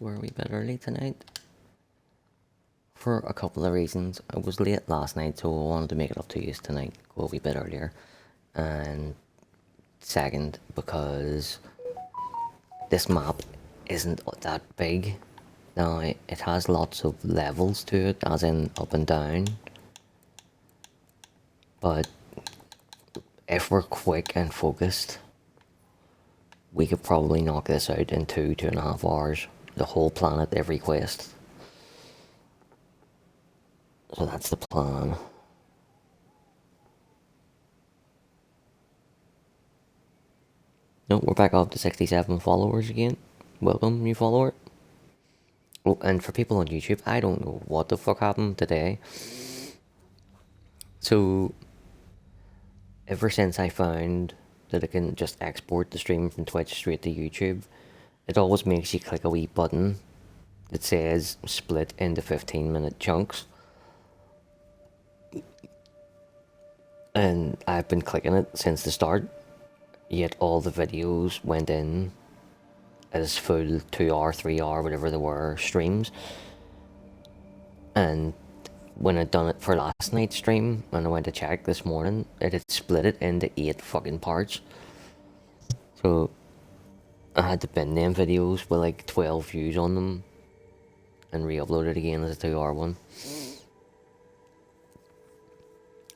We're a wee bit early tonight for a couple of reasons. I was late last night, so I wanted to make it up to you tonight, go a wee bit earlier. And second, because this map isn't that big. Now, it has lots of levels to it, as in up and down. But if we're quick and focused, we could probably knock this out in 2.5 hours. The whole planet, every quest. So that's the plan. No, we're back up to 67 followers again. Welcome, new follower. Oh, and for people on YouTube, I don't know what the fuck happened today. So, ever since I found that I can just export the stream from Twitch straight to YouTube, it always makes you click a wee button that says split into 15-minute chunks. And I've been clicking it since the start, yet all the videos went in as full 2 hour, 3 hour, whatever they were, streams. And when I'd done it for last night's stream, and I went to check this morning, it had split it into 8 fucking parts. So I had to bin them videos with like 12 views on them and re-upload it again as a 2 hour one.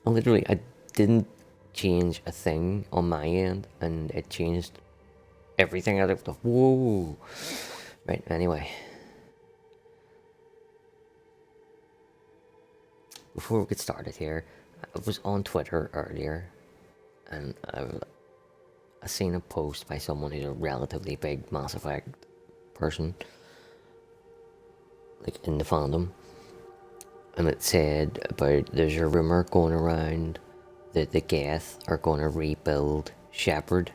And literally, I didn't change a thing on my end, and it changed everything out of the whoa. Right, anyway. Before we get started here, I was on Twitter earlier, and I seen a post by someone who's a relatively big Mass Effect person, like in the fandom, and it said about there's a rumor going around that the Geth are going to rebuild Shepard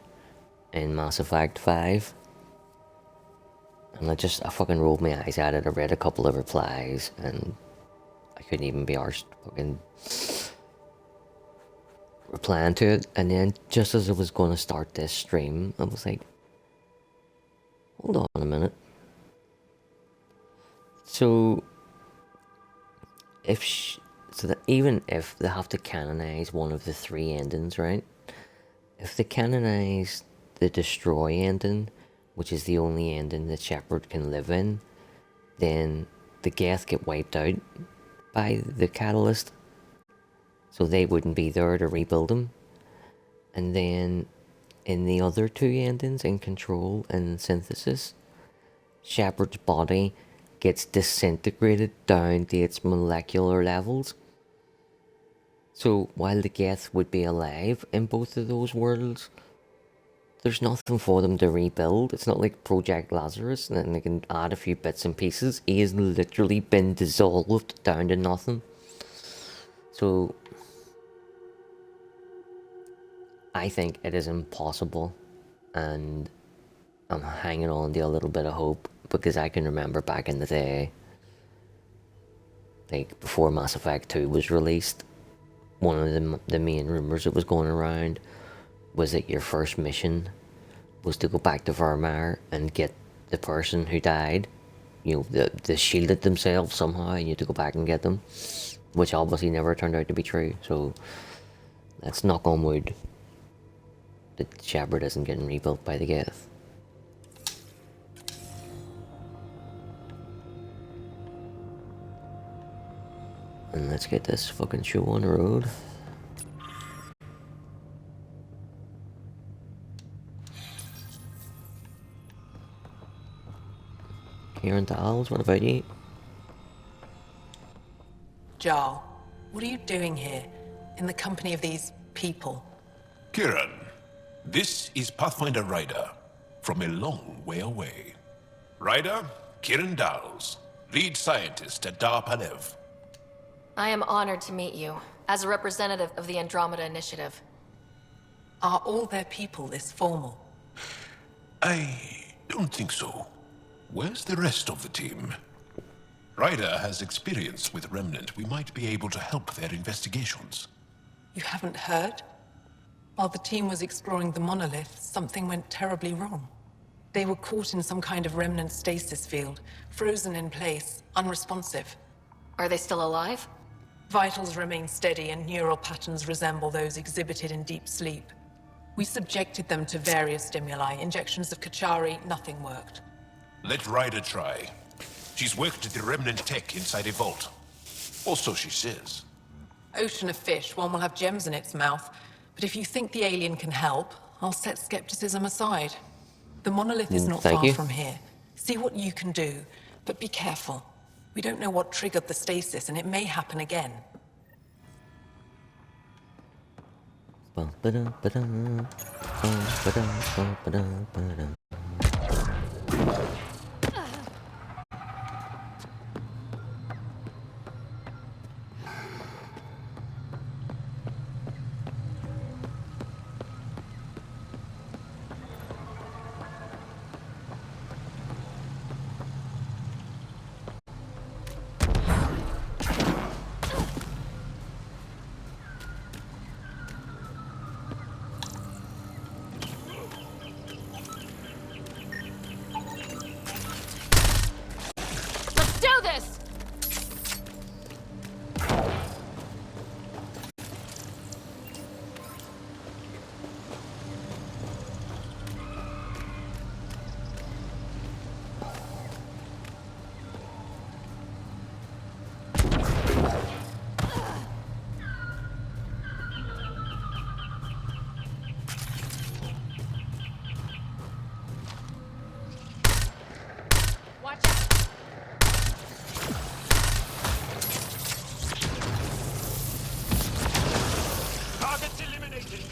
in Mass Effect 5. And I fucking rolled my eyes at it. I read a couple of replies, and I couldn't even be arsed fucking replying to it. And then just as I was going to start this stream, I was like, hold on a minute. So even if they have to canonize one of the 3 endings, right? If they canonize the destroy ending, which is the only ending that Shepard can live in, then the Geth get wiped out by the catalyst, so they wouldn't be there to rebuild him. And then in the other 2 endings, in Control and Synthesis, Shepard's body gets disintegrated down to its molecular levels. So while the Geth would be alive in both of those worlds, there's nothing for them to rebuild. It's not like Project Lazarus, and then they can add a few bits and pieces. He has literally been dissolved down to nothing. So I think it is impossible, and I'm hanging on to a little bit of hope, because I can remember back in the day, like before Mass Effect 2 was released, one of the main rumours that was going around was that your first mission was to go back to Vermeer and get the person who died. You know, they shielded themselves somehow, and you had to go back and get them, which obviously never turned out to be true. So let's knock on wood that Shepard isn't getting rebuilt by the Geth. And let's get this fucking show on the road. Kieran Dowles, what about you? Jarl, what are you doing here, in the company of these people? Kieran, this is Pathfinder Ryder, from a long way away. Ryder, Kieran Dowles, lead scientist at Dar Palev. I am honored to meet you, as a representative of the Andromeda Initiative. Are all their people this formal? I don't think so. Where's the rest of the team? Ryder has experience with Remnant. We might be able to help their investigations. You haven't heard? While the team was exploring the monolith, something went terribly wrong. They were caught in some kind of remnant stasis field, frozen in place, unresponsive. Are they still alive? Vitals remain steady and neural patterns resemble those exhibited in deep sleep. We subjected them to various stimuli. Injections of Kachari, nothing worked. Let Ryder try. She's worked at the remnant tech inside a vault. Or so she says. Ocean of fish, one will have gems in its mouth. But if you think the alien can help, I'll set skepticism aside. The monolith is not Thank far you. from here. See what you can do, but be careful. We don't know what triggered the stasis, and it may happen again. Let's do this! Watch out! Targets eliminated!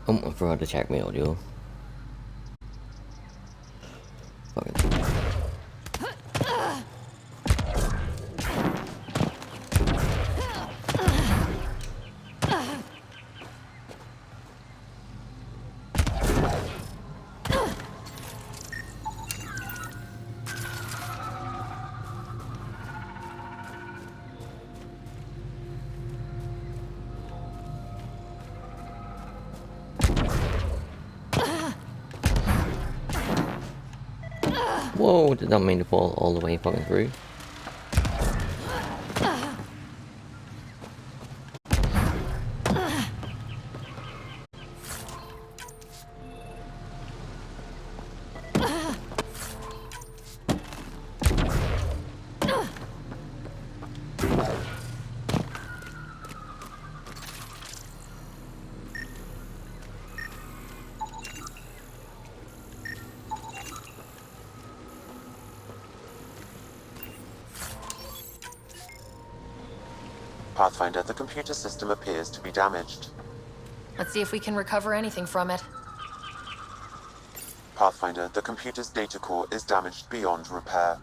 Oh, I forgot to check my audio. Fucking. Whoa, did not mean to fall all the way fucking through. Pathfinder, the computer system appears to be damaged. Let's see if we can recover anything from it. Pathfinder, the computer's data core is damaged beyond repair.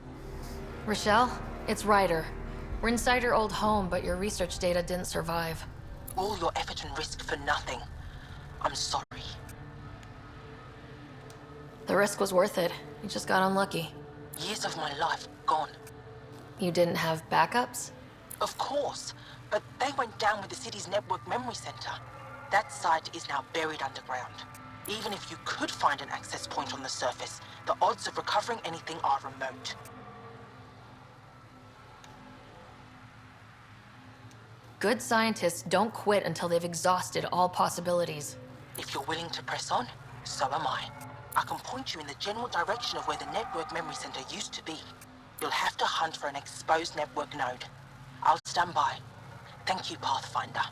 Rochelle, it's Ryder. We're inside your old home, but your research data didn't survive. All your effort and risk for nothing. I'm sorry. The risk was worth it. You just got unlucky. Years of my life gone. You didn't have backups? Of course, but they went down with the city's network memory center. That site is now buried underground. Even if you could find an access point on the surface, the odds of recovering anything are remote. Good scientists don't quit until they've exhausted all possibilities. If you're willing to press on, so am I. I can point you in the general direction of where the network memory center used to be. You'll have to hunt for an exposed network node. I'll stand by. Thank you, Pathfinder.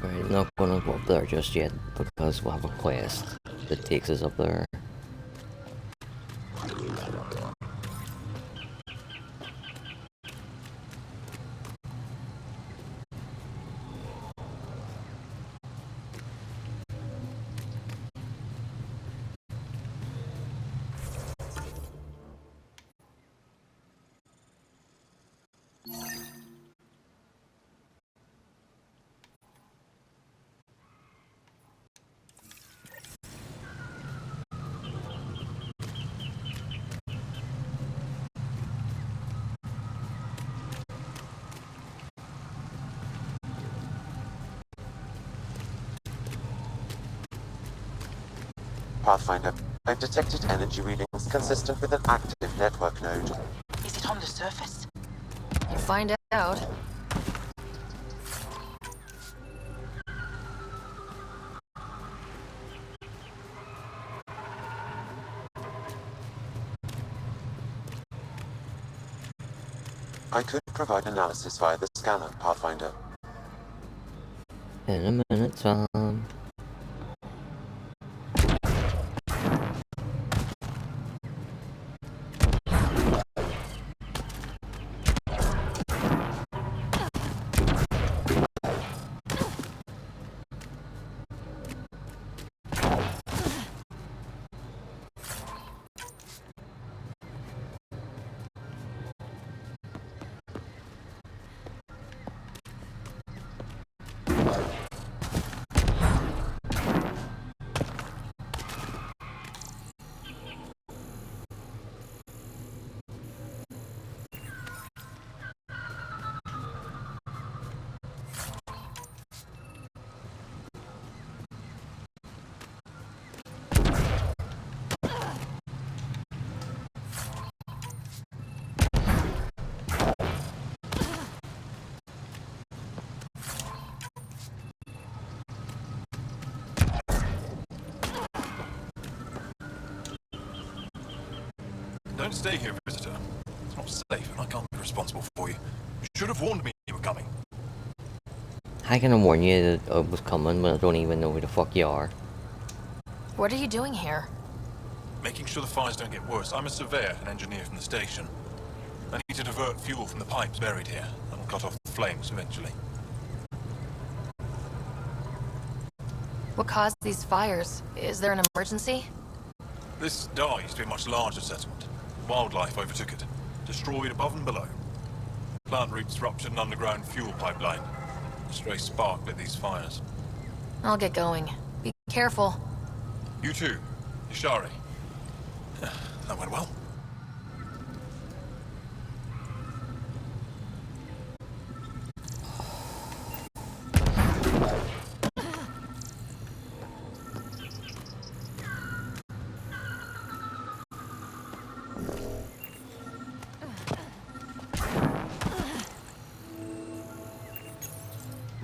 Right, not gonna go up there just yet because we'll have a quest that takes us up there. Pathfinder, I've detected energy readings consistent with an active network node. Is it on the surface? You find out. I could provide analysis via the scanner, Pathfinder. In a minute, Tom. Don't stay here, visitor. It's not safe, and I can't be responsible for you. You should have warned me you were coming. How can I warn you that I was coming when I don't even know who the fuck you are? What are you doing here? Making sure the fires don't get worse. I'm a surveyor, an engineer from the station. I need to divert fuel from the pipes buried here. That'll cut off the flames eventually. What caused these fires? Is there an emergency? This dye used to be a much larger settlement. Wildlife overtook it, destroyed above and below. Plant roots ruptured an underground fuel pipeline. A stray spark lit these fires. I'll get going. Be careful. You too, Ishari. That went well.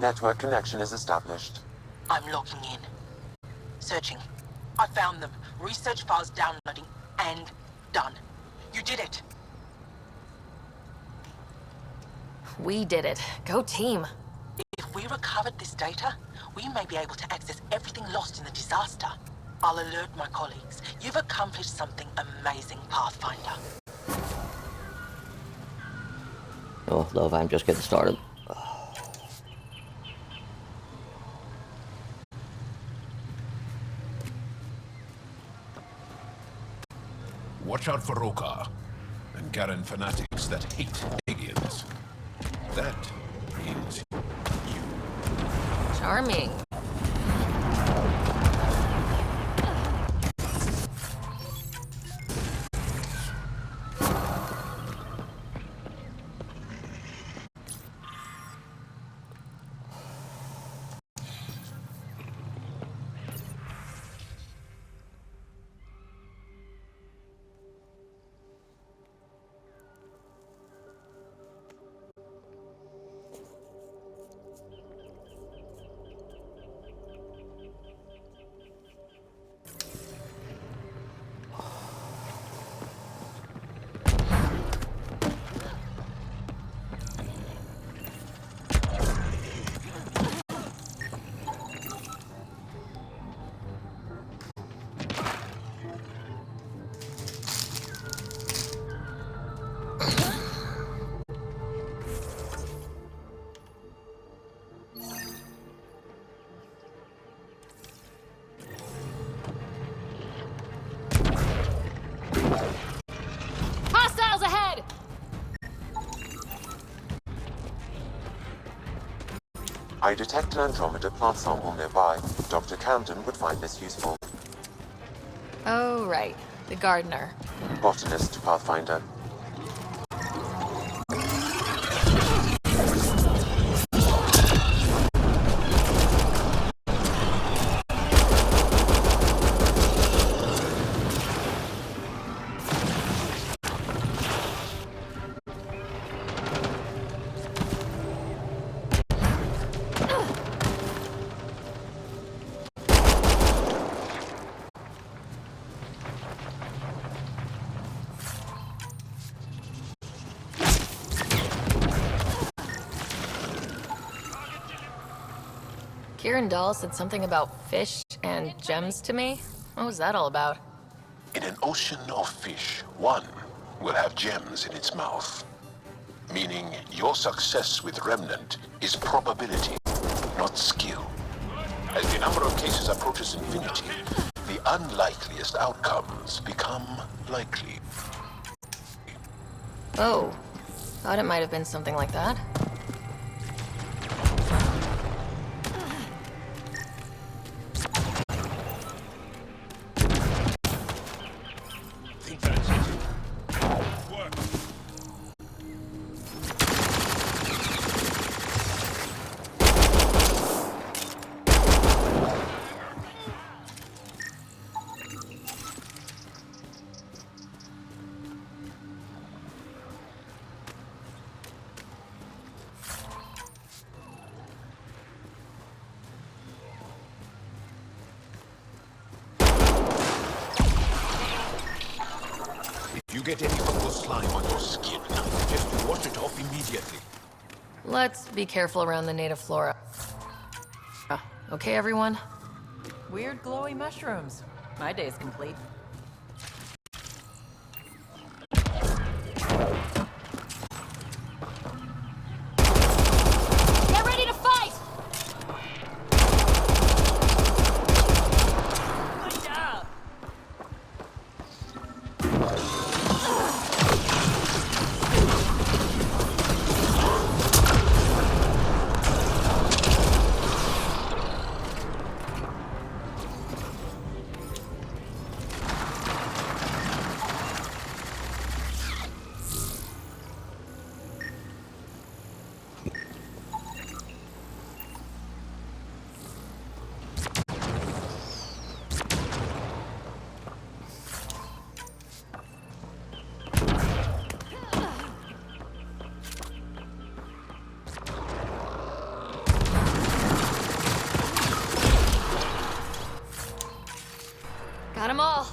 Network connection is established. I'm logging in. Searching. I found them. Research files downloading and done. You did it. We did it. Go team. If we recovered this data, we may be able to access everything lost in the disaster. I'll alert my colleagues. You've accomplished something amazing, Pathfinder. Oh, love, I'm just getting started. Watch out for Roka and Garen fanatics that hate aliens. That is you. Charming. Hostiles ahead! I detect an Andromeda plant sample nearby. Dr. Camden would find this useful. Oh, right. The gardener. Botanist, Pathfinder. Kieran Dahl said something about fish and gems to me. What was that all about? In an ocean of fish, one will have gems in its mouth. Meaning your success with Remnant is probability, not skill. As the number of cases approaches infinity, the unlikeliest outcomes become likely. Oh, thought it might have been something like that. Think that's it. Work. get any fungal slime on your skin, I suggest you wash it off immediately. Let's be careful around the native flora. Okay, everyone? Weird glowy mushrooms. My day's complete. Get ready to fight! Good job! Got 'em all.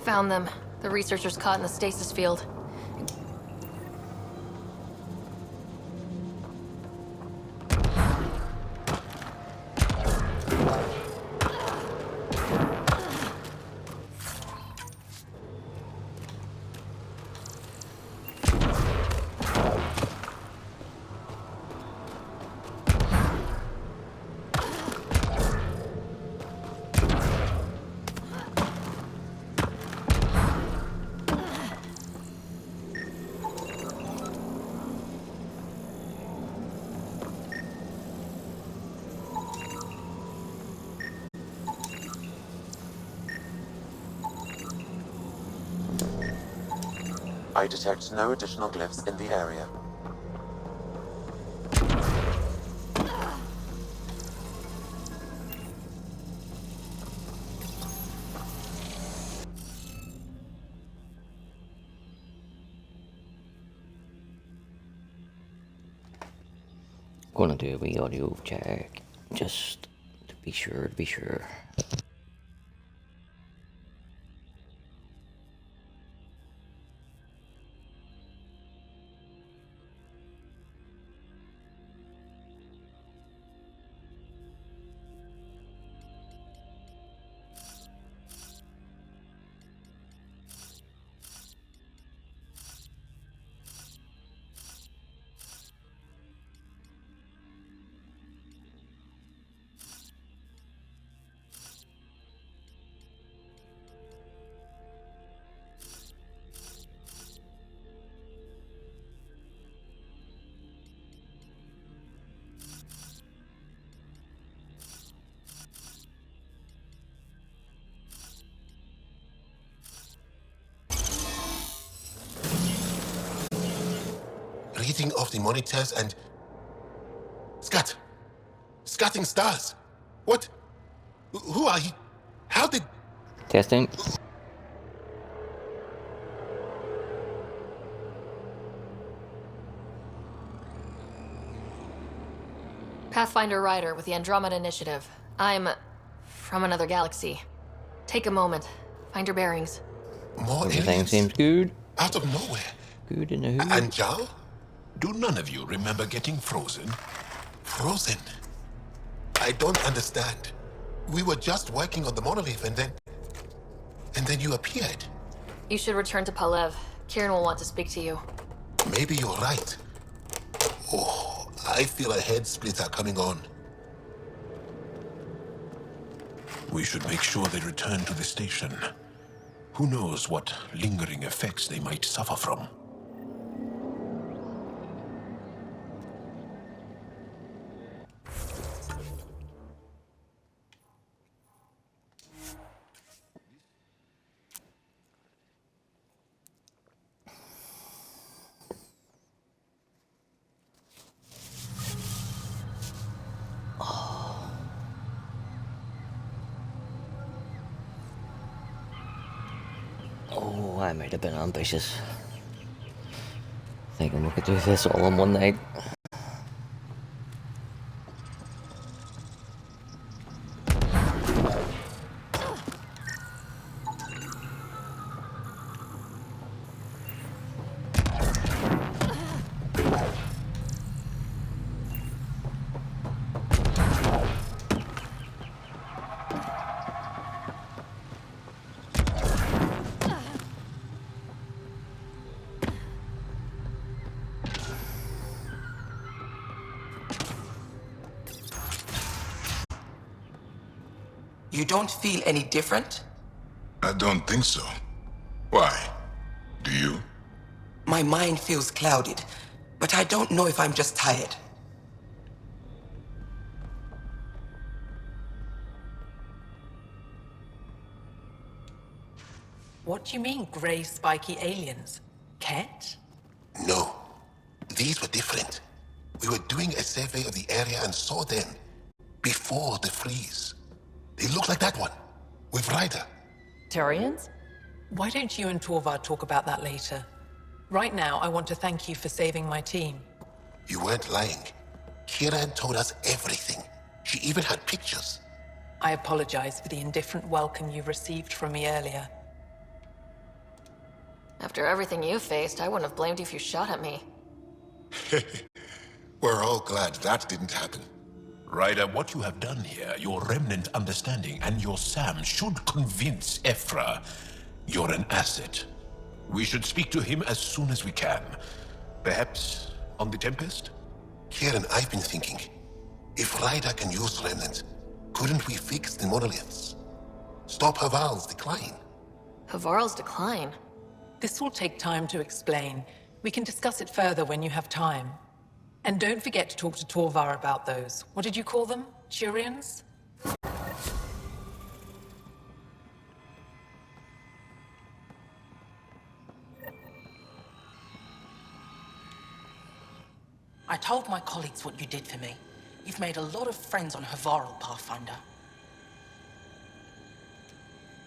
Found them. The researchers caught in the stasis field. I detect no additional glyphs in the area. Gonna do a wee audio check, just to be sure. Reading of the monitors and... Scatting stars. What? Who are you? How did... Testing. Pathfinder Ryder with the Andromeda Initiative. I'm from another galaxy. Take a moment. Find your bearings. More Everything aliens? seems good. Out of nowhere. Good in the hood. And Zhao? Do none of you remember getting frozen? Frozen? I don't understand. We were just working on the monolith and then you appeared. You should return to Palev. Kieran will want to speak to you. Maybe you're right. Oh, I feel a head splitter coming on. We should make sure they return to the station. Who knows what lingering effects they might suffer from. Oh, I might have been ambitious. Thinking we could do this all in one night. You don't feel any different? I don't think so. Why? Do you? My mind feels clouded, but I don't know if I'm just tired. What do you mean, grey spiky aliens? Ket? No. These were different. We were doing a survey of the area and saw them before the freeze. They look like that one, with Ryder. Turians? Why don't you and Torvar talk about that later? Right now, I want to thank you for saving my team. You weren't lying. Kieran told us everything. She even had pictures. I apologize for the indifferent welcome you received from me earlier. After everything you faced, I wouldn't have blamed you if you shot at me. We're all glad that didn't happen. Ryder, what you have done here, your remnant understanding and your Sam should convince Ephra you're an asset. We should speak to him as soon as we can. Perhaps on the Tempest? Kieran, I've been thinking. If Ryder can use remnant, couldn't we fix the monoliths? Stop Havarl's decline? Havarl's decline? This will take time to explain. We can discuss it further when you have time. And don't forget to talk to Torvar about those. What did you call them? Turians? I told my colleagues what you did for me. You've made a lot of friends on Havarl, Pathfinder.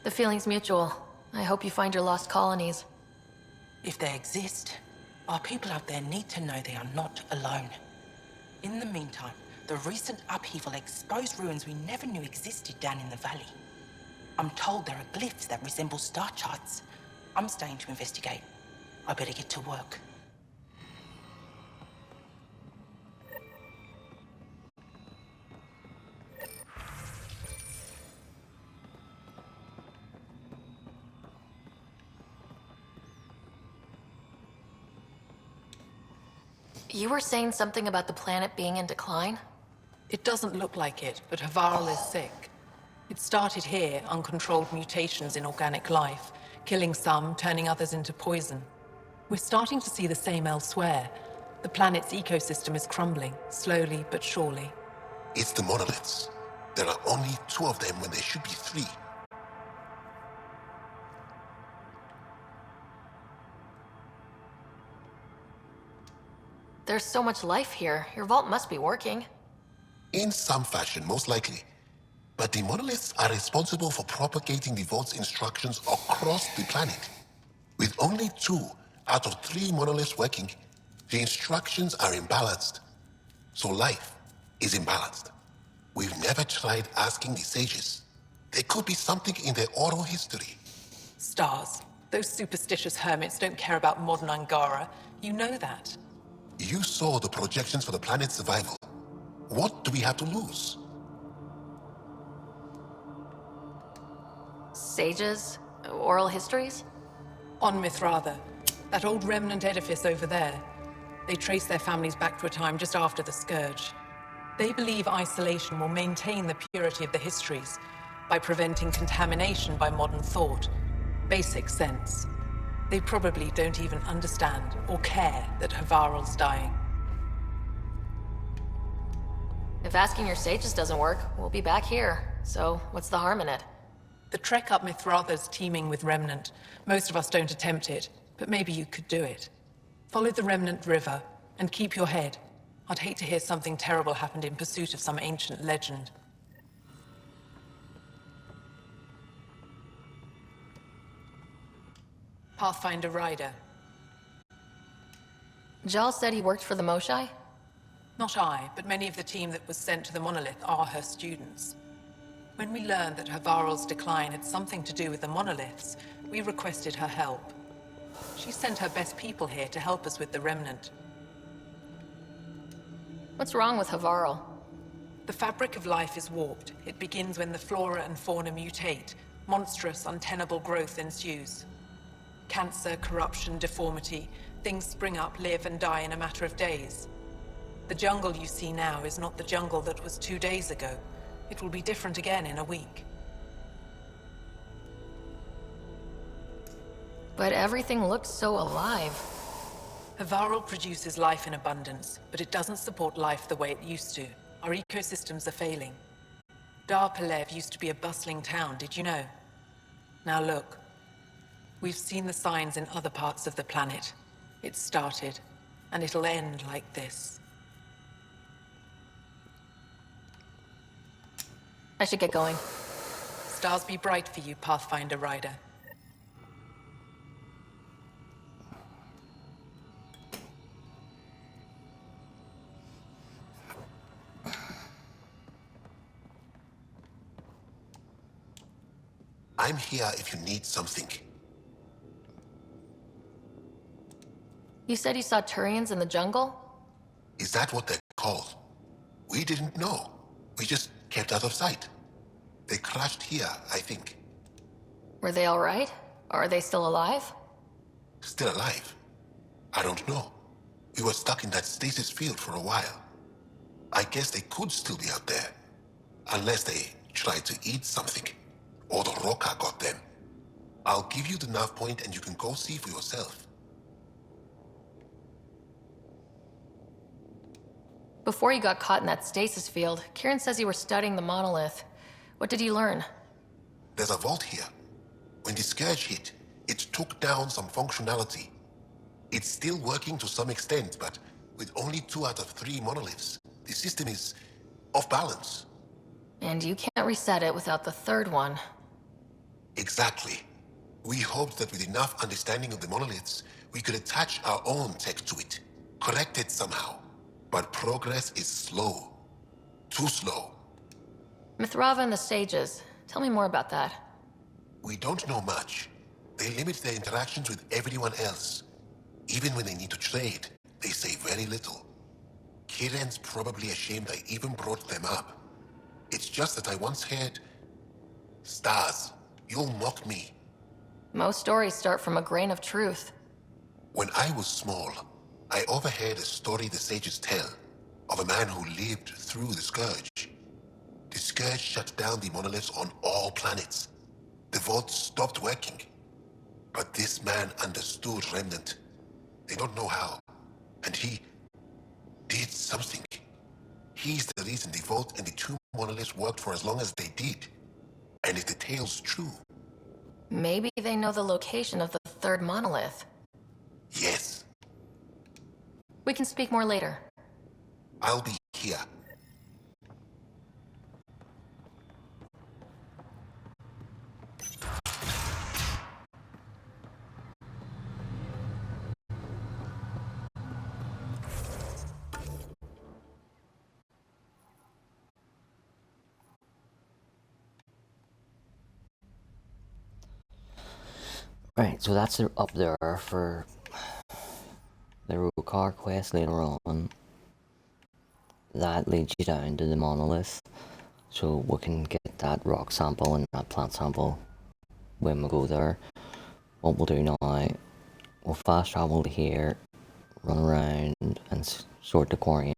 The feeling's mutual. I hope you find your lost colonies. If they exist, our people out there need to know they are not alone. In the meantime, the recent upheaval exposed ruins we never knew existed down in the valley. I'm told there are glyphs that resemble star charts. I'm staying to investigate. I better get to work. You were saying something about the planet being in decline? It doesn't look like it, but Havarl is sick. It started here, uncontrolled mutations in organic life, killing some, turning others into poison. We're starting to see the same elsewhere. The planet's ecosystem is crumbling, slowly but surely. It's the monoliths. There are only 2 of them when there should be 3. There's so much life here. Your vault must be working. In some fashion, most likely. But the monoliths are responsible for propagating the vault's instructions across the planet. With only 2 out of 3 monoliths working, the instructions are imbalanced. So life is imbalanced. We've never tried asking the sages. There could be something in their oral history. Stars. Those superstitious hermits don't care about modern Angara. You know that. You saw the projections for the planet's survival. What do we have to lose? Sages? Oral histories? On Mithratha, that old remnant edifice over there. They trace their families back to a time just after the Scourge. They believe isolation will maintain the purity of the histories by preventing contamination by modern thought. Basic sense. They probably don't even understand or care that Havarl's dying. If asking your sages doesn't work, we'll be back here. So, what's the harm in it? The trek up Mithratha's teeming with Remnant. Most of us don't attempt it, but maybe you could do it. Follow the Remnant River, and keep your head. I'd hate to hear something terrible happened in pursuit of some ancient legend. Pathfinder Ryder. Jal said he worked for the Moshai? Not I, but many of the team that was sent to the monolith are her students. When we learned that Havarl's decline had something to do with the monoliths, we requested her help. She sent her best people here to help us with the Remnant. What's wrong with Havarl? The fabric of life is warped. It begins when the flora and fauna mutate. Monstrous, untenable growth ensues. Cancer, corruption, deformity. Things spring up, live, and die in a matter of days. The jungle you see now is not the jungle that was 2 days ago. It will be different again in a week. But everything looks so alive. Havarl produces life in abundance, but it doesn't support life the way it used to. Our ecosystems are failing. Dar Pelev used to be a bustling town, did you know? Now look. We've seen the signs in other parts of the planet. It started, and it'll end like this. I should get going. Stars be bright for you, Pathfinder Ryder. I'm here if you need something. You said you saw Turians in the jungle? Is that what they're called? We didn't know. We just kept out of sight. They crashed here, I think. Were they all right? Or are they still alive? Still alive? I don't know. We were stuck in that stasis field for a while. I guess they could still be out there. Unless they tried to eat something. Or the Roca got them. I'll give you the nav point and you can go see for yourself. Before you got caught in that stasis field, Kieran says you were studying the monolith. What did you learn? There's a vault here. When the Scourge hit, it took down some functionality. It's still working to some extent, but with only 2 out of 3 monoliths, the system is off balance. And you can't reset it without the third one. Exactly. We hoped that with enough understanding of the monoliths, we could attach our own tech to it, correct it somehow. But progress is slow. Too slow. Mithratha and the sages. Tell me more about that. We don't know much. They limit their interactions with everyone else. Even when they need to trade, they say very little. Kieran's probably ashamed I even brought them up. It's just that I once heard... Stars, you'll mock me. Most stories start from a grain of truth. When I was small, I overheard a story the sages tell of a man who lived through the Scourge. The Scourge shut down the monoliths on all planets. The vault stopped working. But this man understood Remnant. They don't know how. And he did something. He's the reason the vault and the 2 monoliths worked for as long as they did. And if the tale's true... Maybe they know the location of the third monolith. Yes. We can speak more later. I'll be here. Right, so that's up there for the road car quest later on. That leads you down to the monolith, so we can get that rock sample and that plant sample when we go there. What we'll do now, we'll fast travel to here, run around and sort the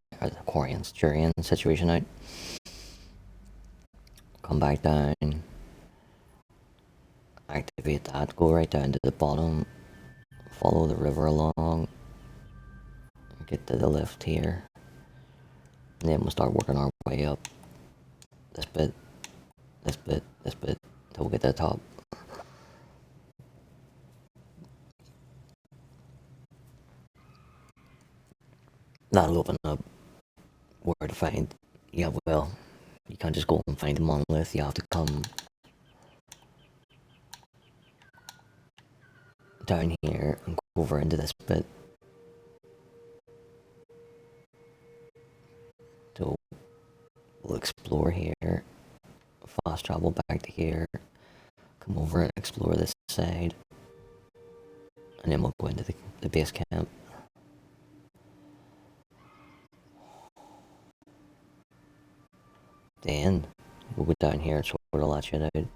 Durian situation out. Come back down, activate that, go right down to the bottom, follow the river along, get to the lift here, and then we'll start working our way up this bit, this bit, this bit, till we get to the top. That'll open up where to find, yeah, well, you can't just go and find the monolith, you have to come down here and go over into this bit. So we'll explore here, fast travel back to here, come over and explore this side, and then we'll go into the base camp. Then we'll go down here and sort all that shit out.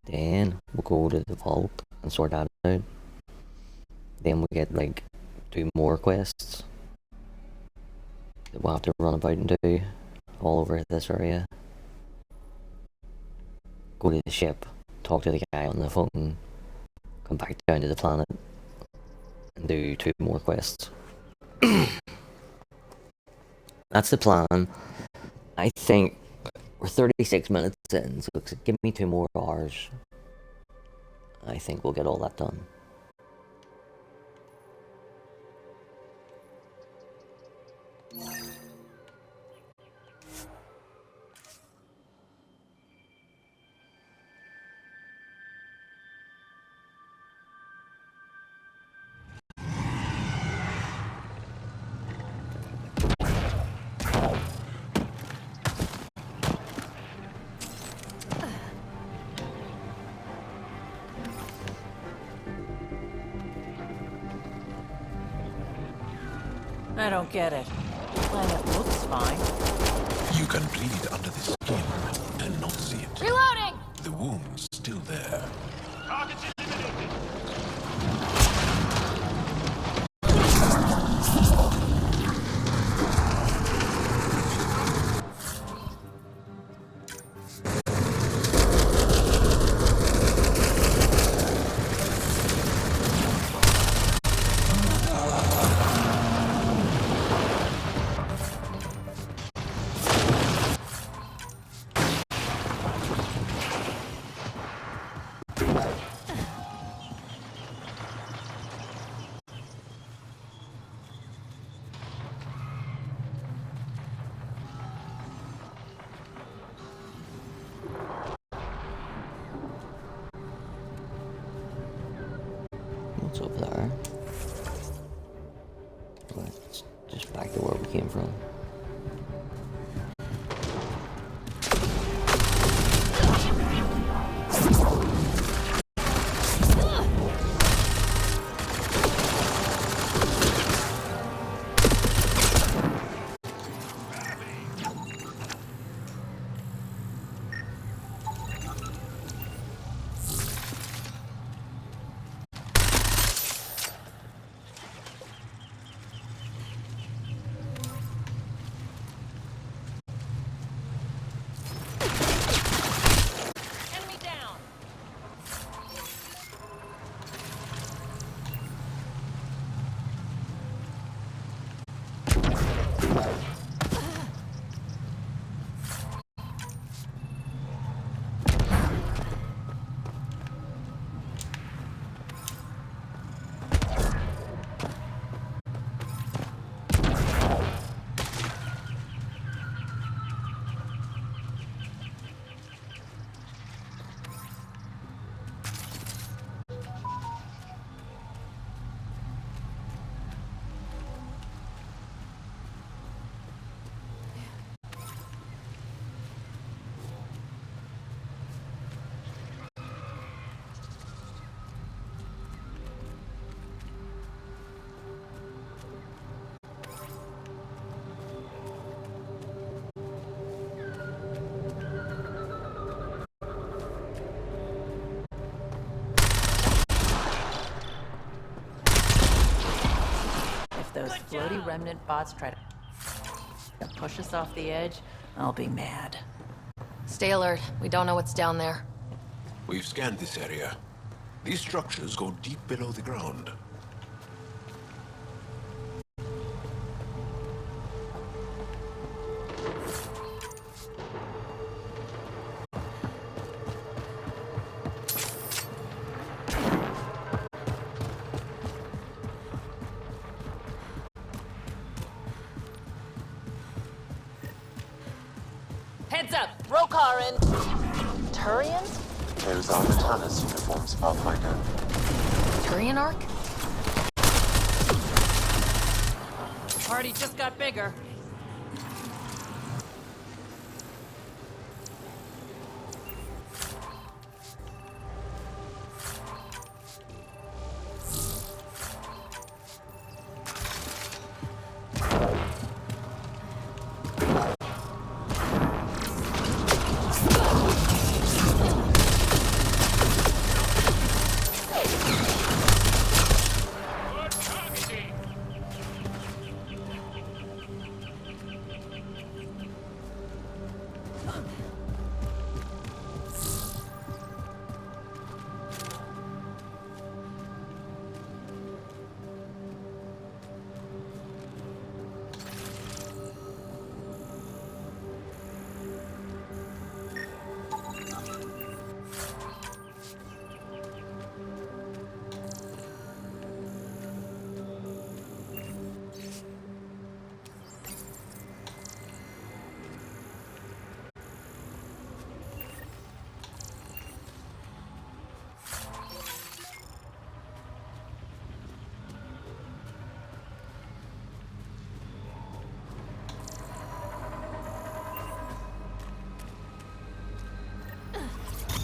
Then we'll go to the vault and sort that out. Then we'll get like 2 more quests that we'll have to run about and do all over this area. Go to the ship, talk to the guy on the phone, come back down to the planet, and do 2 more quests. That's the plan. I think we're 36 minutes in, so give me 2 more hours. I think we'll get all that done. I don't get it. The planet looks fine. You can bleed under the skin and not see it. Reloading! The wound's still there. What's up there? Let's just back to where we came from. those floaty remnant bots try to push us off the edge, I'll be mad. Stay alert. We don't know what's down there. We've scanned this area. These structures go deep below the ground. Heads up! Rokarin! Turians? Those are Natana's uniforms, Pathfinder. Turian Arc? Party just got bigger.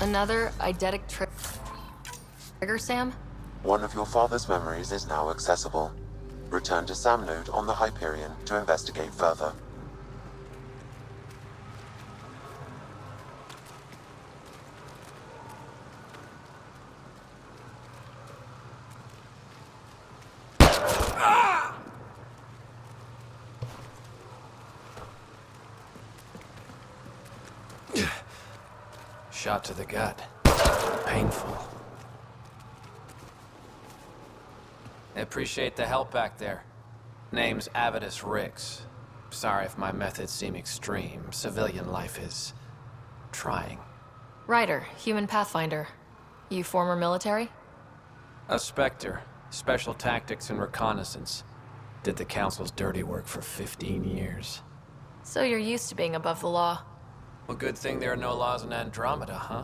Another eidetic trigger, Sam? One of your father's memories is now accessible. Return to Sam Node on the Hyperion to investigate further. Shot to the gut. Painful. I appreciate the help back there. Name's Avidus Rix. Sorry if my methods seem extreme. Civilian life is trying. Ryder, human pathfinder. You former military? A Spectre. Special tactics and reconnaissance. Did the Council's dirty work for 15 years. So you're used to being above the law. Well, good thing there are no laws in Andromeda, huh?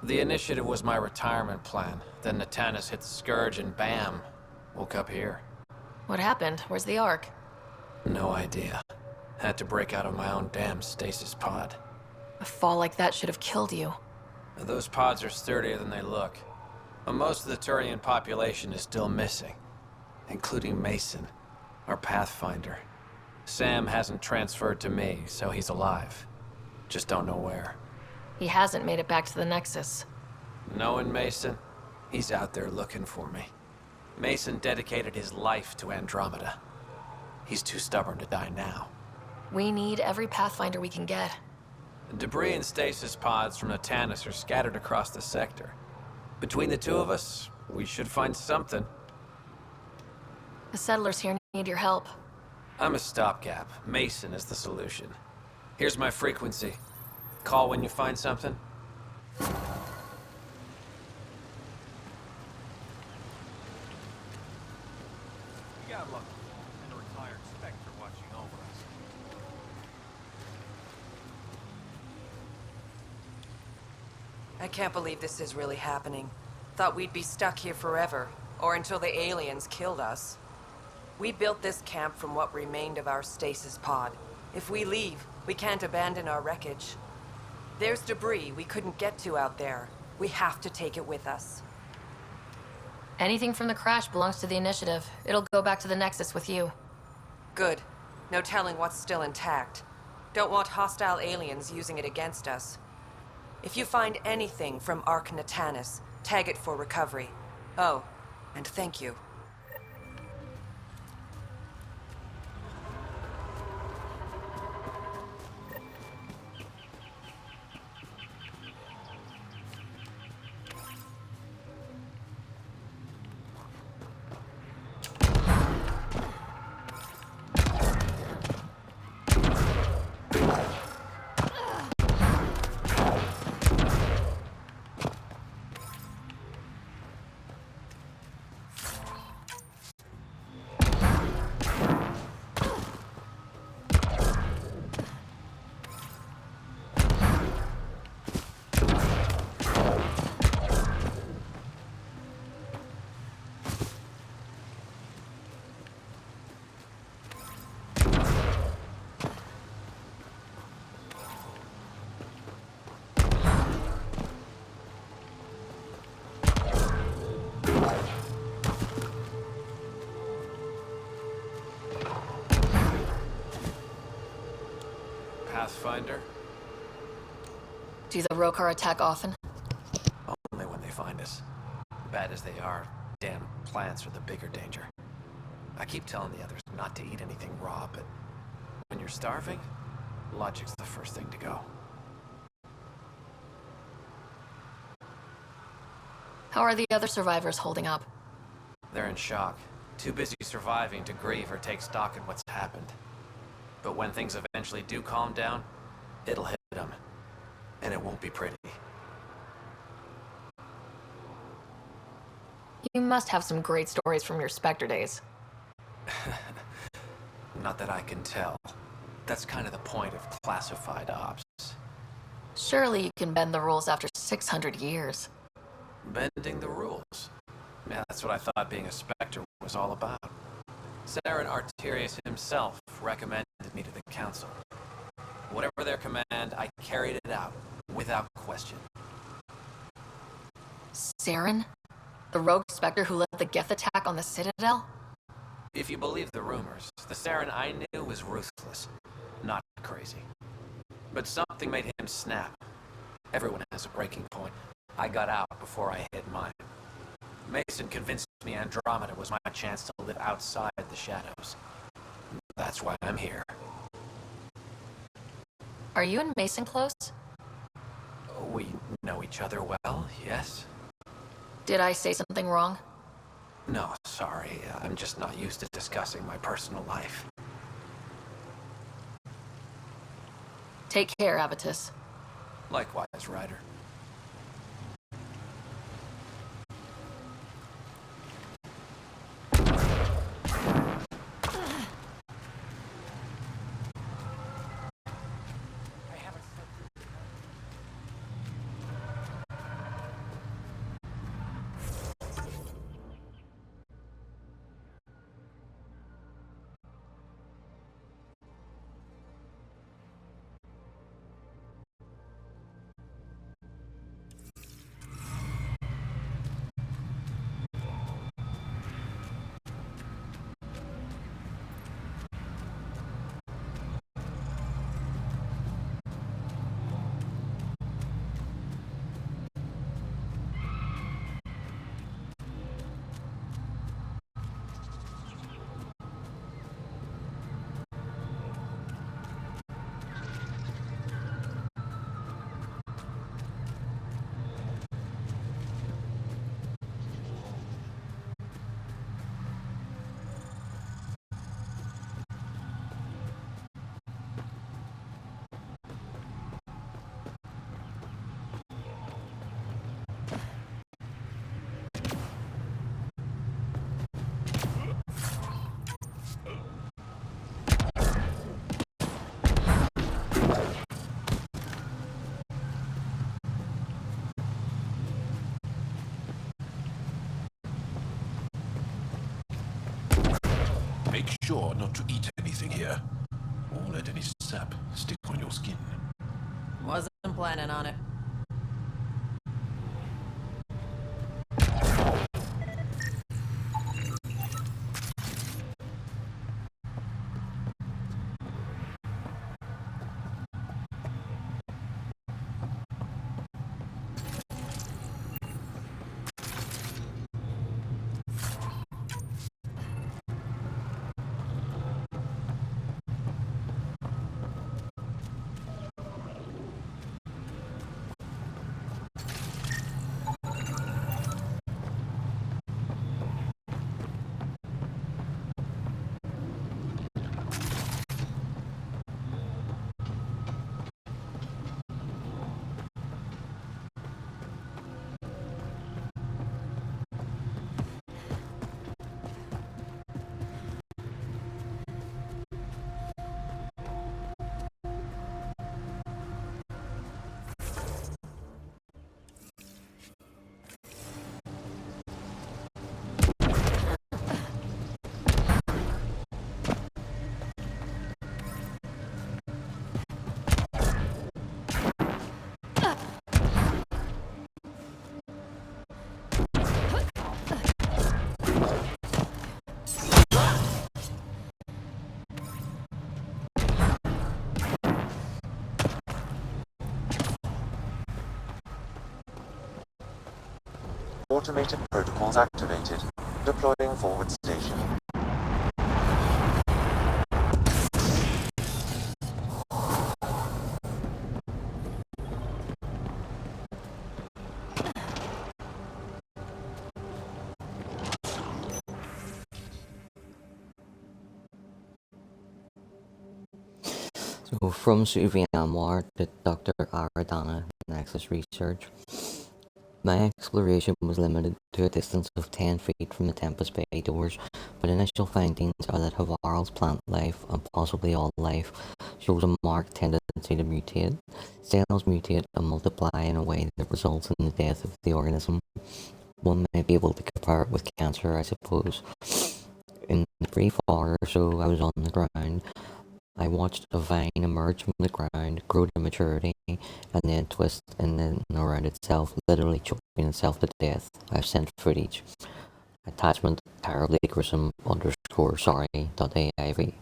The initiative was my retirement plan. Then Natanis hit the Scourge and bam, woke up here. What happened? Where's the Ark? No idea. Had to break out of my own damn stasis pod. A fall like that should have killed you. Those pods are sturdier than they look. But most of the Turian population is still missing, including Mason, our Pathfinder. Sam hasn't transferred to me, so he's alive. Just don't know where. He hasn't made it back to the Nexus. Knowing Mason, he's out there looking for me. Mason dedicated his life to Andromeda. He's too stubborn to die now. We need every Pathfinder we can get. Debris and stasis pods from Natanis are scattered across the sector. Between the two of us, we should find something. The settlers here need your help. I'm a stopgap. Mason is the solution. Here's my frequency. Call when you find something. We got lucky. And a retired Spectre watching over us. I can't believe this is really happening. Thought we'd be stuck here forever, or until the aliens killed us. We built this camp from what remained of our stasis pod. If we leave, we can't abandon our wreckage. There's debris we couldn't get to out there. We have to take it with us. Anything from the crash belongs to the Initiative. It'll go back to the Nexus with you. Good. No telling what's still intact. Don't want hostile aliens using it against us. If you find anything from Ark Natanis, tag it for recovery. Oh, and thank you. Pathfinder? Do the Rokar attack often? Only when they find us. Bad as they are, damn plants are the bigger danger. I keep telling the others not to eat anything raw, but when you're starving, logic's the first thing to go. How are the other survivors holding up? They're in shock. Too busy surviving to grieve or take stock in what's happened. But when things eventually do calm down, it'll hit them. And it won't be pretty. You must have some great stories from your Spectre days. Not that I can tell. That's kind of the point of classified ops. Surely you can bend the rules after 600 years. Bending the rules. Yeah, that's what I thought being a Spectre was all about. Saren Arterius himself recommended me to the Council. Whatever their command, I carried it out, without question. Saren? The rogue Spectre who led the Geth attack on the Citadel? If you believe the rumors, the Saren I knew was ruthless, not crazy. But something made him snap. Everyone has a breaking point. I got out before I hit mine. Mason convinced me Andromeda was my chance to live outside the shadows. That's why I'm here. Are you and Mason close? We know each other well, yes? Did I say something wrong? No, sorry. I'm just not used to discussing my personal life. Take care, Avitus. Likewise, Ryder. Make sure not to eat anything here, or let any sap stick on your skin. Wasn't planning on it. automated protocols activated. Deploying forward station. So from Suvianwar to Dr. Aradana Nexus Research, my exploration was limited to a distance of 10 feet from the Tempest Bay doors, but initial findings are that Havarl's plant life, and possibly all life, shows a marked tendency to mutate. Cells mutate and multiply in a way that results in the death of the organism. One might be able to compare it with cancer, I suppose. In the brief hour or so I was on the ground, I watched a vine emerge from the ground, grow to maturity, and then twist and then around itself, literally choking itself to death. I've sent footage. Attachment terribly gruesome _ sorry.aiv.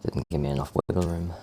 Didn't give me enough wiggle room.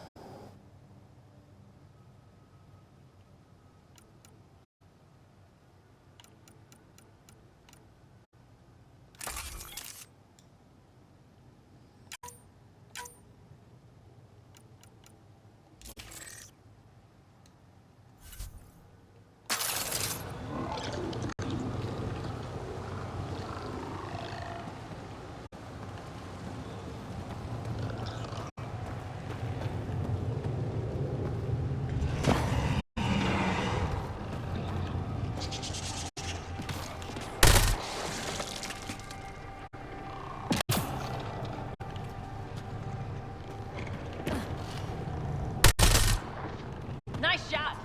Nice shot!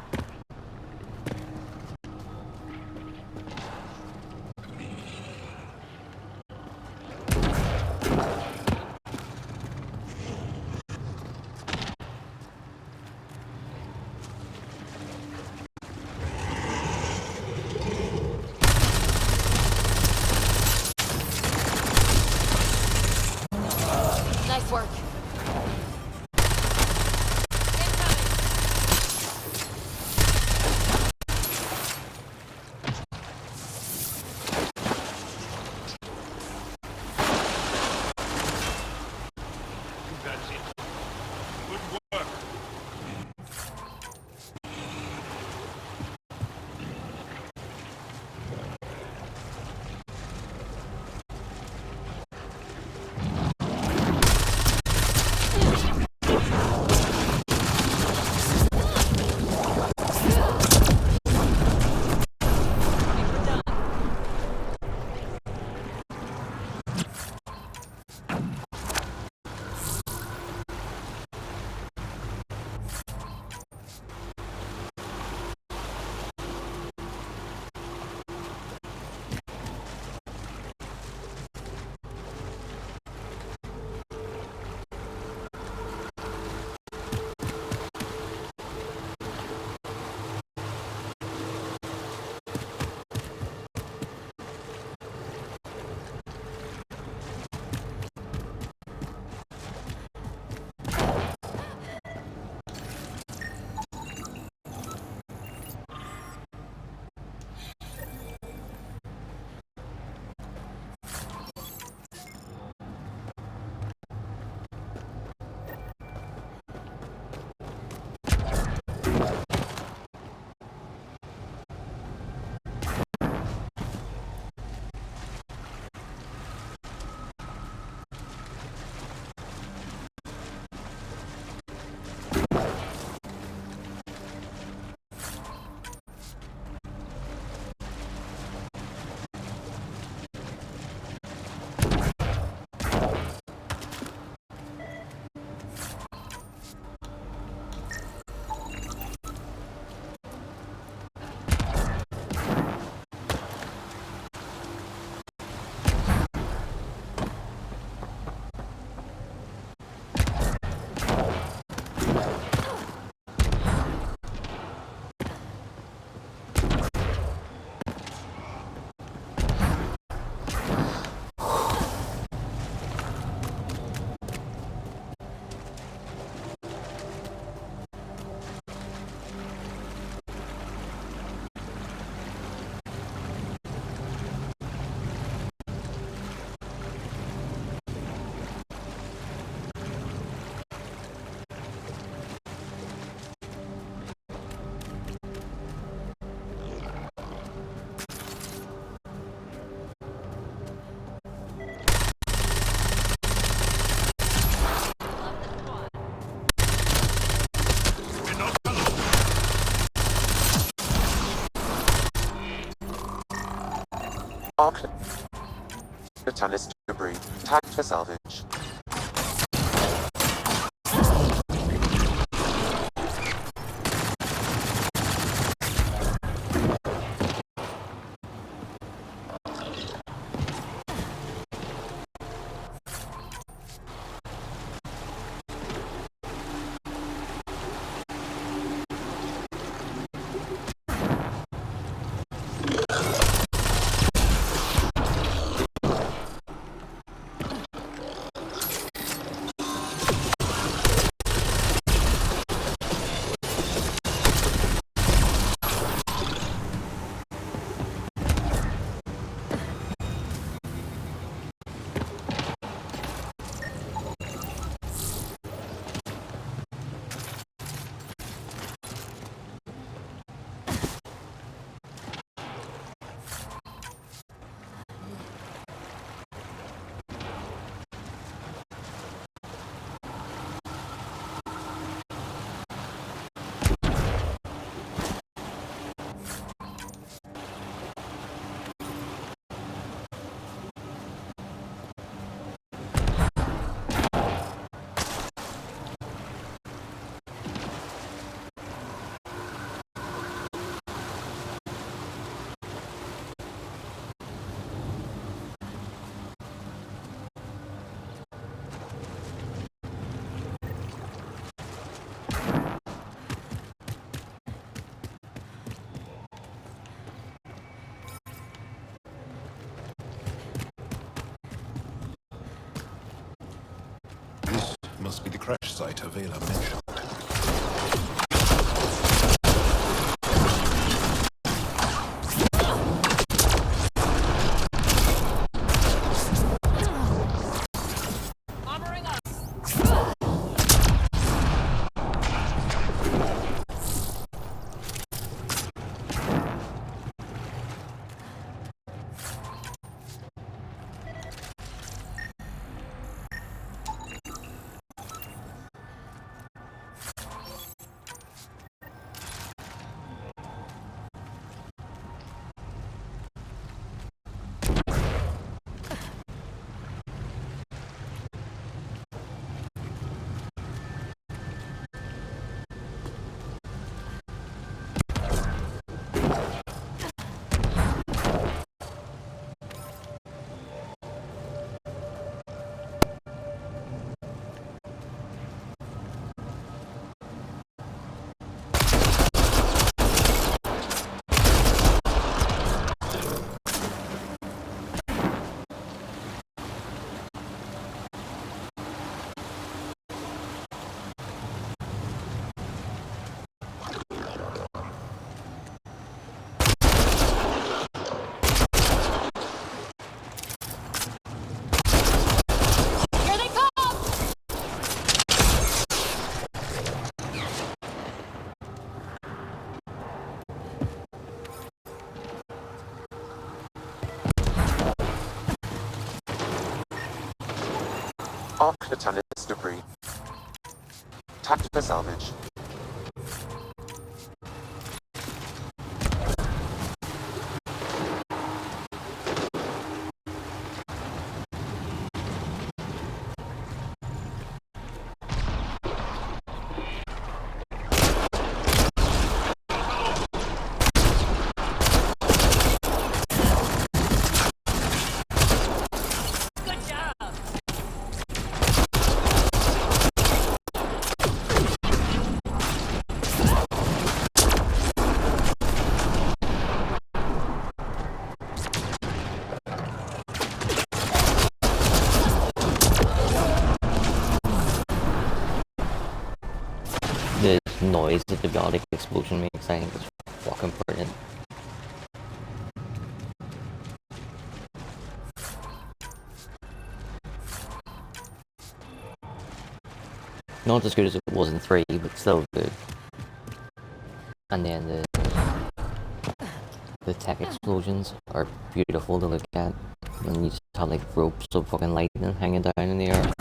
Nice work. That's it. Good work. Octanist debris. Tagged for salvage. This must be the crash site Havarl mentioned. Octanist debris. Tagged for salvage. The noise that the biotic explosion makes, I think, is fucking brilliant. Not as good as it was in 3, but still good. And then the tech explosions are beautiful to look at. And you just have like ropes of fucking lightning hanging down in the air.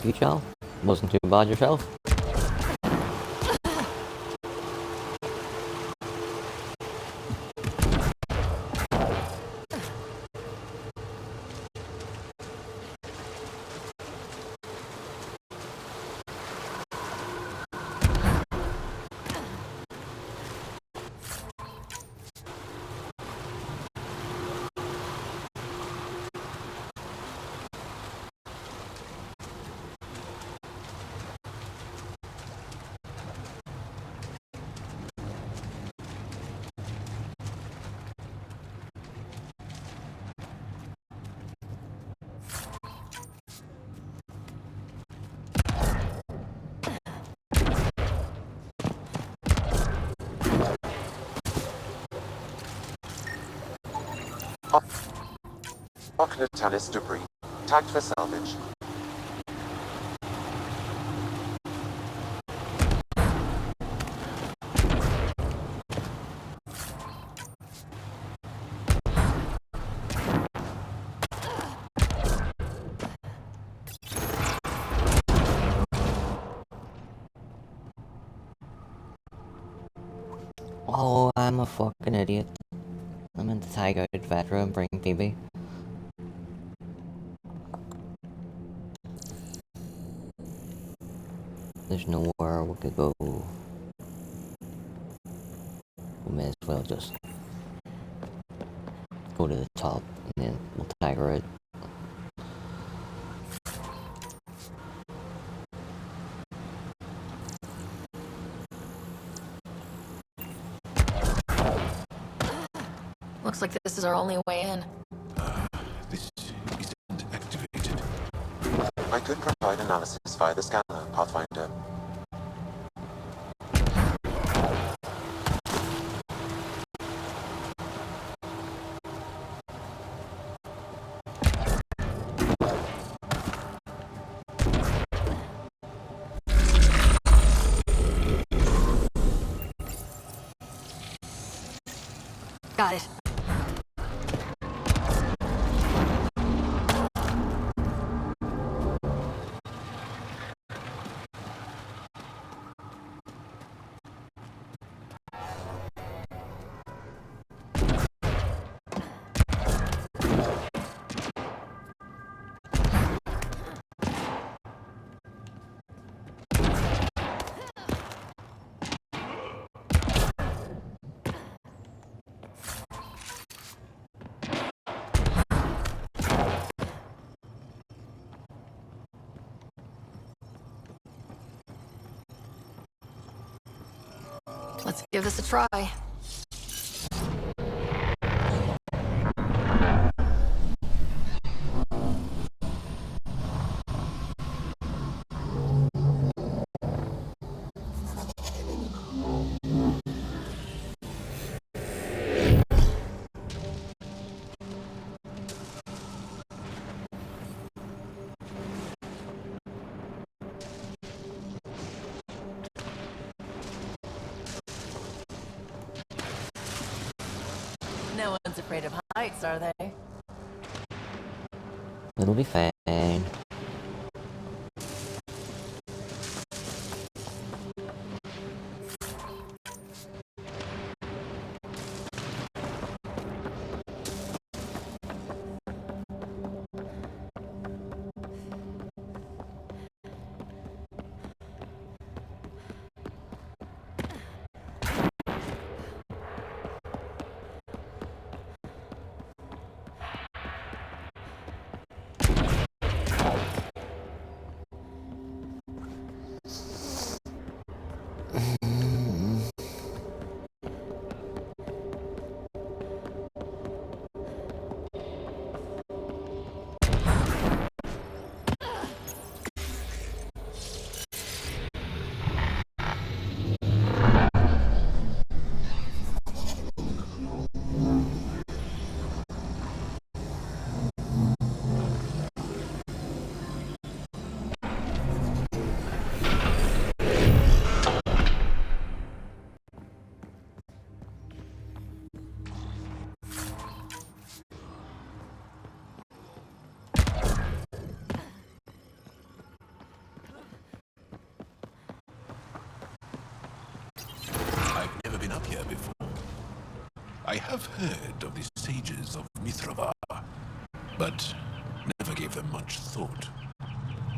help you, Chal? Wasn't too bad yourself? Ocnatalis debris. Tagged for salvage. Oh, I'm a fucking idiot. I meant to tag out Vetra and bring Phoebe. There's nowhere we could go. We may as well just go to the top and then we'll tag her out. Looks like this is our only way in. This isn't activated. I could provide analysis via the scanner, Pathfinder. Got it. Let's give this a try. No one's afraid of heights, are they? It'll be fine. I have heard of the sages of Mithravar, but never gave them much thought.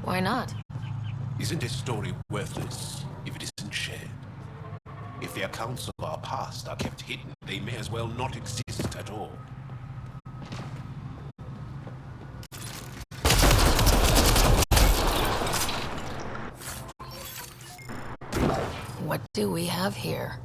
Why not? Isn't a story worthless if it isn't shared? If the accounts of our past are kept hidden, they may as well not exist at all. What do we have here?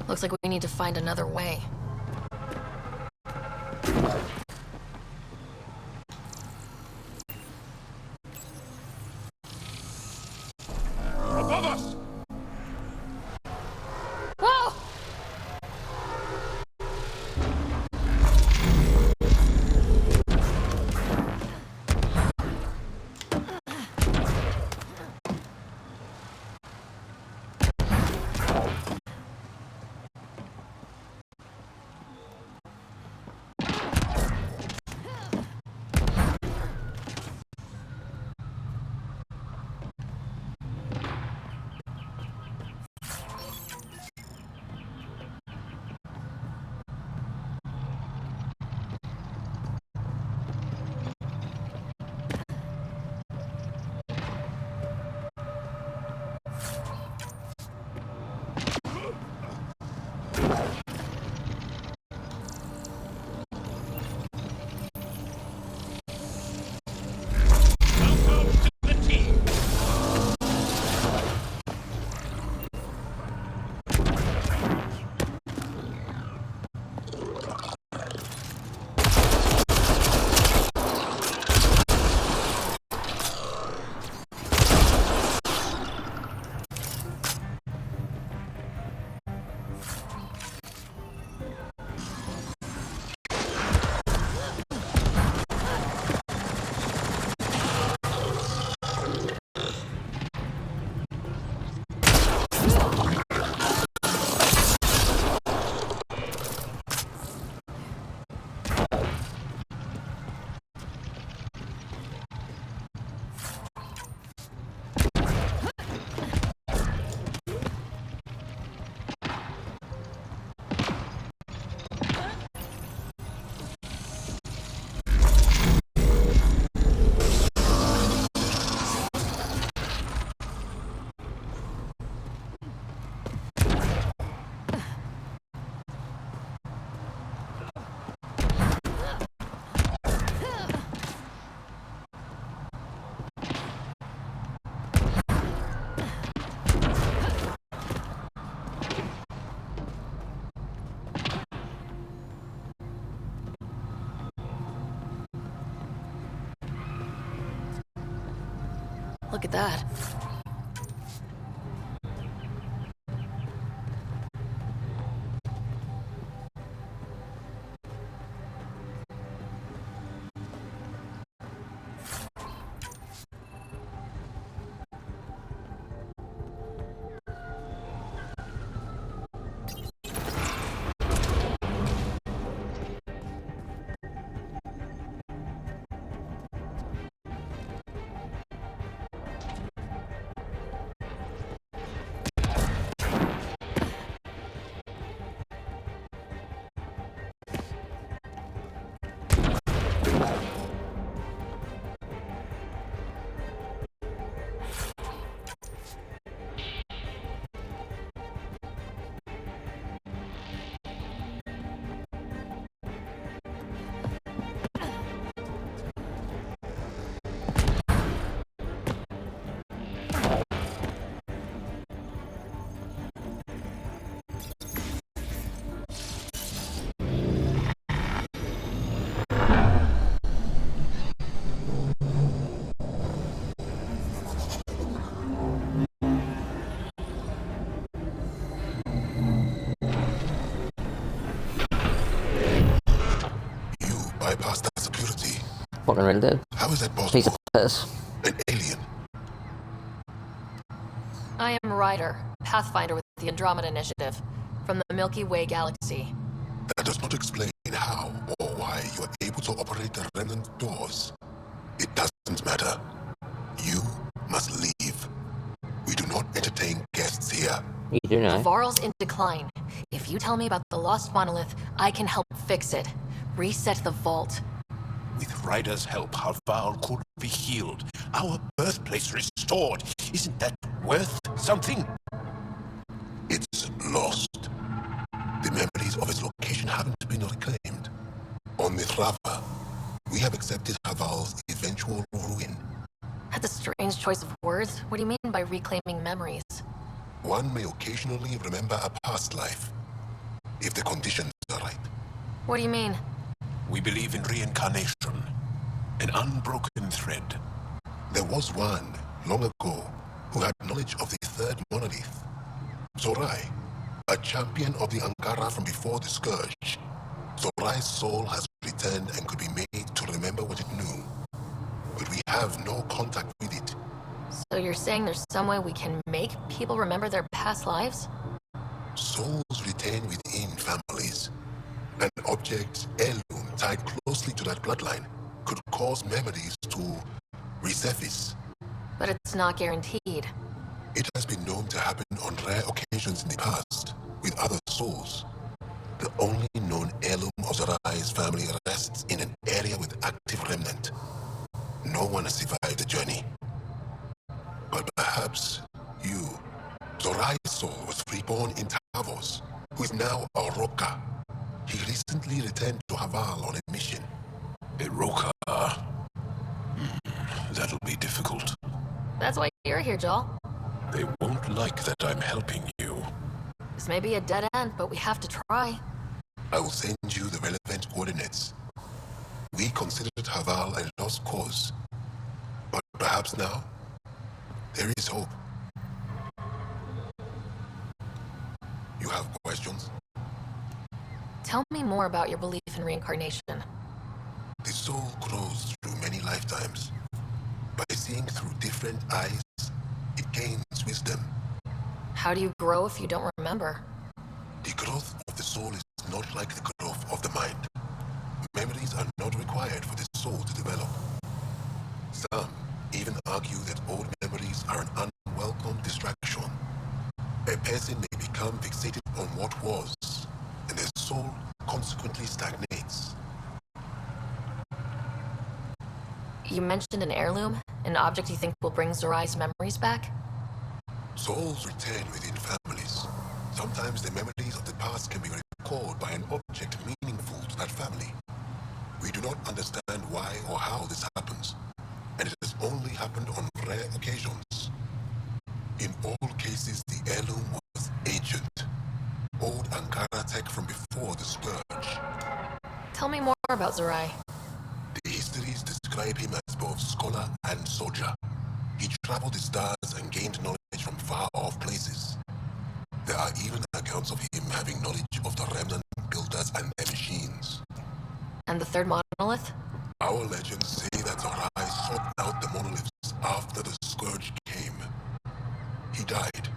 Looks like we need to find another way. Above us! Whoa! Look at that. fucking real dead. How is that Piece of possible? piss. An alien? I am Ryder, Pathfinder with the Andromeda Initiative, from the Milky Way galaxy. That does not explain how or why you are able to operate the remnant doors. It doesn't matter. You must leave. We do not entertain guests here. You do know. Havarl's in decline. If you tell me about the lost monolith, I can help fix it. Reset the vault. With Ryder's help, Havarl could be healed. Our birthplace restored. Isn't that worth something? It's lost. The memories of its location haven't been reclaimed. On Mithrava, we have accepted Havarl's eventual ruin. That's a strange choice of words. What do you mean by reclaiming memories? One may occasionally remember a past life, if the conditions are right. What do you mean? We believe in reincarnation, an unbroken thread. There was one, long ago, who had knowledge of the third monolith. Zorai, a champion of the Angara from before the Scourge. Zorai's soul has returned and could be made to remember what it knew. But we have no contact with it. So you're saying there's some way we can make people remember their past lives? Souls retain within families. An object, heirloom, tied closely to that bloodline could cause memories to resurface. But it's not guaranteed. It has been known to happen on rare occasions in the past, with other souls. The only known heirloom of Zorai's family rests in an area with active remnant. No one has survived the journey. But perhaps you, Zorai's soul was reborn in Tavos, who is now a Roka. He recently returned to Havarl on a mission. A Roka? That'll be difficult. That's why you're here, Joel. They won't like that I'm helping you. This may be a dead end, but we have to try. I will send you the relevant coordinates. We considered Havarl a lost cause. But perhaps now, there is hope. You have questions? Tell me more about your belief in reincarnation. The soul grows through many lifetimes. By seeing through different eyes, it gains wisdom. How do you grow if you don't remember? The growth of the soul is not like the growth of the mind. Memories are not required for the soul to develop. Some even argue that old memories are an unwelcome distraction. A person may become fixated on what was, and their soul consequently stagnates. You mentioned an heirloom? An object you think will bring Zorai's memories back? Souls return within families. Sometimes the memories of the past can be recalled by an object meaningful to that family. We do not understand why or how this happens, and it has only happened on rare occasions. In all cases, the heirloom was ancient. Old Angara tech from before the Scourge. Tell me more about Zorai. The histories describe him as both scholar and soldier. He traveled the stars and gained knowledge from far-off places. There are even accounts of him having knowledge of the remnant builders and their machines. And the third monolith? Our legends say that Zorai sought out the monoliths after the Scourge came. He died,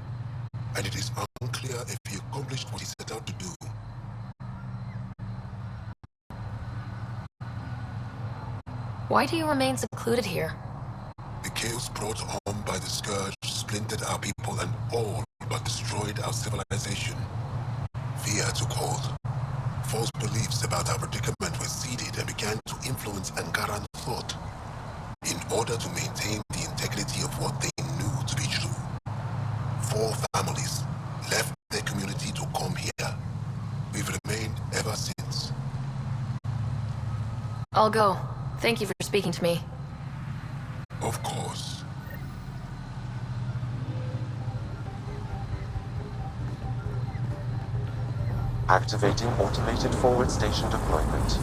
and it is unclear if he accomplished what he set out to do. Why do you remain secluded here? The chaos brought on by the Scourge splintered our people and all but destroyed our civilization. Fear took hold. False beliefs about our predicament were seeded and began to influence Angaran thought, in order to maintain the integrity of what they knew to be true. 4 families left their community to come here. We've remained ever since. I'll go. Thank you for speaking to me. Of course. Activating automated forward station deployment.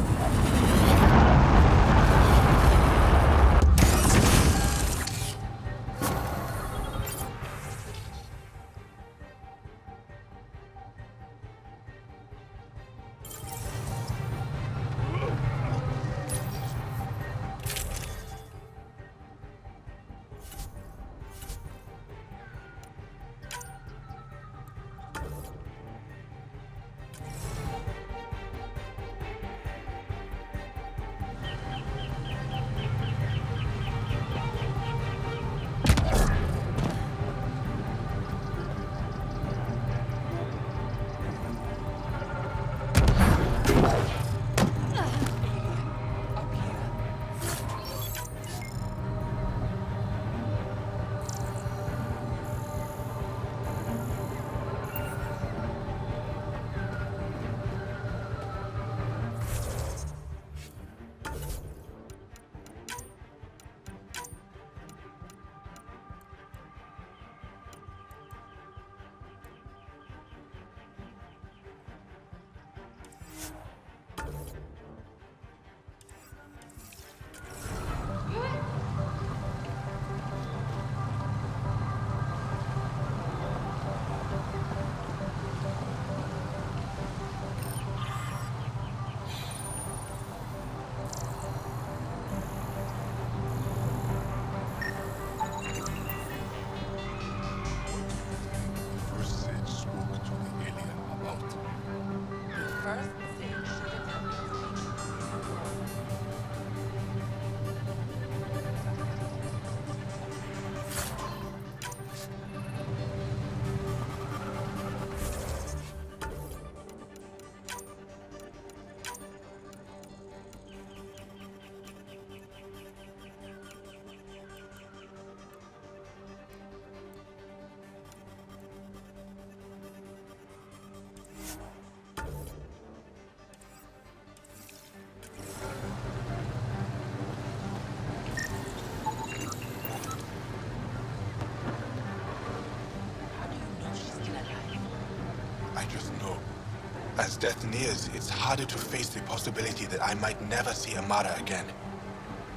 As death nears, it's harder to face the possibility that I might never see Amara again.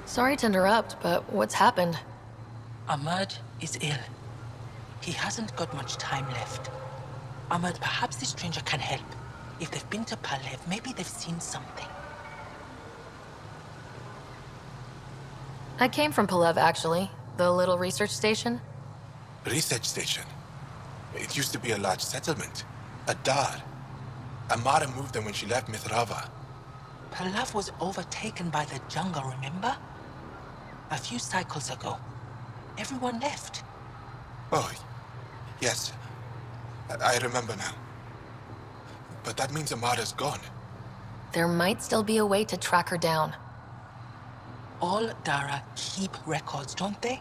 Sorry to interrupt, but what's happened? Ahmad is ill. He hasn't got much time left. Ahmad, perhaps this stranger can help. If they've been to Palev, maybe they've seen something. I came from Palev, actually. The little research station. Research station. It used to be a large settlement. A dar. Amara moved them when she left Mithrava. Palev was overtaken by the jungle, remember? A few cycles ago. Everyone left. Oh, yes. I remember now. But that means Amara's gone. There might still be a way to track her down. All Dara keep records, don't they?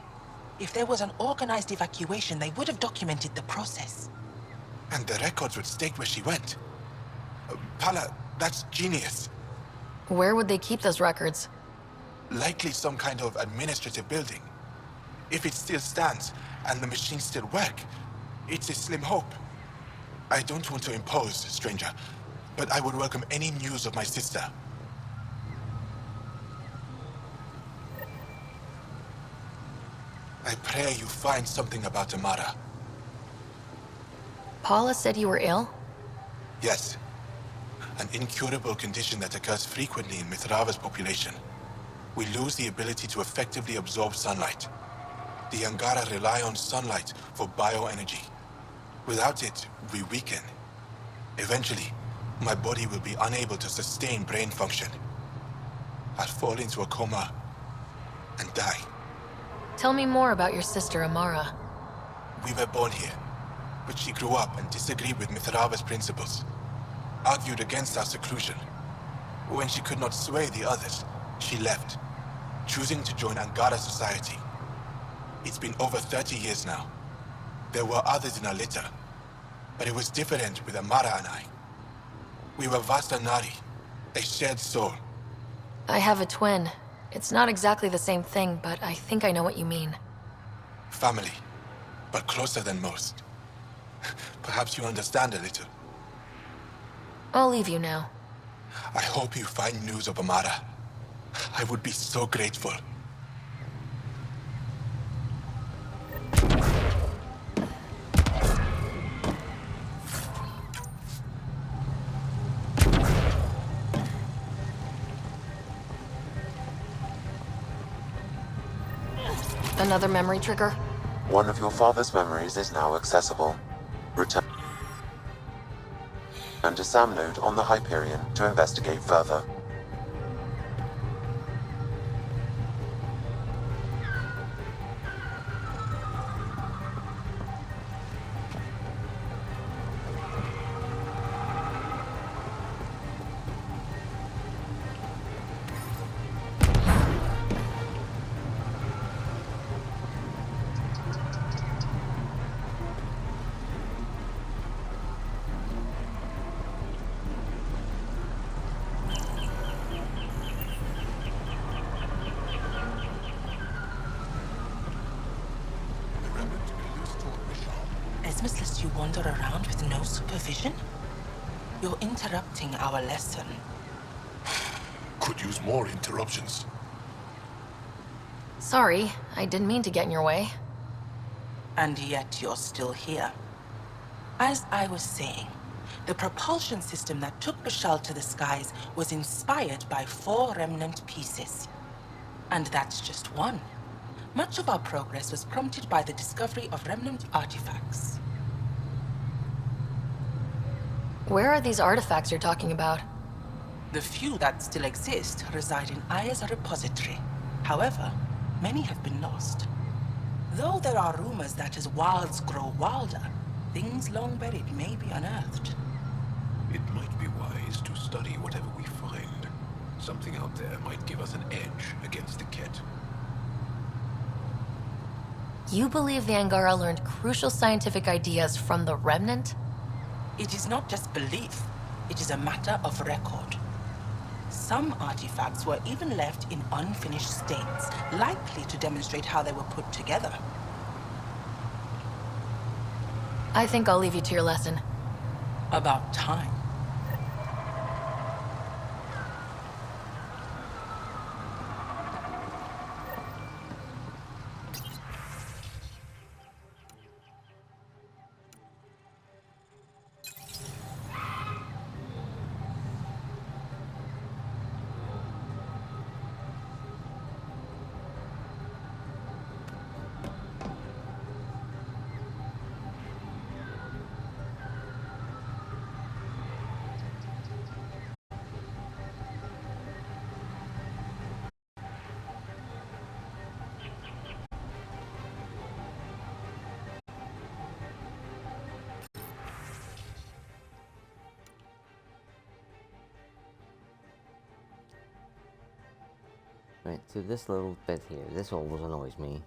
If there was an organized evacuation, they would have documented the process. And the records would state where she went. Pala, that's genius. Where would they keep those records? Likely some kind of administrative building. If it still stands, and the machines still work, it's a slim hope. I don't want to impose, stranger, but I would welcome any news of my sister. I pray you find something about Amara. Paula said you were ill? Yes. An incurable condition that occurs frequently in Mithrava's population. We lose the ability to effectively absorb sunlight. The Angara rely on sunlight for bioenergy. Without it, we weaken. Eventually, my body will be unable to sustain brain function. I'll fall into a coma and die. Tell me more about your sister, Amara. We were born here, but she grew up and disagreed with Mithrava's principles. Argued against our seclusion. When she could not sway the others, she left, choosing to join Angara society. It's been over 30 years now. There were others in our litter, but it was different with Amara and I. We were Vasta Nari, a shared soul. I have a twin. It's not exactly the same thing, but I think I know what you mean. Family, but closer than most. Perhaps you understand a little. I'll leave you now. I hope you find news of Amara. I would be so grateful. Another memory trigger? One of your father's memories is now accessible. Return to Sam Node on the Hyperion to investigate further. Esmus lets you wander around with no supervision? You're interrupting our lesson. Could use more interruptions. Sorry, I didn't mean to get in your way. And yet you're still here. As I was saying, the propulsion system that took Bashal to the skies was inspired by 4 remnant pieces. And that's just one. Much of our progress was prompted by the discovery of remnant artifacts. Where are these artifacts you're talking about? The few that still exist reside in Aya's repository. However, many have been lost. Though there are rumors that as wilds grow wilder, things long buried may be unearthed. It might be wise to study whatever we find. Something out there might give us an edge against the Ket. You believe the Angara learned crucial scientific ideas from the Remnant? It is not just belief, it is a matter of record. Some artifacts were even left in unfinished states, likely to demonstrate how they were put together. I think I'll leave you to your lesson. About time. Right, so this little bit here, this always annoys me.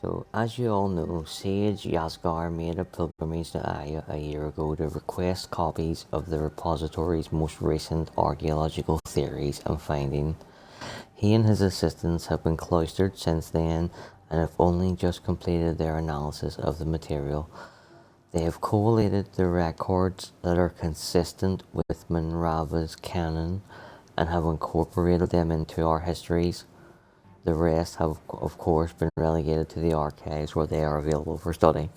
So, as you all know, Sage Yasgar made a pilgrimage to Aya a year ago to request copies of the repository's most recent archaeological theories and findings. He and his assistants have been cloistered since then and have only just completed their analysis of the material. They have collated the records that are consistent with Minrava's canon and have incorporated them into our histories. The rest have, of course, been relegated to the archives where they are available for study.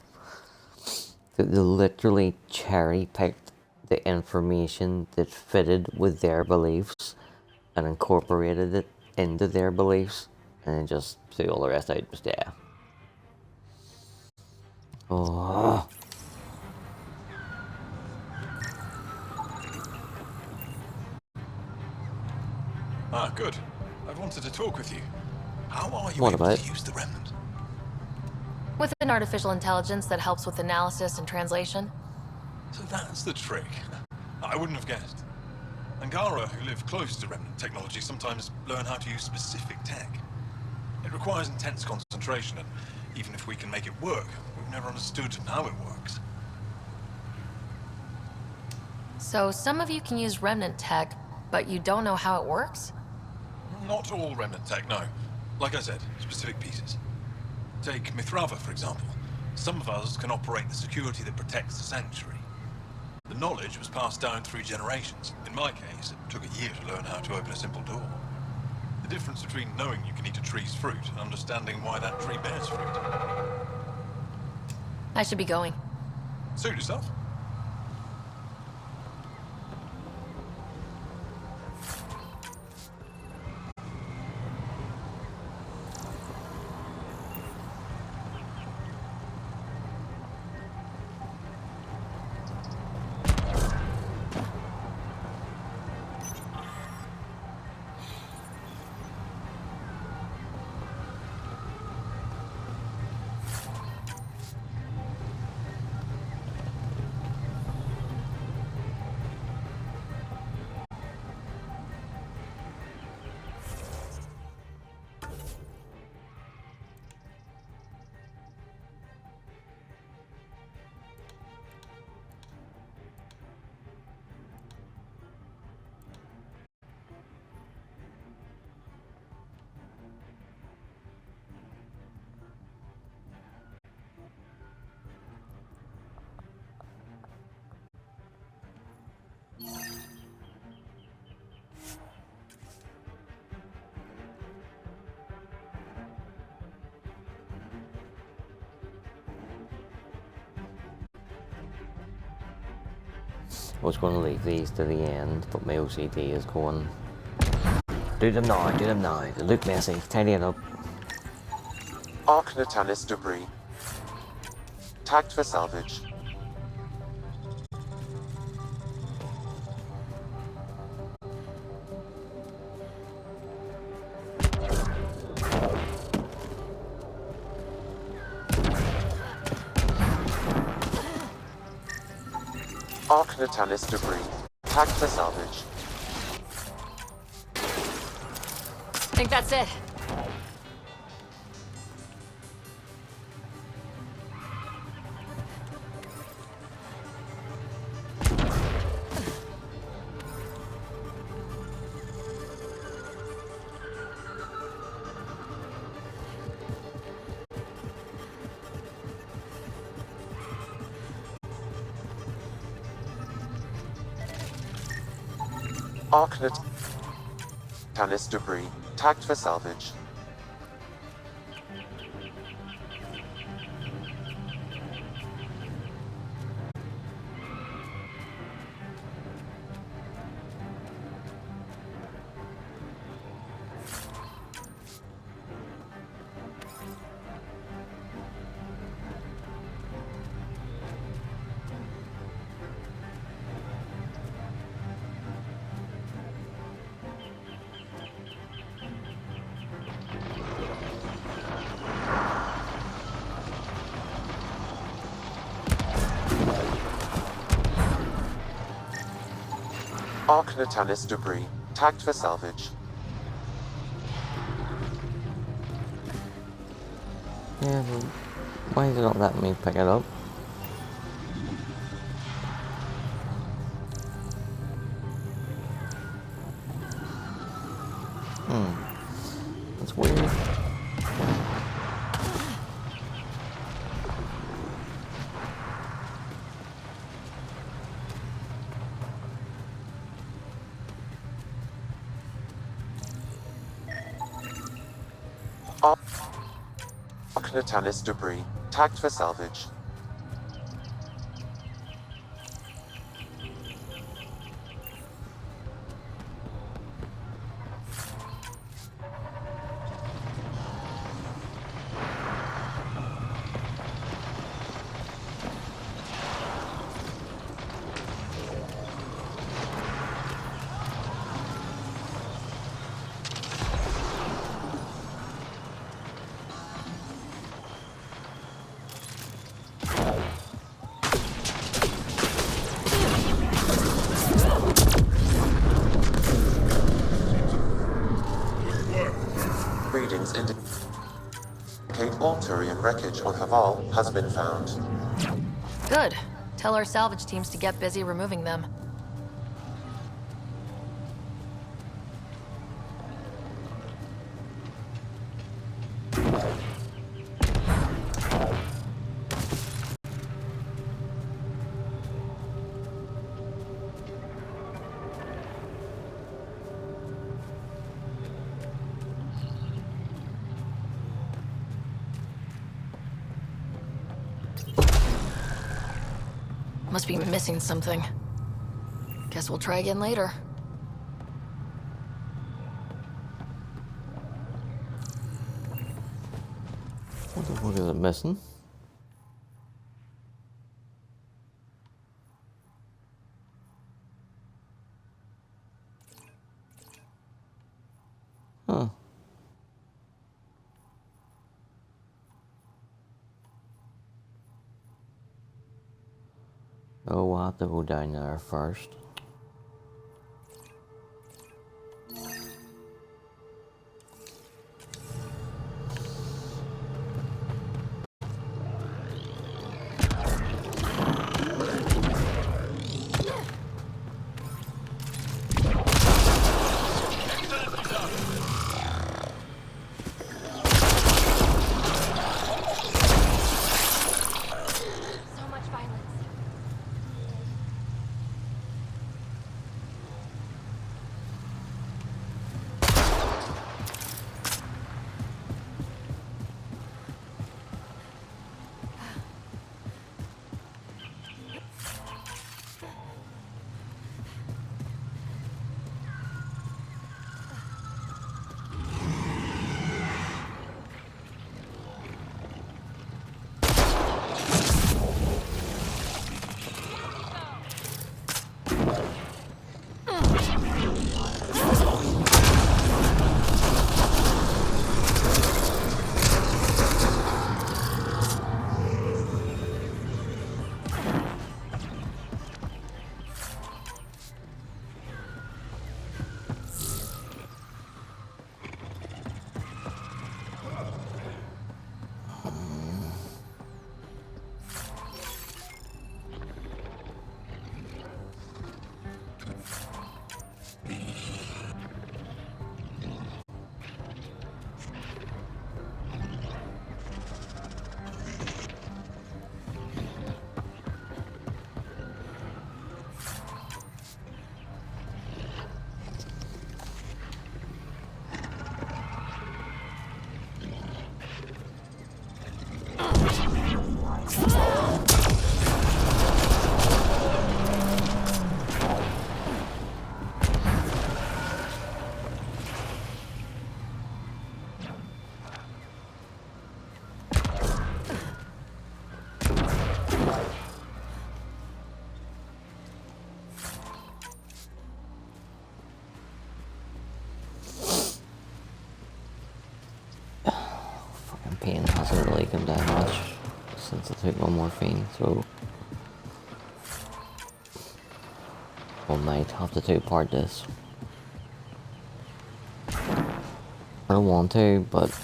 They literally cherry-picked the information that fitted with their beliefs and incorporated it into their beliefs, and then just threw all the rest out just there. Oh. Ah, good. I wanted to talk with you. How are you What able about? to use the remnant? With an artificial intelligence that helps with analysis and translation. So that's the trick. I wouldn't have guessed. Angara, who live close to remnant technology, sometimes learn how to use specific tech. It requires intense concentration, and even if we can make it work, we've never understood how it works. So some of you can use remnant tech, but you don't know how it works? Not all remnant tech, no. Like I said, specific pieces. Take Mithrava, for example. Some of us can operate the security that protects the sanctuary. The knowledge was passed down through generations. In my case, it took a year to learn how to open a simple door. The difference between knowing you can eat a tree's fruit and understanding why that tree bears fruit. I should be going. Suit yourself. I was going to leave these to the end, but my OCD is going, do them now, they look messy, tidy it up. Arc Natalis debris. Tagged for salvage. Arc Natalis debris. Tagged for salvage. I think that's it. Arc Natalis debris. Tagged for salvage. Arc Natalis debris. Tagged for salvage. Yeah, but why is it not letting me pick it up? That's weird. All Knatanis debris, tagged for salvage. Readings indicate all Turian wreckage on Havarl has been found. Good. Tell our salvage teams to get busy removing them. Must be missing something. Guess we'll try again later. What the fuck is it missing? Huh. Oh, we'll have to go down there first. So much violence. Pain hasn't really come down much since I took my morphine, so I might have to two-part this. I don't want to, but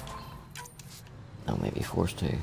I Might be forced to.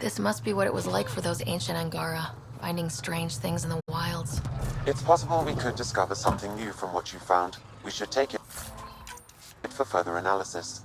This must be what it was like for those ancient Angara, finding strange things in the wilds. It's possible we could discover something new from what you found. We should take it for further analysis.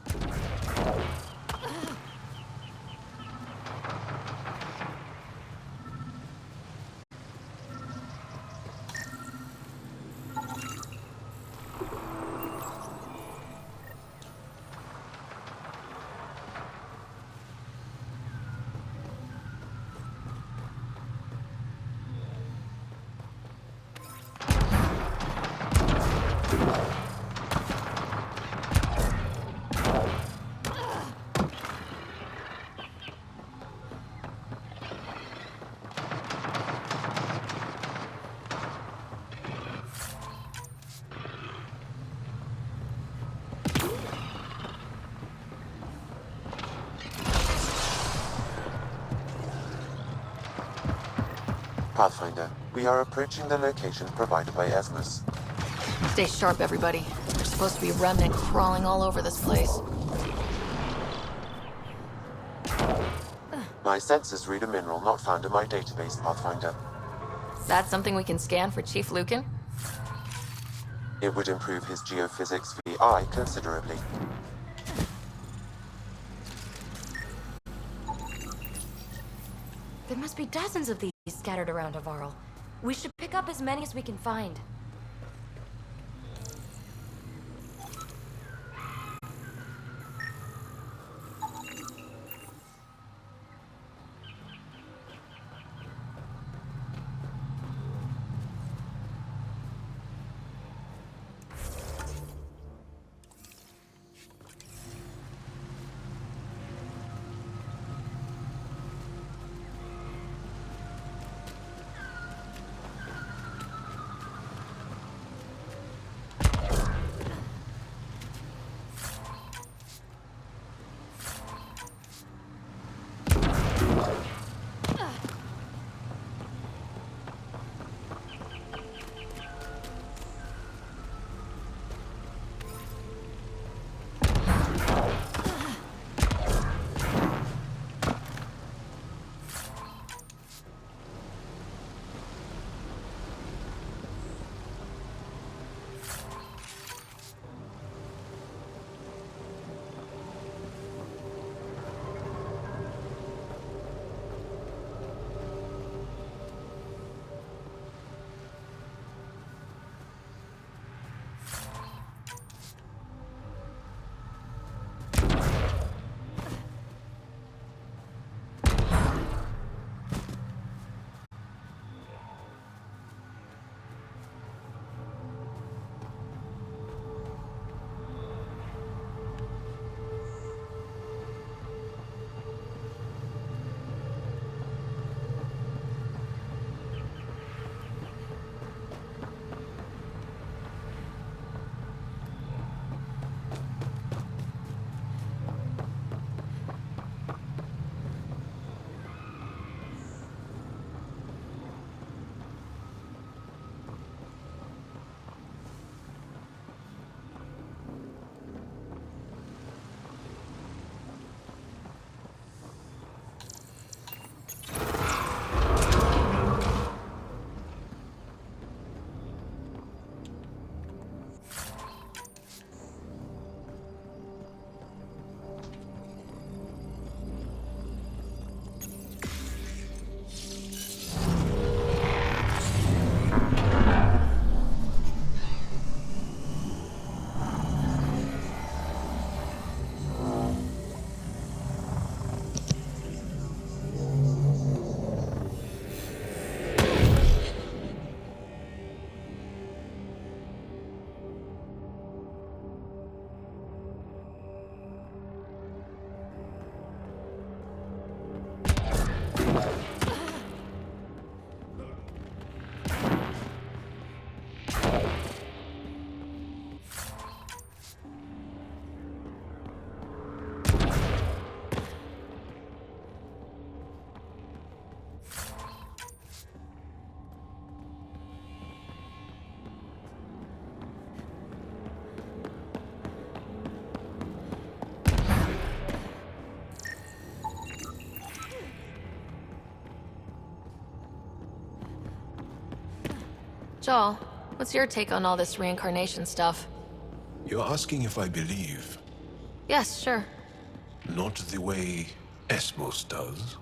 Pathfinder, we are approaching the location provided by Esmus. Stay sharp, everybody. There's supposed to be remnant crawling all over this place. My sensors read a mineral not found in my database, Pathfinder. That's something we can scan for Chief Lucan? It would improve his geophysics VI considerably. There must be dozens of these scattered around Havarl. We should pick up as many as we can find. Joel, what's your take on all this reincarnation stuff? You're asking if I believe, Yes, sure. not the way Esmos does.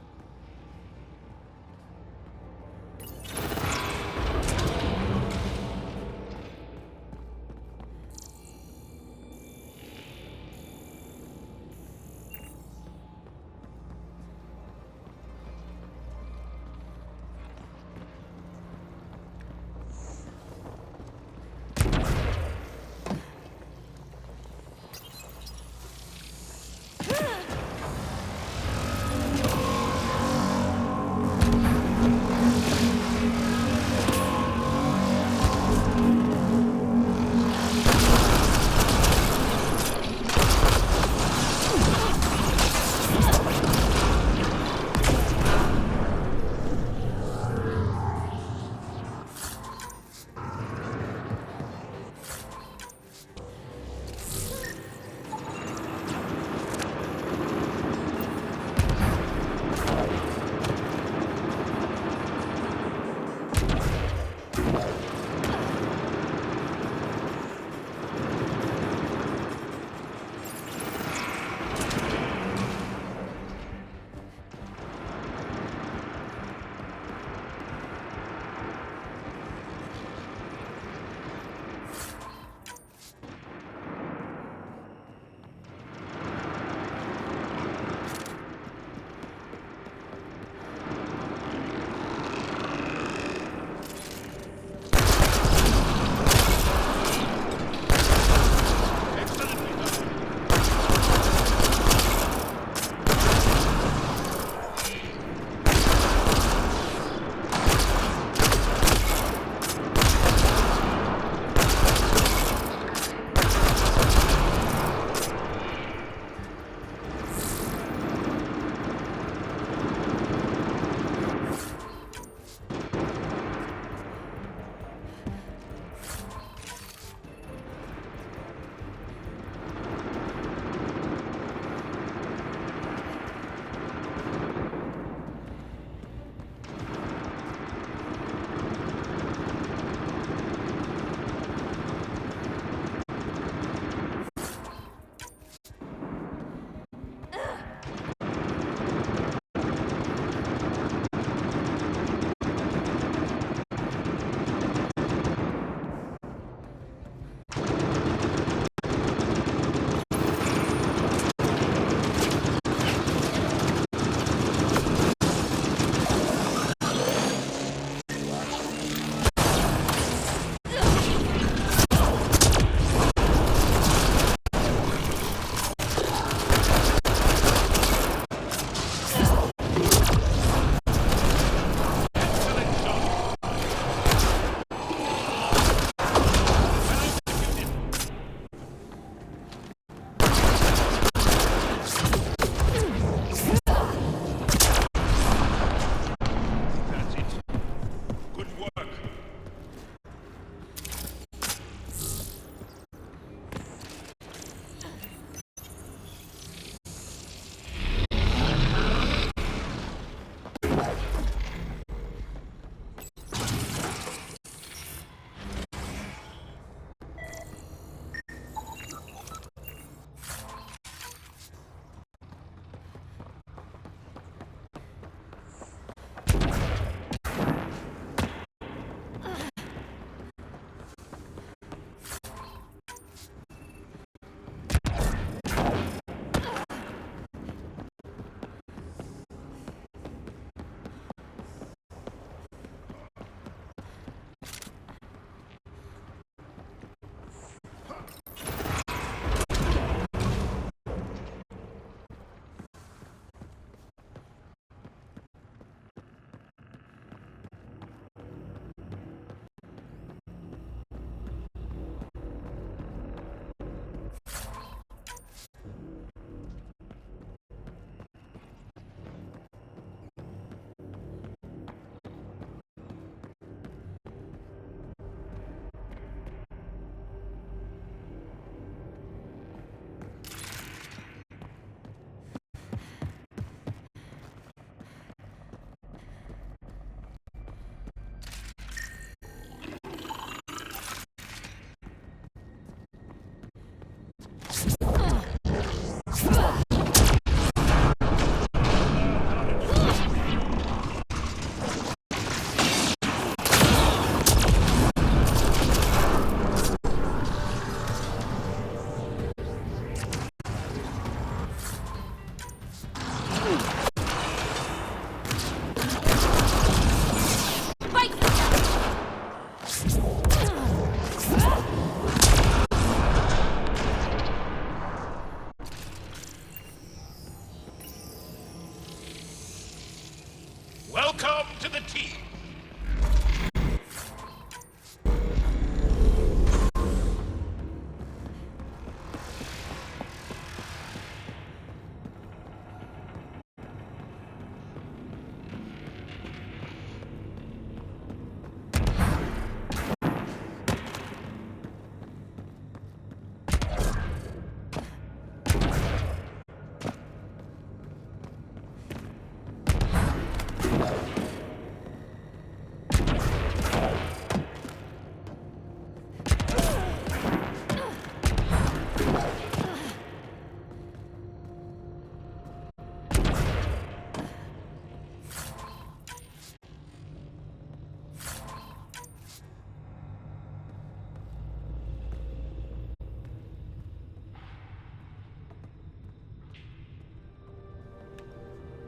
Welcome to the team.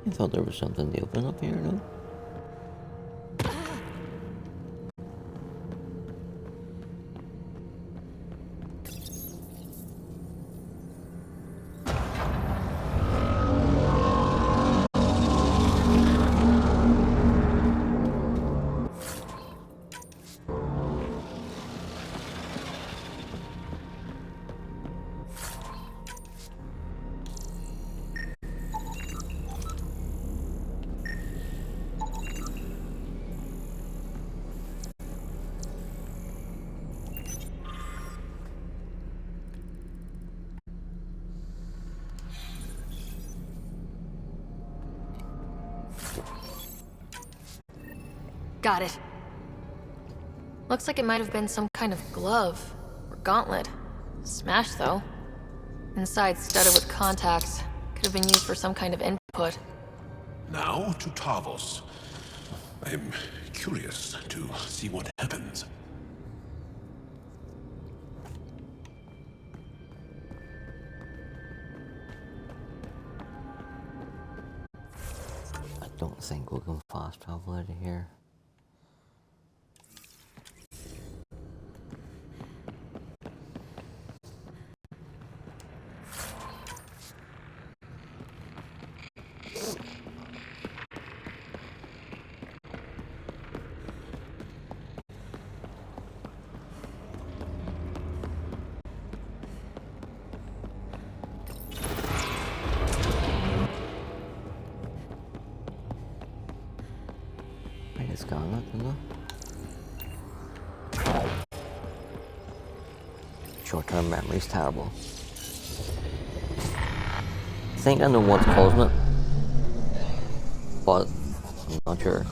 I thought there was something to open up here, no? Got it. Looks like it might have been some kind of glove or gauntlet. Smashed, though. Inside studded with contacts. Could have been used for some kind of input. Now to Tavos. I'm curious to see what happens. I don't think we can fast travel out of here. It's gone up, isn't it? Short-term memory's terrible. I think I know what's causing it, but I'm not sure.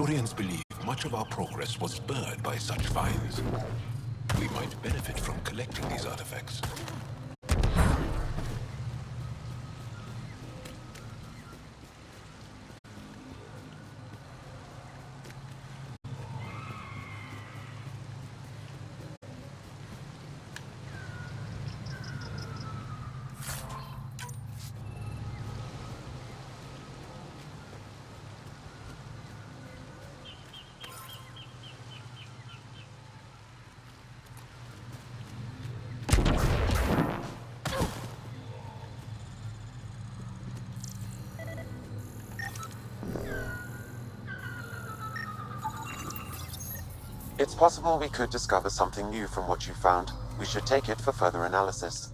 Historians believe much of our progress was spurred by such finds. We might benefit from collecting these artifacts. It's possible we could discover something new from what you found. We should take it for further analysis.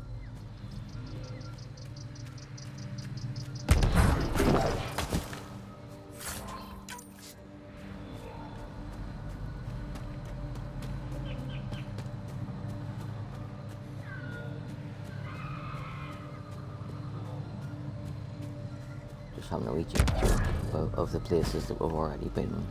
Just having a wee check of the places that we've already been.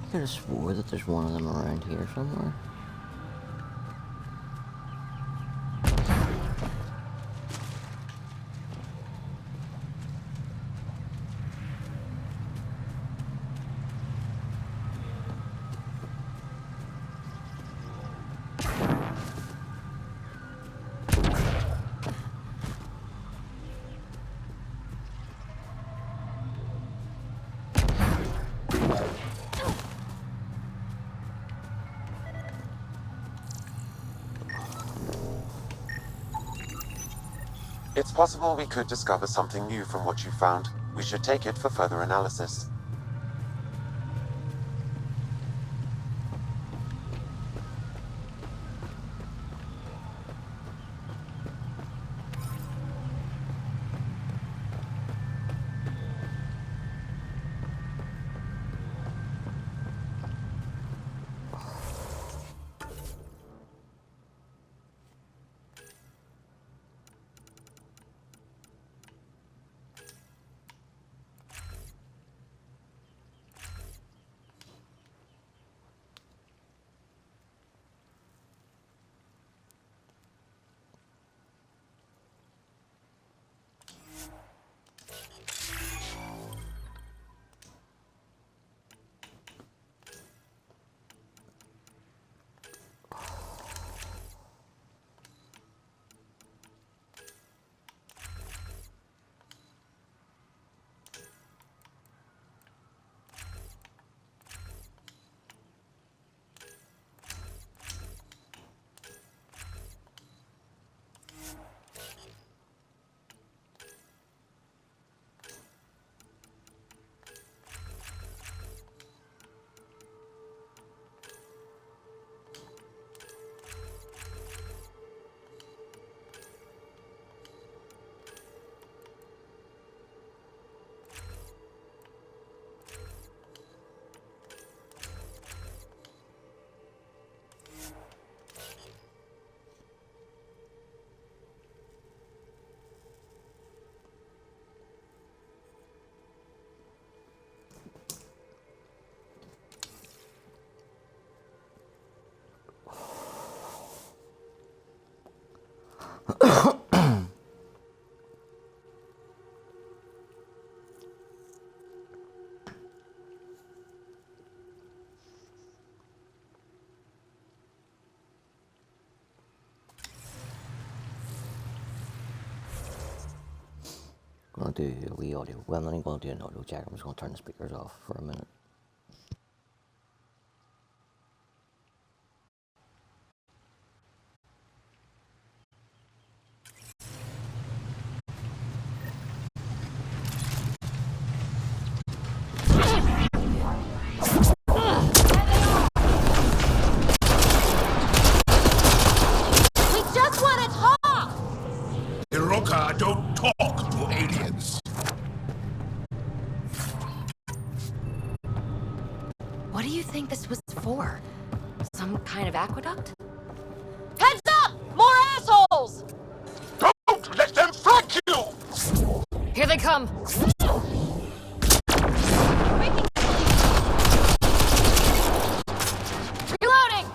I could have swore that there's one of them around here somewhere. It's possible we could discover something new from what you found. We should take it for further analysis. gonna do a wee audio. Well, I'm not even gonna do an audio check. I'm just gonna turn the speakers off for a minute. We just want to talk! Hiroka, don't talk to aliens. What do you think this was for? Some kind of aqueduct? Heads up! More assholes! Don't let them flank you! Here they come! Reloading!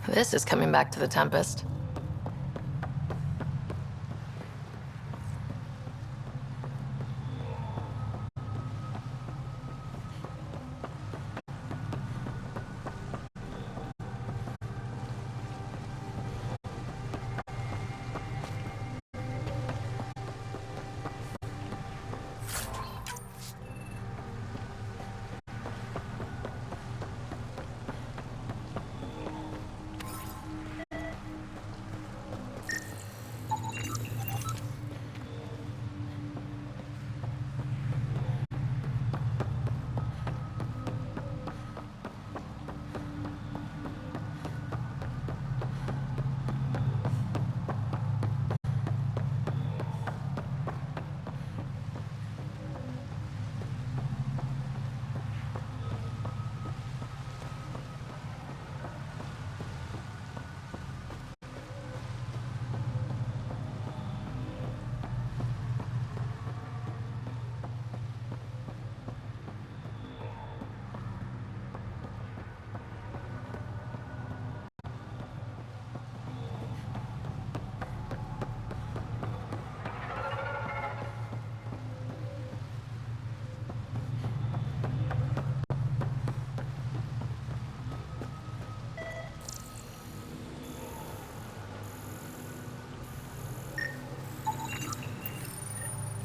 This is coming back to the Tempest.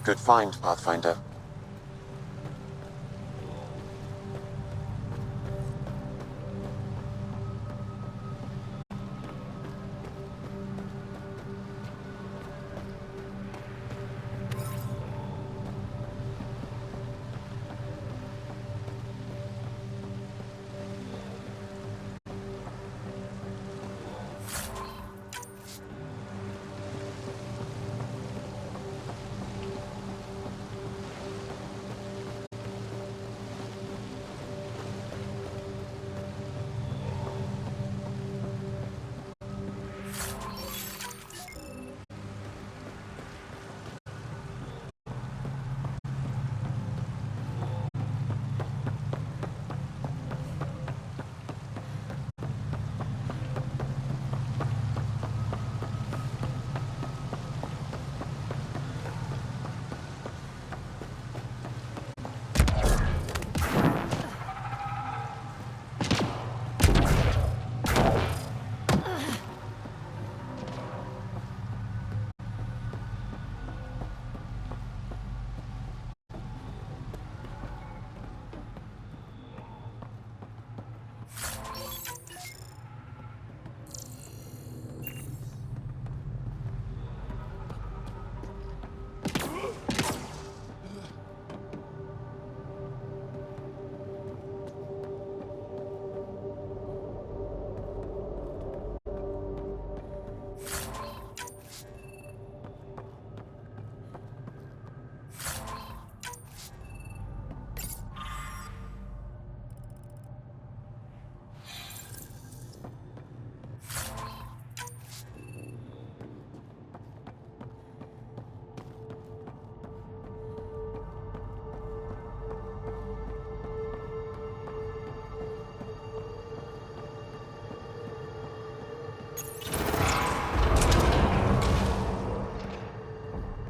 Good find, Pathfinder.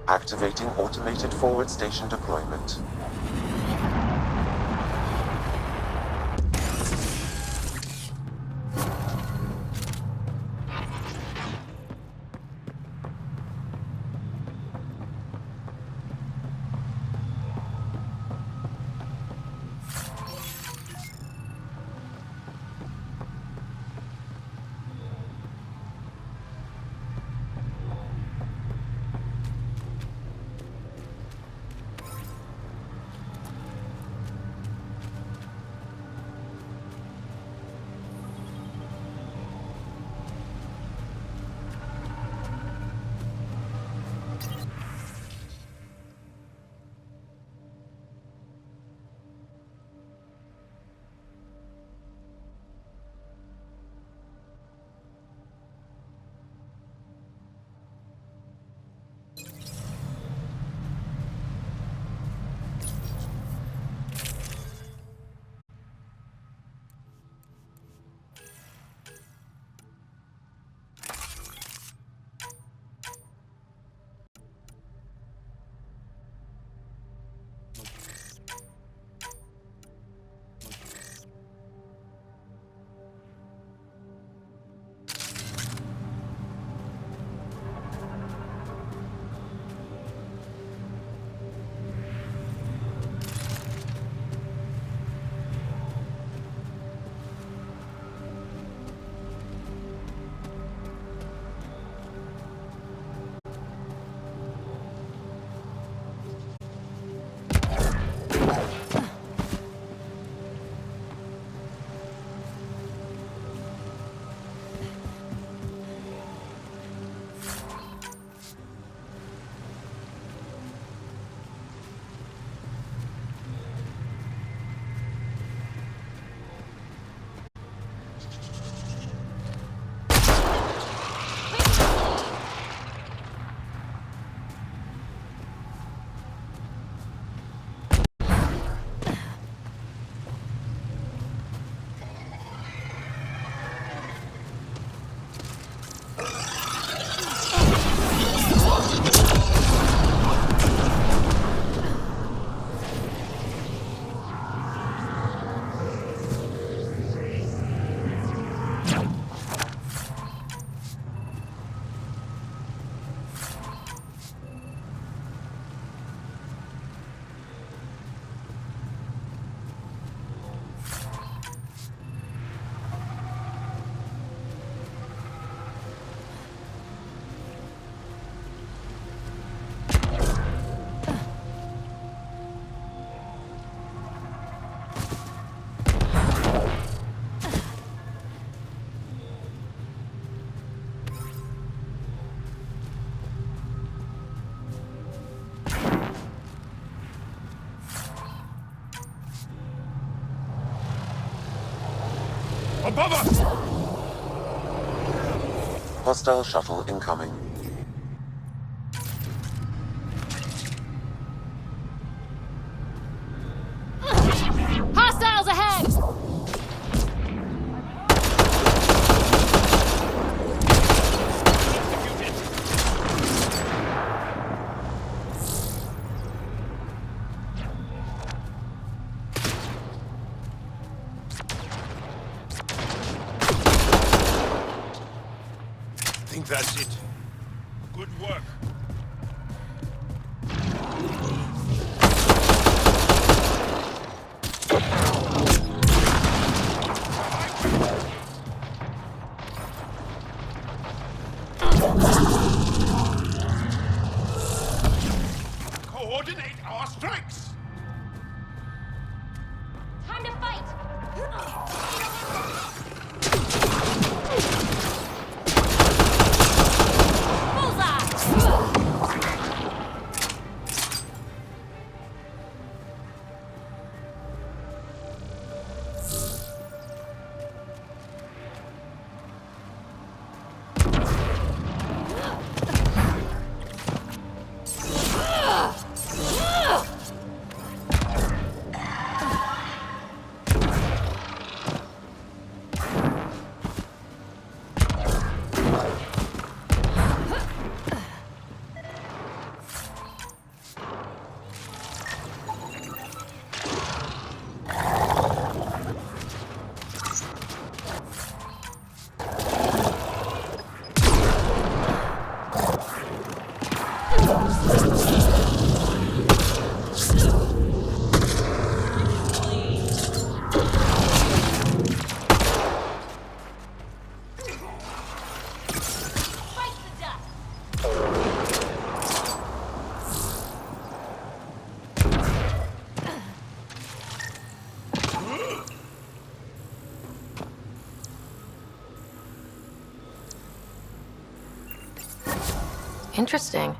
Activating automated forward station deployment. Above us! Hostile shuttle incoming. Hostiles ahead! I think that's it. Good work. Coordinate our strikes! Time to fight! Interesting.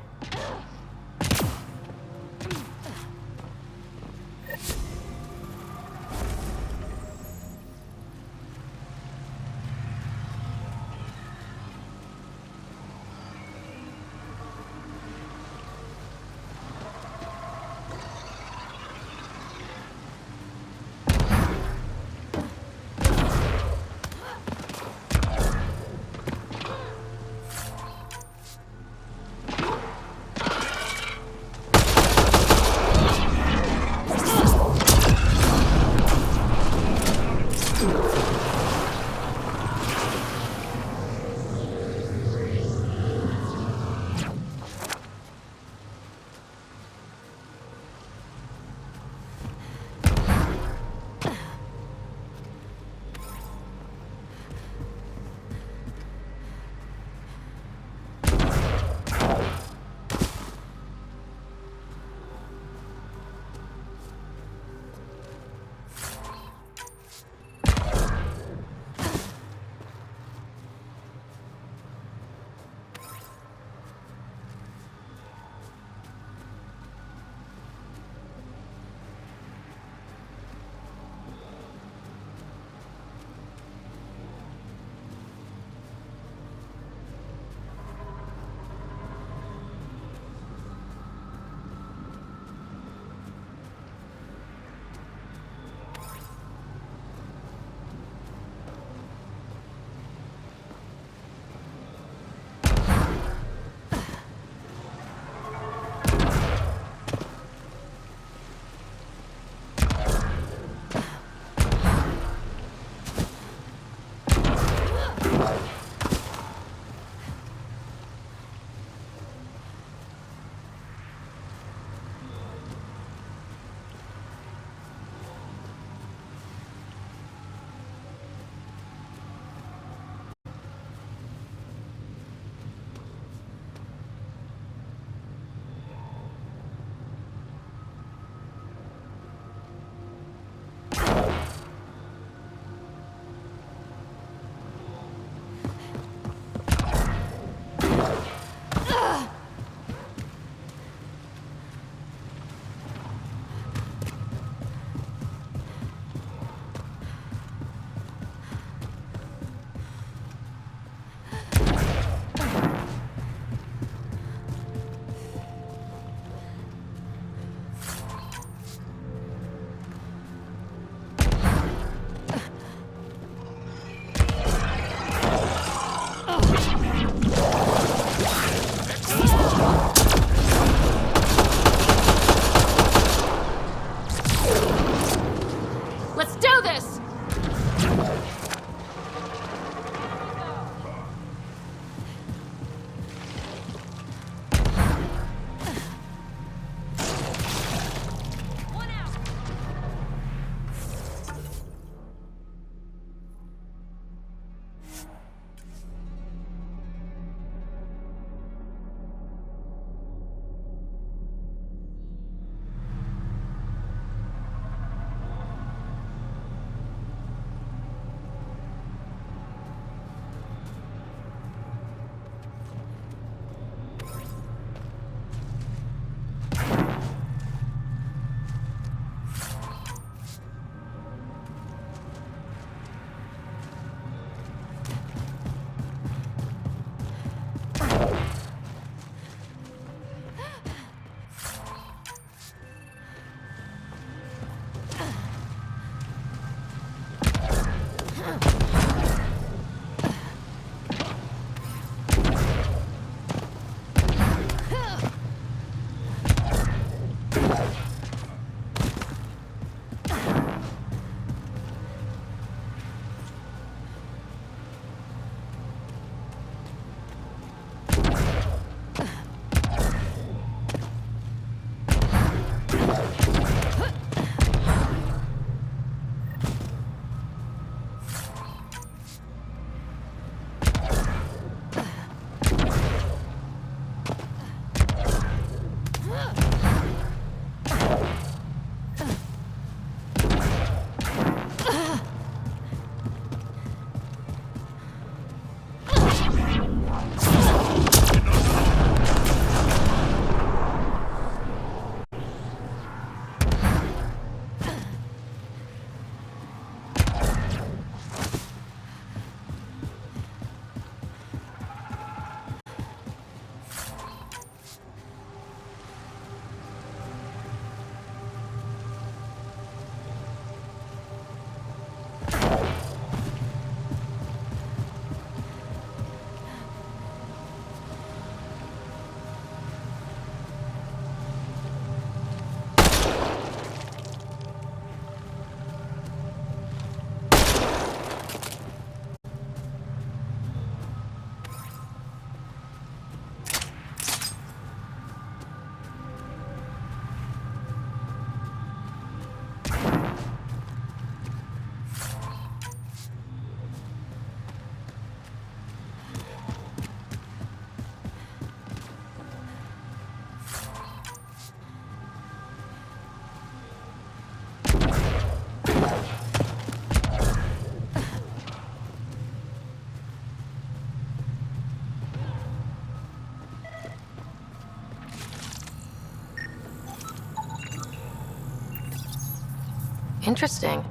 Interesting.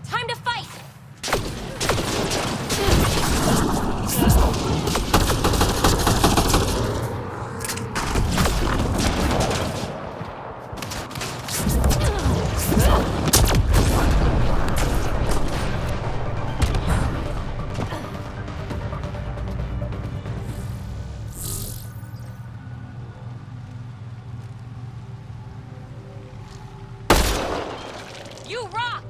Time to fight! You rock!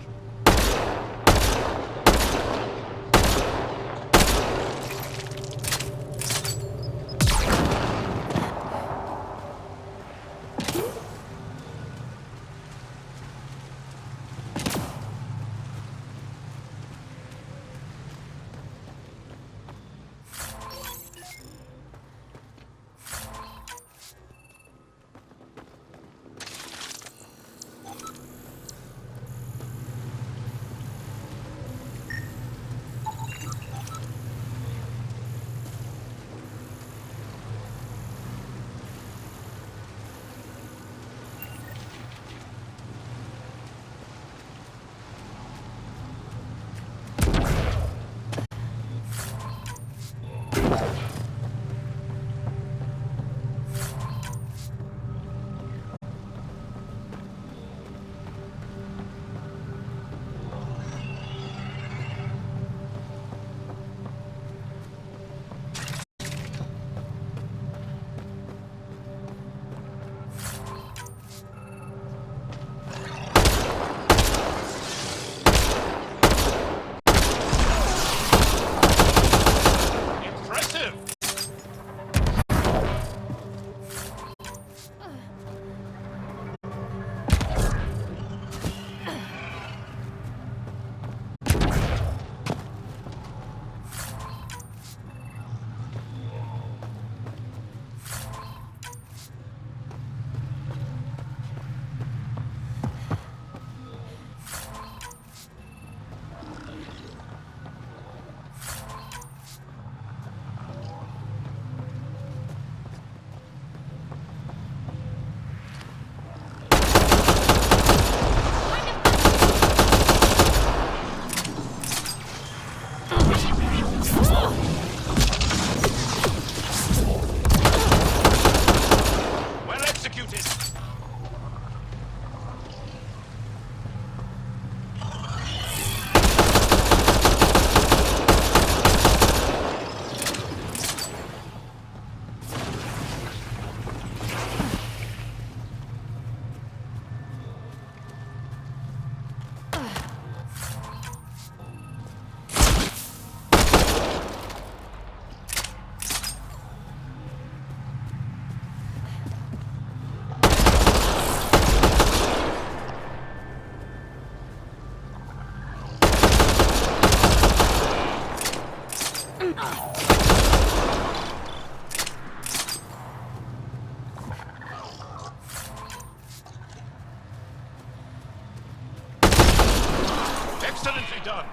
Excellently done.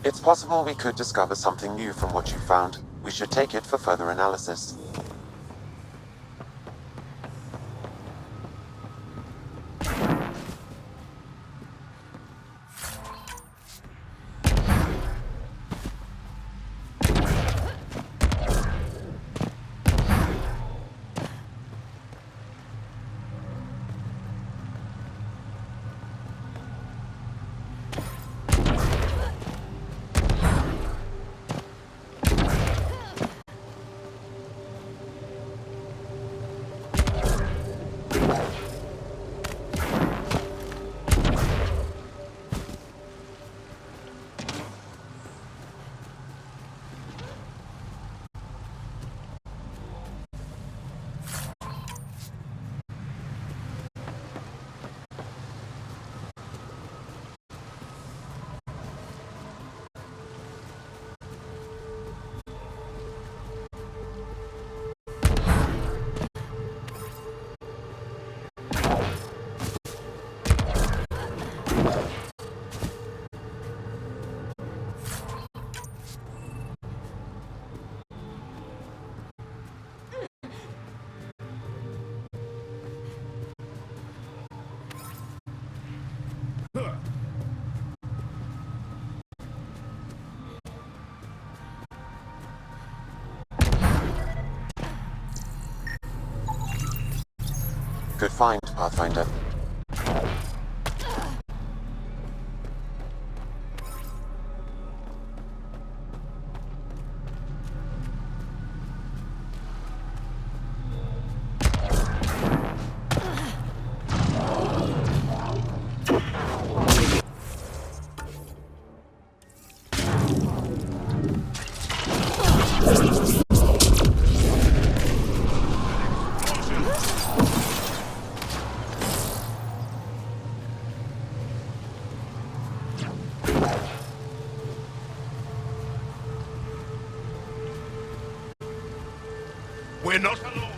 It's possible we could discover something new from what you found. We should take it for further analysis. Good find, Pathfinder. We're not alone.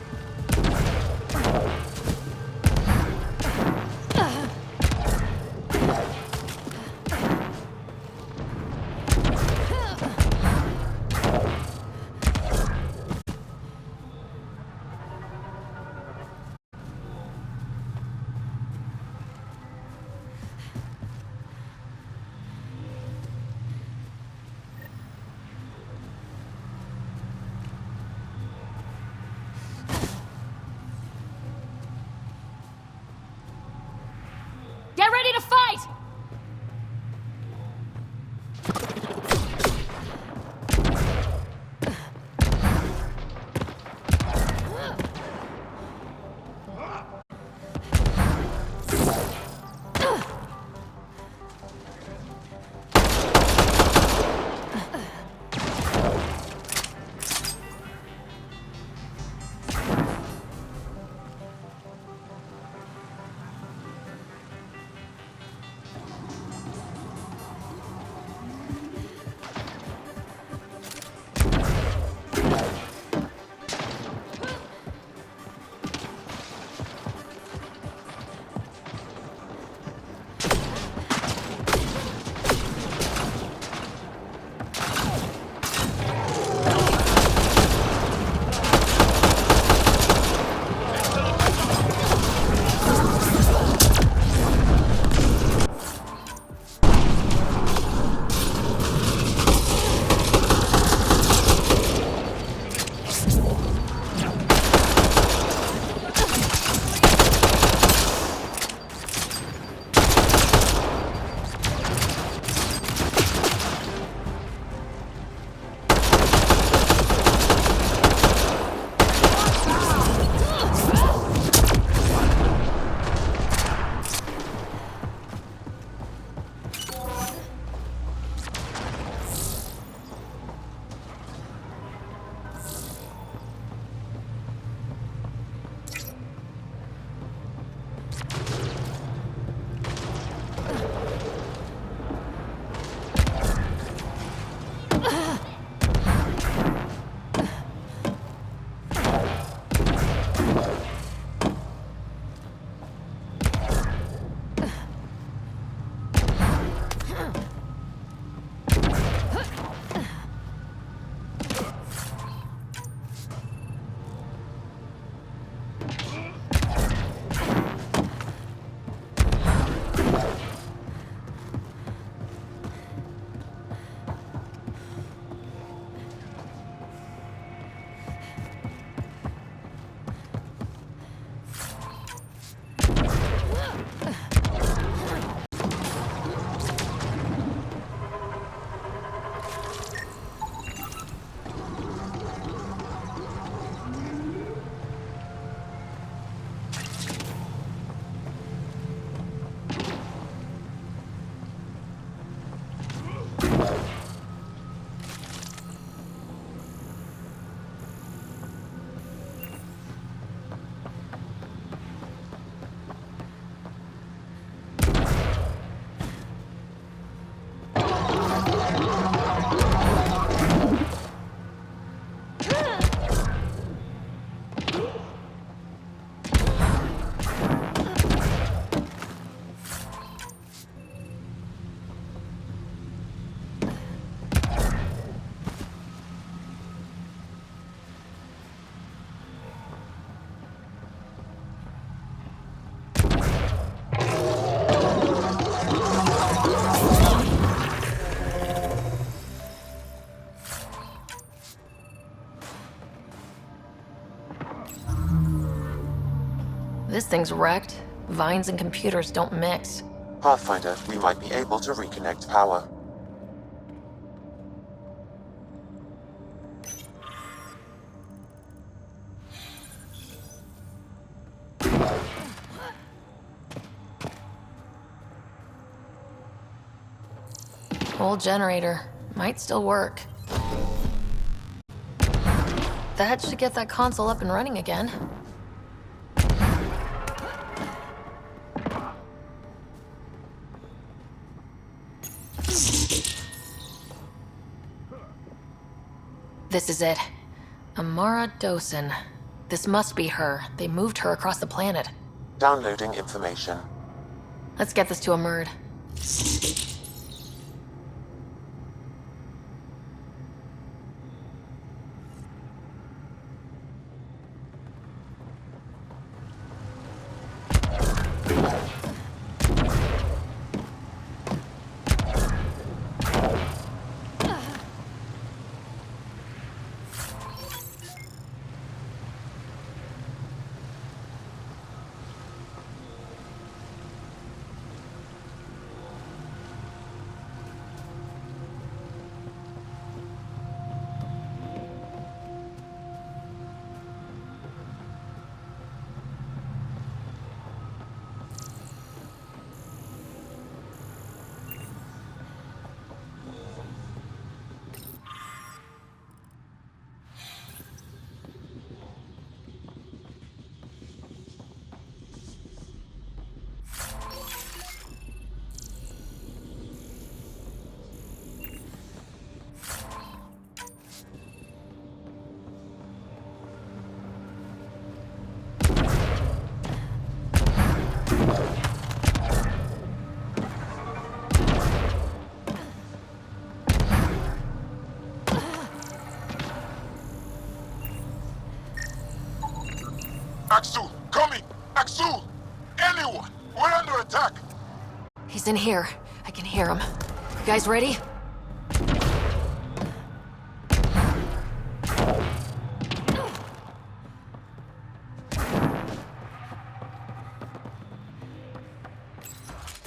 thing's wrecked, vines and computers don't mix. Pathfinder, we might be able to reconnect power. Old generator. Might still work. That should get that console up and running again. This is it. Amara Dosen. This must be her. They moved her across the planet. Downloading information. Let's get this to a Murd. Axel, coming! Axel! Anyone! We're under attack! He's in here. I can hear him. You guys ready?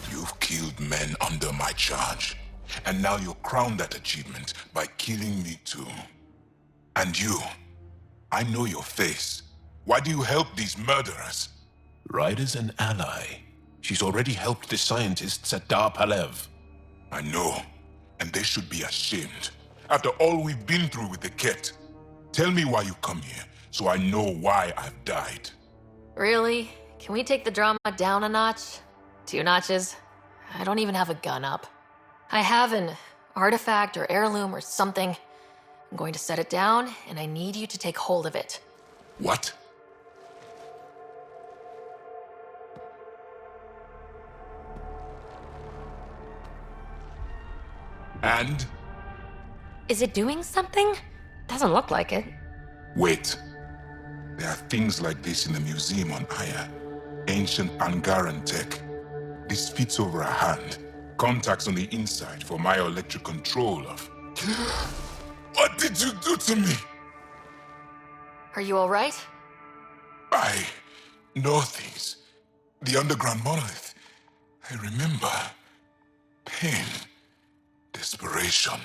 You've killed men under my charge. And now you'll crown that achievement by killing me too. And you, I know your face. Why do you help these murderers? Ryder's an ally. She's already helped the scientists at Dar Palev. I know, and they should be ashamed. After all we've been through with the Ket. Tell me why you come here, so I know why I've died. Really? Can we take the drama down a notch? 2 notches? I don't even have a gun up. I have an artifact or heirloom or something. I'm going to set it down, and I need you to take hold of it. What? And? Is it doing something? Doesn't look like it. Wait. There are things like this in the museum on Aya. Ancient Angaran tech. This fits over a hand. Contacts on the inside for my electric control of... What did you do to me? Are you alright? I know things. The underground monolith. I remember. Pain. Desperation.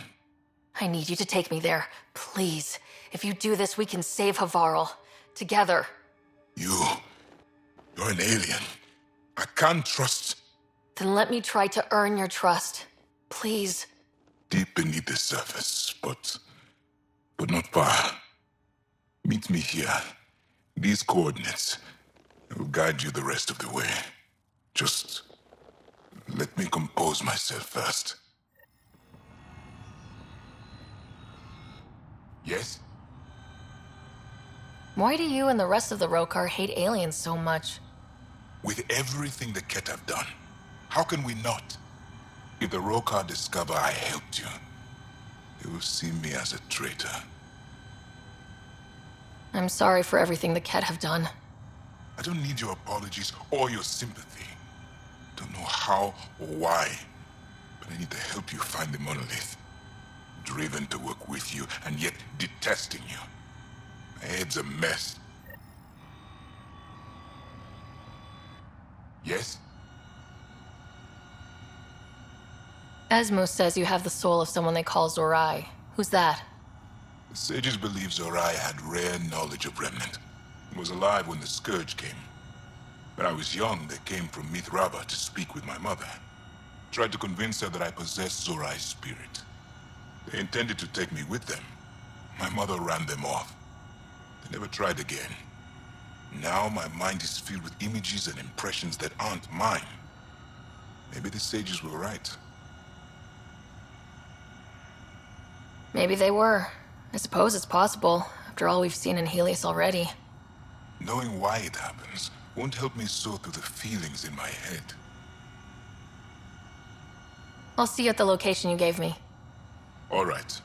I need you to take me there, please. If you do this, we can save Havarl. Together. You're an alien. I can't trust... Then let me try to earn your trust. Please. Deep beneath the surface, but not far. Meet me here. These coordinates. I will guide you the rest of the way. Just let me compose myself first. Yes? Why do you and the rest of the Rokar hate aliens so much? With everything the Ket have done, how can we not? If the Rokar discover I helped you, they will see me as a traitor. I'm sorry for everything the Ket have done. I don't need your apologies or your sympathy. Don't know how or why, but I need to help you find the monolith. Driven to work with you, and yet detesting you. My head's a mess. Yes? Esmo says you have the soul of someone they call Zorai. Who's that? The sages believe Zorai had rare knowledge of Remnant. He was alive when the Scourge came. When I was young, they came from Mithrava to speak with my mother. Tried to convince her that I possessed Zorai's spirit. They intended to take me with them. My mother ran them off. They never tried again. Now my mind is filled with images and impressions that aren't mine. Maybe the sages were right. Maybe they were. I suppose it's possible, after all we've seen in Helios already. Knowing why it happens won't help me sort through the feelings in my head. I'll see you at the location you gave me. All right.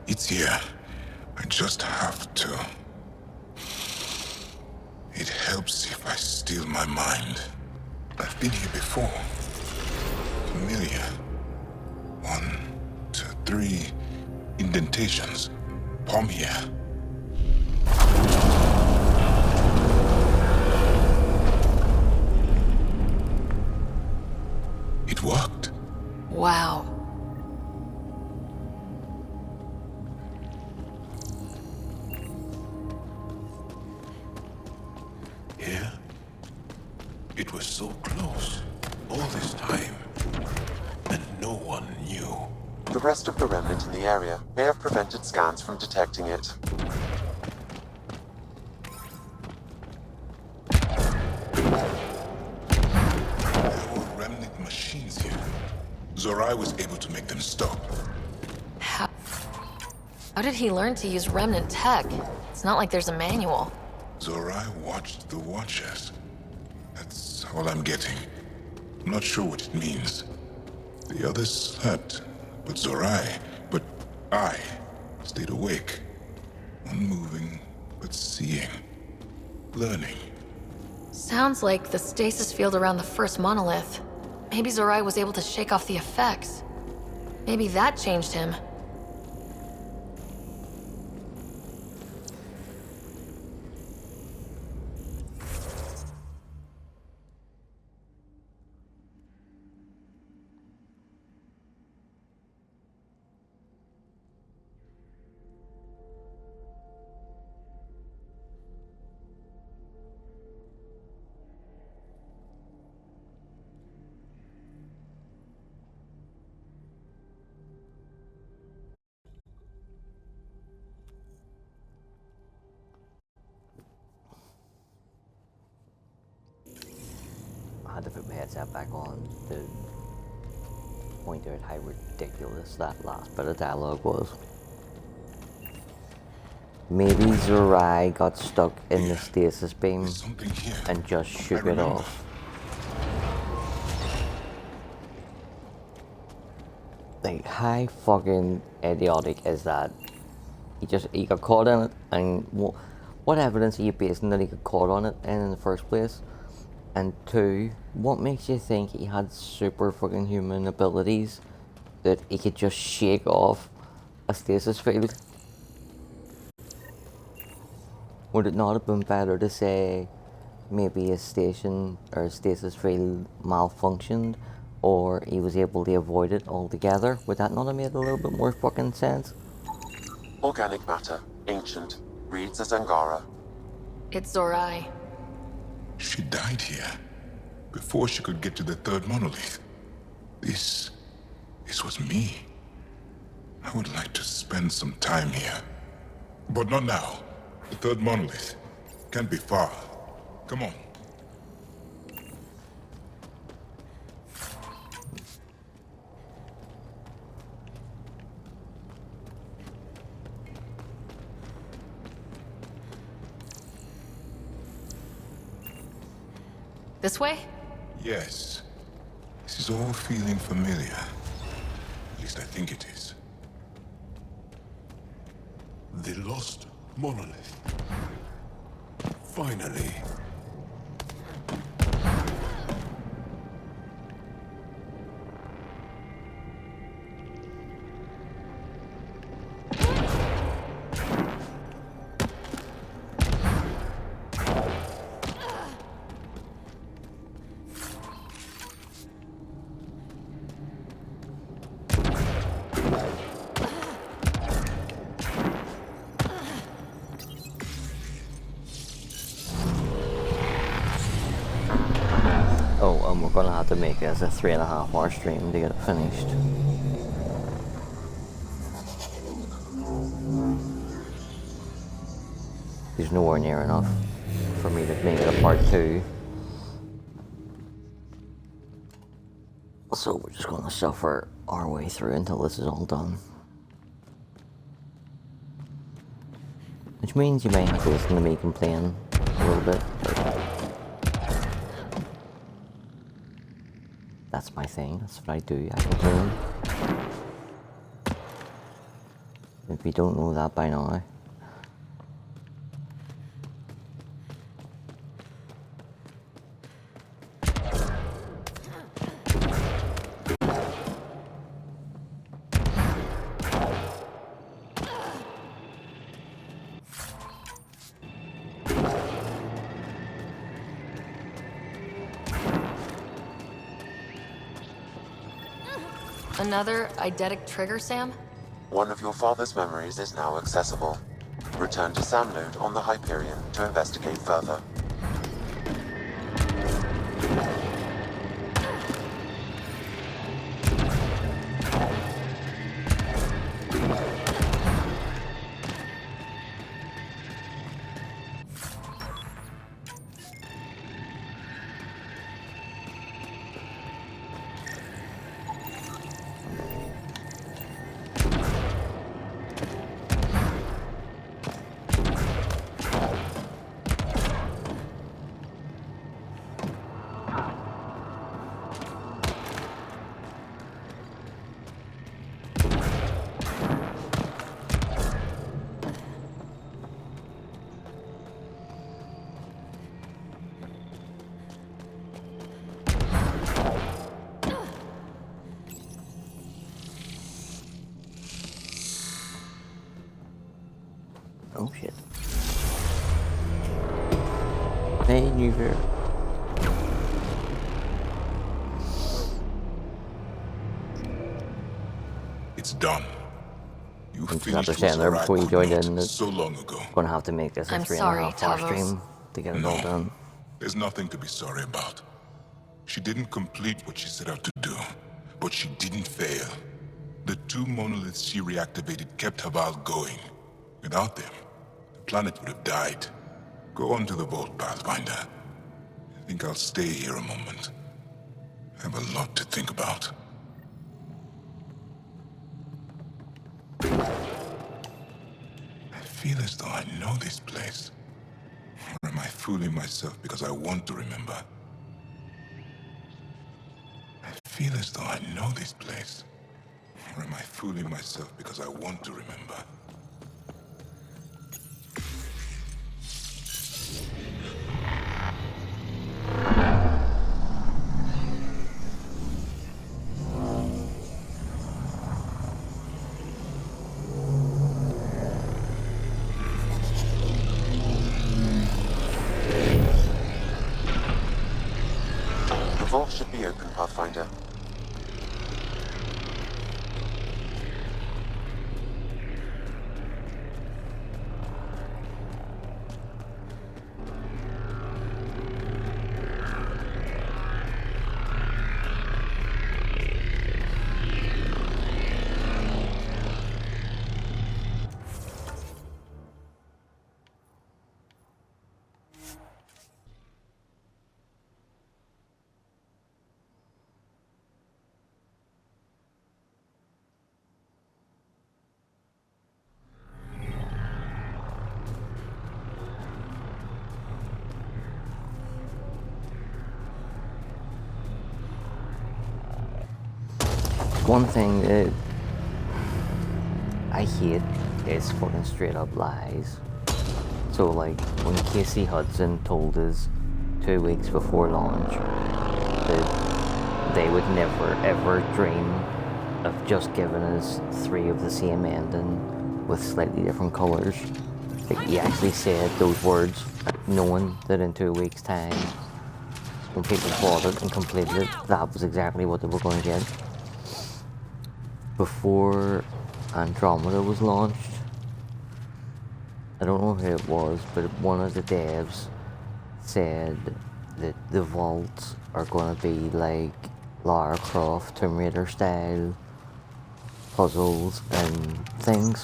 It's here. I just have to. It helps if I still my mind. I've been here before. Familiar. 1, 2, 3 indentations. Palm here. It worked. Wow. Here? It was so close. All this time. And no one knew. The rest of the remnant in the area may have prevented scans from detecting it. There were remnant machines here. Zorai was able to make them stop. How did he learn to use remnant tech? It's not like there's a manual. Zorai watched the Watchers. That's all I'm getting. I'm not sure what it means. The others slept, but I stayed awake. Unmoving, but seeing. Learning. Sounds like the stasis field around the first monolith. Maybe Zorai was able to shake off the effects. Maybe that changed him. had to put my headset back on to point out how ridiculous that last bit of dialogue was. Maybe Zerai got stuck in the stasis beam and just shook it off. Like, how fucking idiotic is that? He got caught in it, and what evidence are you basing that he got caught on it in the first place? And two, what makes you think he had super fucking human abilities that he could just shake off a stasis field? Would it not have been better to say maybe his station or stasis field malfunctioned, or he was able to avoid it altogether? Would that not have made a little bit more fucking sense? Organic matter, ancient, reads as Angara. It's Zorai. She died here before she could get to the third monolith. This was me. I would like to spend some time here. But not now. The third monolith can't be far. Come on. This way? Yes. This is all feeling familiar. At least I think it is. The lost monolith. Finally. We're gonna have to make this a 3.5 hour stream to get it finished. There's nowhere near enough for me to make it a part 2. So we're just gonna suffer our way through until this is all done. Which means you may have to listen to me complain a little bit, but that's my thing, that's what I do, I complain. If you don't know that by now. Another eidetic trigger, Sam? One of your father's memories is now accessible. Return to Samnode on the Hyperion to investigate further. Oh shit. Hey, new bear. It's done. You I'm just finished after saying there what before you Zorai joined could in not that so long ago. gonna have to make this a I'm 3.5 sorry, hour Tavros. stream to get it all done. There's nothing to be sorry about. She didn't complete what she set out to do, but she didn't fail. The 2 monoliths she reactivated kept Havarl going. Without them, the planet would have died. Go on to the vault, Pathfinder. I think I'll stay here a moment. have a lot to think about. I feel as though I know this place. Or am I fooling myself because I want to remember? I feel as though I know this place. Or am I fooling myself because I want to remember? The vault should be open, Pathfinder. One thing that I hate is fucking straight up lies. So like when Casey Hudson told us 2 weeks before launch that they would never ever dream of just giving us 3 of the same ending with slightly different colours. Like he actually said those words knowing that in 2 weeks time when people bought it and completed it, that was exactly what they were going to get. Before Andromeda was launched, I don't know who it was, but one of the devs said that the vaults are going to be like Lara Croft, Tomb Raider style puzzles and things,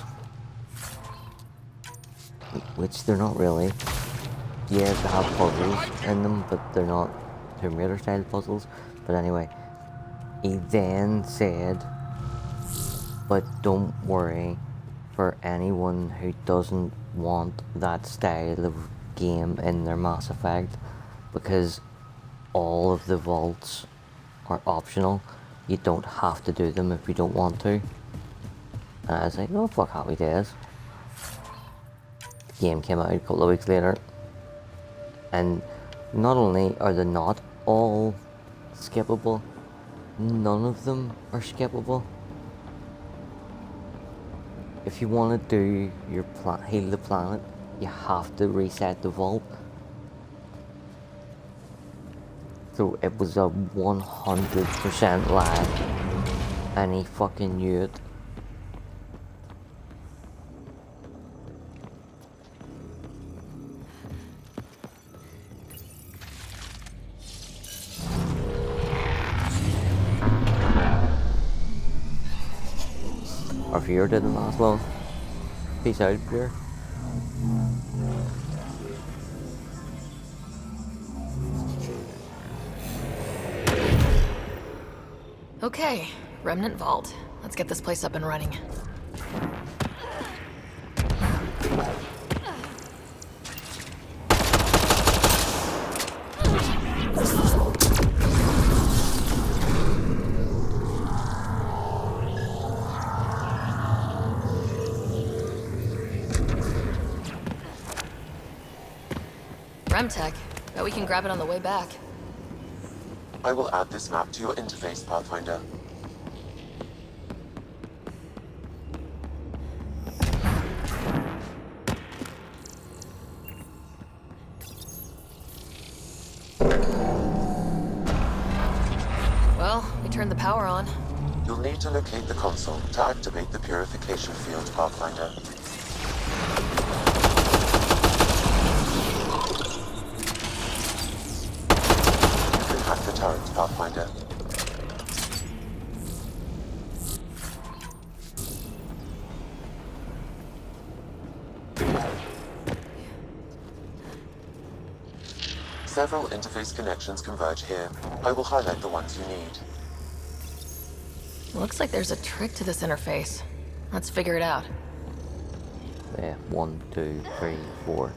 which they're not really. Yeah, they have puzzles in them, but they're not Tomb Raider style puzzles. But anyway, he then said, but don't worry, for anyone who doesn't want that style of game in their Mass Effect, because all of the vaults are optional. You don't have to do them if you don't want to. And I was like, oh fuck, happy days. The game came out a couple of weeks later, and not only are they not all skippable, none of them are skippable. If you want to do your heal the planet, you have to reset the vault. So it was a 100% lie, and he fucking knew it. Our viewer didn't last long. Peace out, viewer. Okay, Remnant Vault. Let's get this place up and running. Remtech. Bet we can grab it on the way back. I will add this map to your interface, Pathfinder. Well, we turned the power on. You'll need to locate the console to activate the purification field, Pathfinder. You can hack the turret, Pathfinder. Several interface connections converge here. I will highlight the ones you need. Looks like there's a trick to this interface. Let's figure it out. Yeah, 1, 2, 3, 4.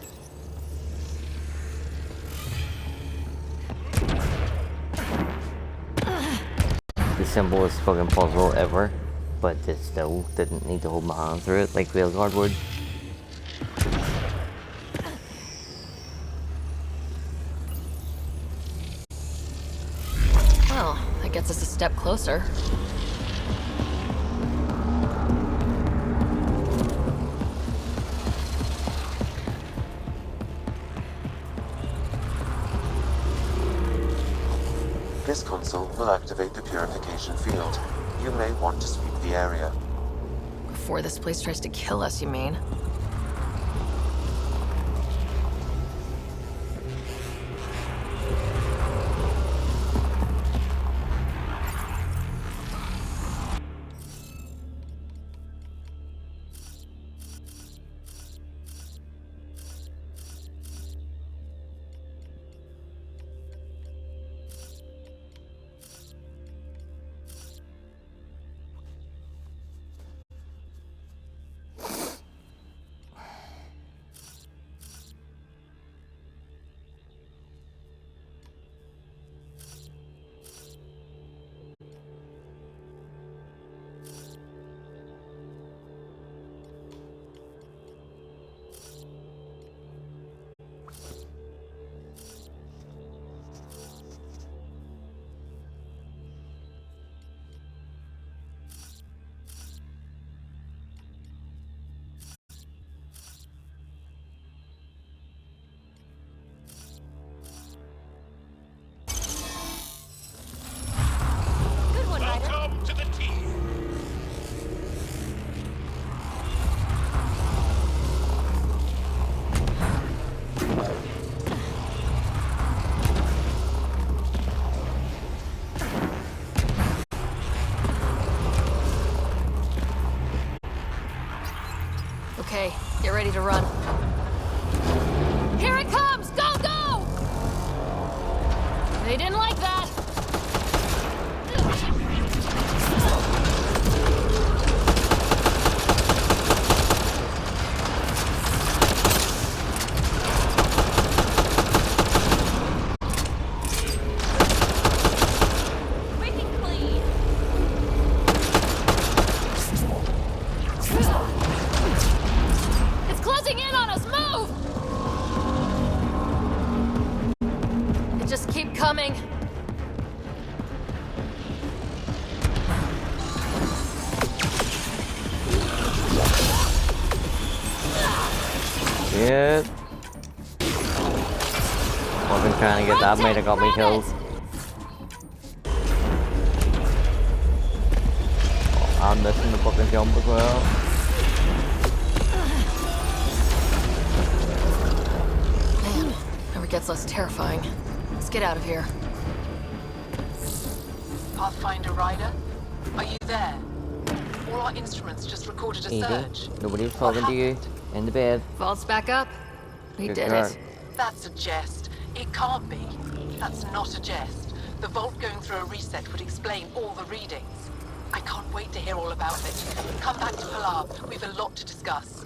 The simplest fucking puzzle ever, but it still didn't need to hold my hand through it like Railguard would. Well, that gets us a step closer. This console will activate the purification field. You may want to sweep the area. Before this place tries to kill us, you mean? Welcome to the team. Okay, get ready to run. Here it comes! Go, go! They didn't like that. It's closing in on us! Move! They just keep coming. Shit. Wasn't trying to get that, might have got me killed. Oh, I'm missing the fucking jump as well. Man, never gets less terrifying. Let's get out of here. Pathfinder Rider, are you there? All our instruments just recorded a surge. Nobody was talking to you. In the bed. Vault's back up. We Good did girl. it. That's a jest. It can't be. That's not a jest. The vault going through a reset would explain all the readings. I can't wait to hear all about it. Come back to Pilar. We've a lot to discuss.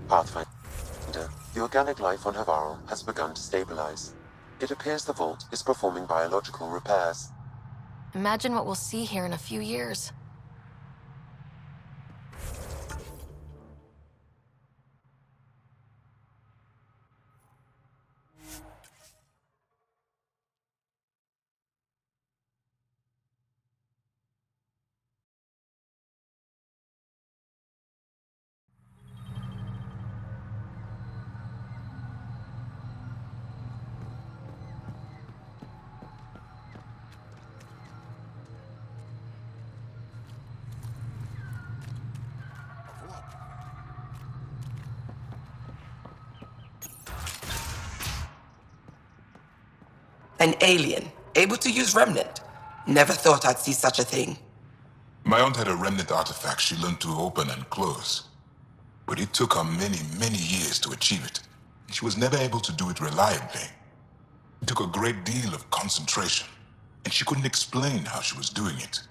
Pathfinder, the organic life on Havarl has begun to stabilize. It appears the vault is performing biological repairs. Imagine what we'll see here in a few years. An alien, able to use Remnant. Never thought I'd see such a thing. My aunt had a remnant artifact she learned to open and close. But it took her many, many years to achieve it. She was never able to do it reliably. It took a great deal of concentration, and she couldn't explain how she was doing it.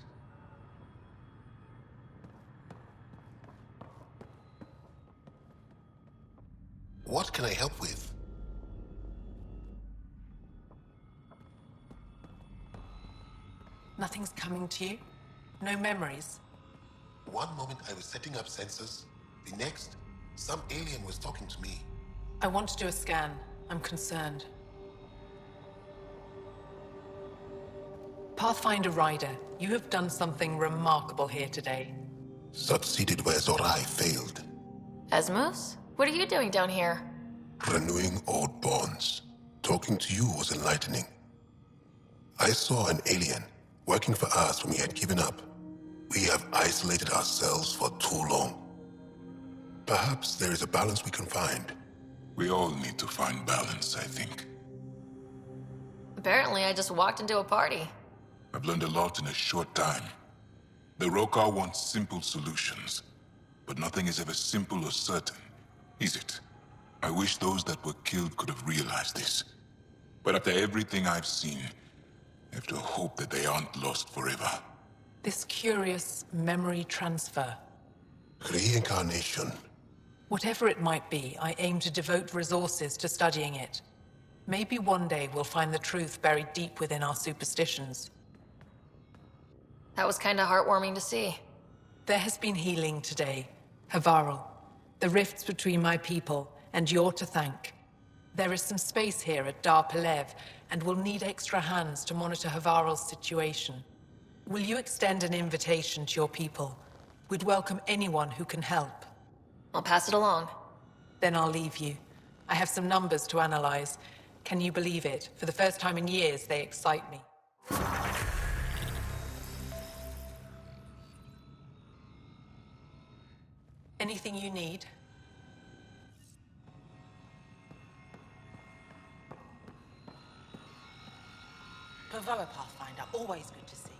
What can I help with? Nothing's coming to you? No memories? One moment I was setting up sensors, the next, some alien was talking to me. I want to do a scan. I'm concerned. Pathfinder Ryder, you have done something remarkable here today. Succeeded where Zorai failed. Esmos? What are you doing down here? Renewing old bonds. Talking to you was enlightening. I saw an alien working for us when we had given up. We have isolated ourselves for too long. Perhaps there is a balance we can find. We all need to find balance, I think. Apparently, I just walked into a party. I've learned a lot in a short time. The Rokar want simple solutions, but nothing is ever simple or certain, is it? I wish those that were killed could have realized this. But after everything I've seen, I have to hope that they aren't lost forever. This curious memory transfer. Reincarnation. Whatever it might be, I aim to devote resources to studying it. Maybe one day we'll find the truth buried deep within our superstitions. That was kinda heartwarming to see. There has been healing today, Havarl. The rifts between my people, and you're to thank. There is some space here at Dar Pelev, and we'll need extra hands to monitor Havarl's situation. Will you extend an invitation to your people? We'd welcome anyone who can help. I'll pass it along. Then I'll leave you. I have some numbers to analyze. Can you believe it? For the first time in years, they excite me. Anything you need? Bravo, Pathfinder. Always good to see you.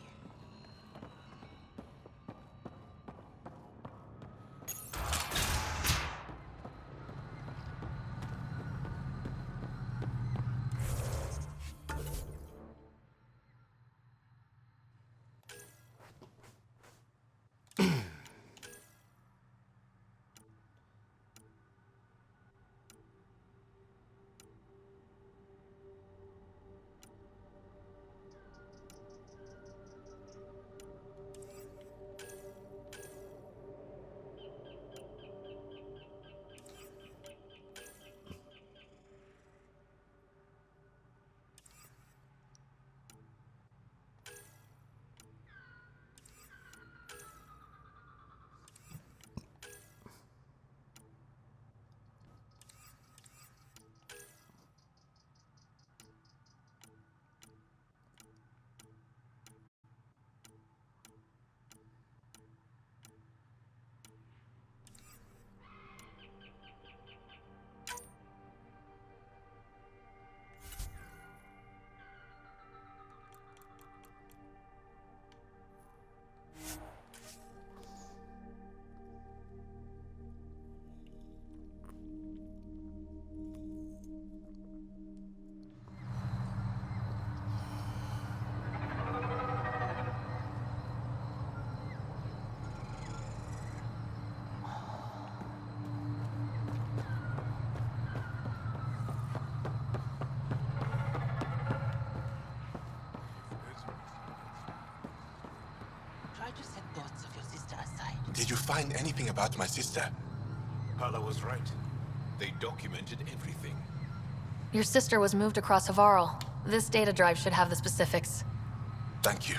Did you find anything about my sister? Hala was right. They documented everything. Your sister was moved across Havarl. This data drive should have the specifics. Thank you.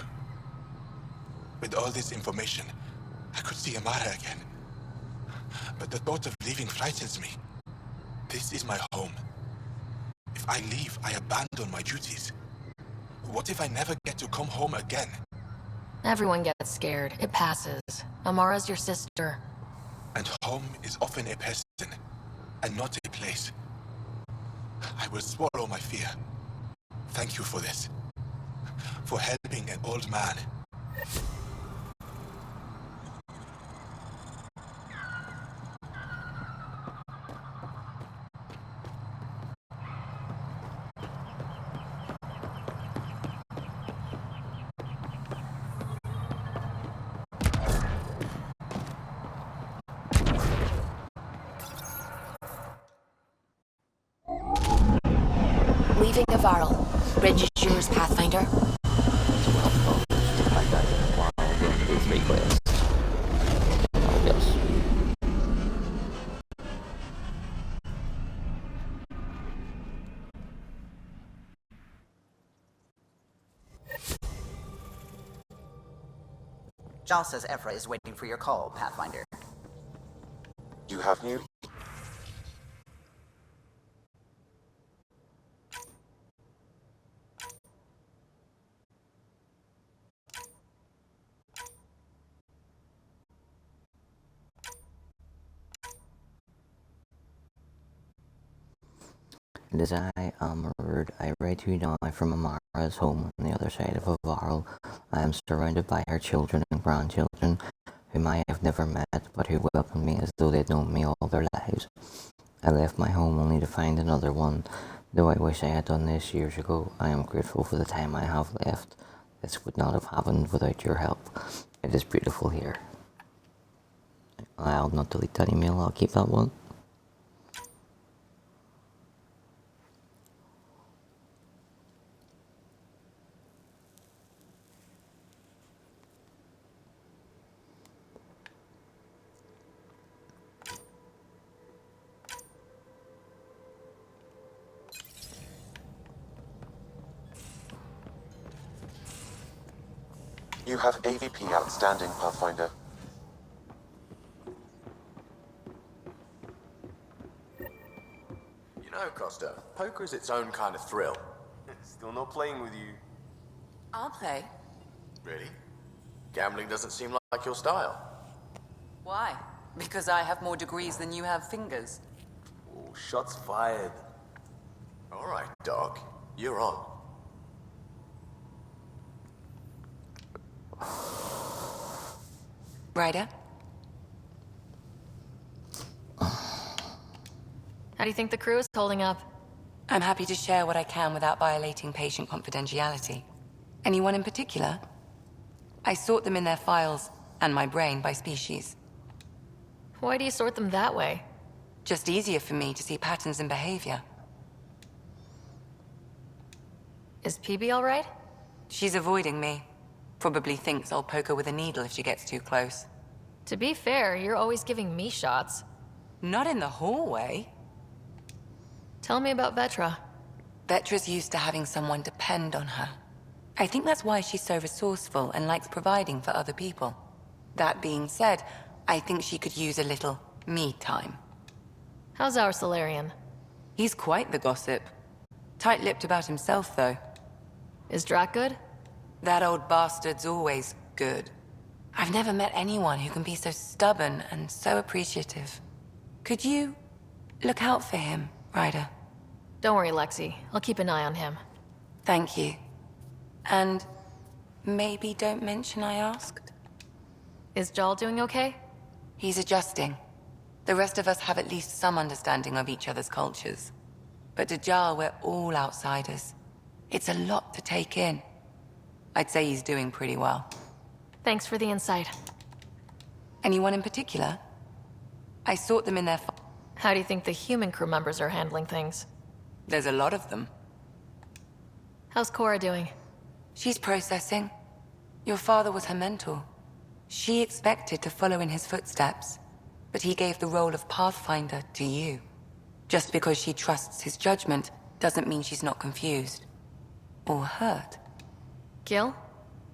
With all this information, I could see Amara again. But the thought of leaving frightens me. This is my home. If I leave, I abandon my duties. What if I never get to come home again? Everyone gets scared. It passes. Amara's your sister. And home is often a person, and not a place. I will swallow my fear. Thank you for this. For helping an old man. Leaving Havarl. Bridge is yours, Pathfinder. Three quests. Yes. Jal says Ephra is waiting for your call, Pathfinder. You have new... As I murdered, I write to you now from Amara's home on the other side of Havarl. I am surrounded by her children and grandchildren, whom I have never met, but who welcome me as though they'd known me all their lives. I left my home only to find another one. Though I wish I had done this years ago, I am grateful for the time I have left. This would not have happened without your help. It is beautiful here. I'll not delete that email, I'll keep that one. You have AVP outstanding, Pathfinder. You know, Costa, poker is its own kind of thrill. Still not playing with you. I'll play. Really? Gambling doesn't seem like your style. Why? Because I have more degrees than you have fingers. Oh, shots fired. All right, Doc. You're on. Ryder? How do you think the crew is holding up? I'm happy to share what I can without violating patient confidentiality. Anyone in particular? I sort them in their files, and my brain by species. Why do you sort them that way? Just easier for me to see patterns in behavior. Is PB all right? She's avoiding me. Probably thinks I'll poke her with a needle if she gets too close. To be fair, you're always giving me shots. Not in the hallway. Tell me about Vetra. Vetra's used to having someone depend on her. I think that's why she's so resourceful and likes providing for other people. That being said, I think she could use a little me time. How's our Solarian? He's quite the gossip. Tight-lipped about himself, though. Is Drac good? That old bastard's always good. I've never met anyone who can be so stubborn and so appreciative. Could you look out for him, Ryder? Don't worry, Lexi. I'll keep an eye on him. Thank you. And maybe don't mention I asked? Is Jal doing okay? He's adjusting. The rest of us have at least some understanding of each other's cultures. But to Jal, we're all outsiders. It's a lot to take in. I'd say he's doing pretty well. Thanks for the insight. Anyone in particular? I sort them in their... How do you think the human crew members are handling things? There's a lot of them. How's Cora doing? She's processing. Your father was her mentor. She expected to follow in his footsteps, but he gave the role of Pathfinder to you. Just because she trusts his judgment doesn't mean she's not confused. Or hurt. Gil?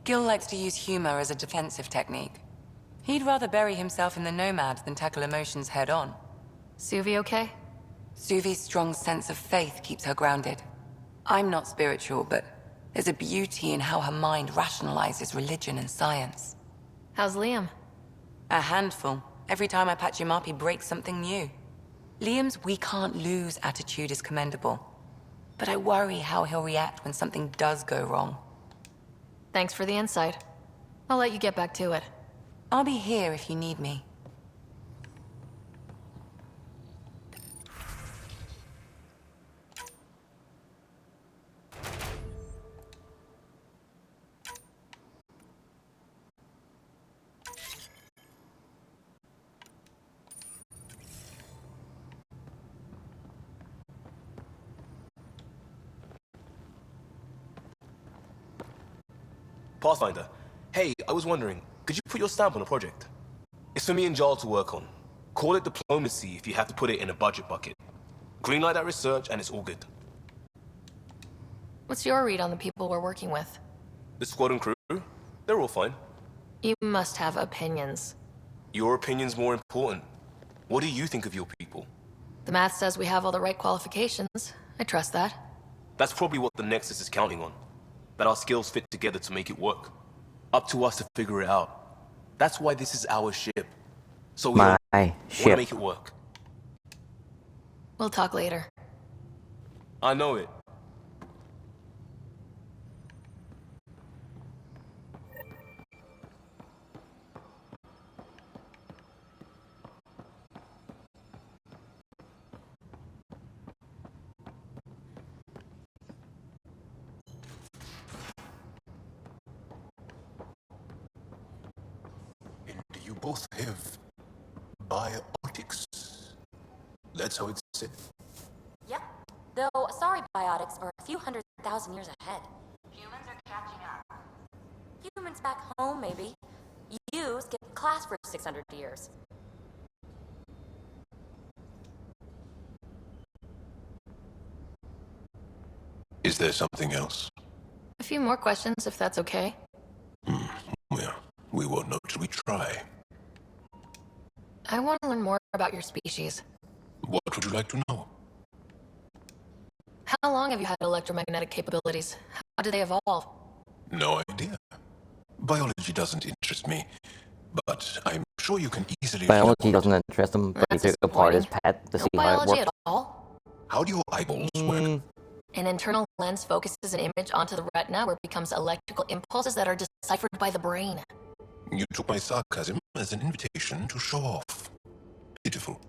Gil likes to use humor as a defensive technique. He'd rather bury himself in the Nomad than tackle emotions head-on. Suvi okay? Suvi's strong sense of faith keeps her grounded. I'm not spiritual, but there's a beauty in how her mind rationalizes religion and science. How's Liam? A handful. Every time I patch him up, he breaks something new. Liam's we can't lose attitude is commendable. But I worry how he'll react when something does go wrong. Thanks for the insight. I'll let you get back to it. I'll be here if you need me. Pathfinder, hey, I was wondering, could you put your stamp on a project? It's for me and Jarl to work on. Call it diplomacy if you have to put it in a budget bucket. Greenlight that research and it's all good. What's your read on the people we're working with? The squad and crew, they're all fine. You must have opinions. Your opinion's more important. What do you think of your people? The math says we have all the right qualifications. I trust that. That's probably what the Nexus is counting on. That our skills fit together to make it work. Up to us to figure it out. That's why this is our ship. So we want to make it work. We'll talk later. I know it. You both have biotics. That's how it's said. Yep. Though sorry biotics are a few 100,000 years ahead. Humans are catching up. Humans back home, maybe. You skipped class for 600 years. Is there something else? A few more questions, if that's okay. Well, we won't know till we try. I want to learn more about your species. What would you like to know? How long have you had electromagnetic capabilities? How did they evolve? No idea. Biology doesn't interest me, but I'm sure you can easily... Biology doesn't interest him, but he took apart his pet to see how it biology works. at all? How do your eyeballs work? An internal lens focuses an image onto the retina where it becomes electrical impulses that are deciphered by the brain. You took my sarcasm as an invitation to show off. Pitiful.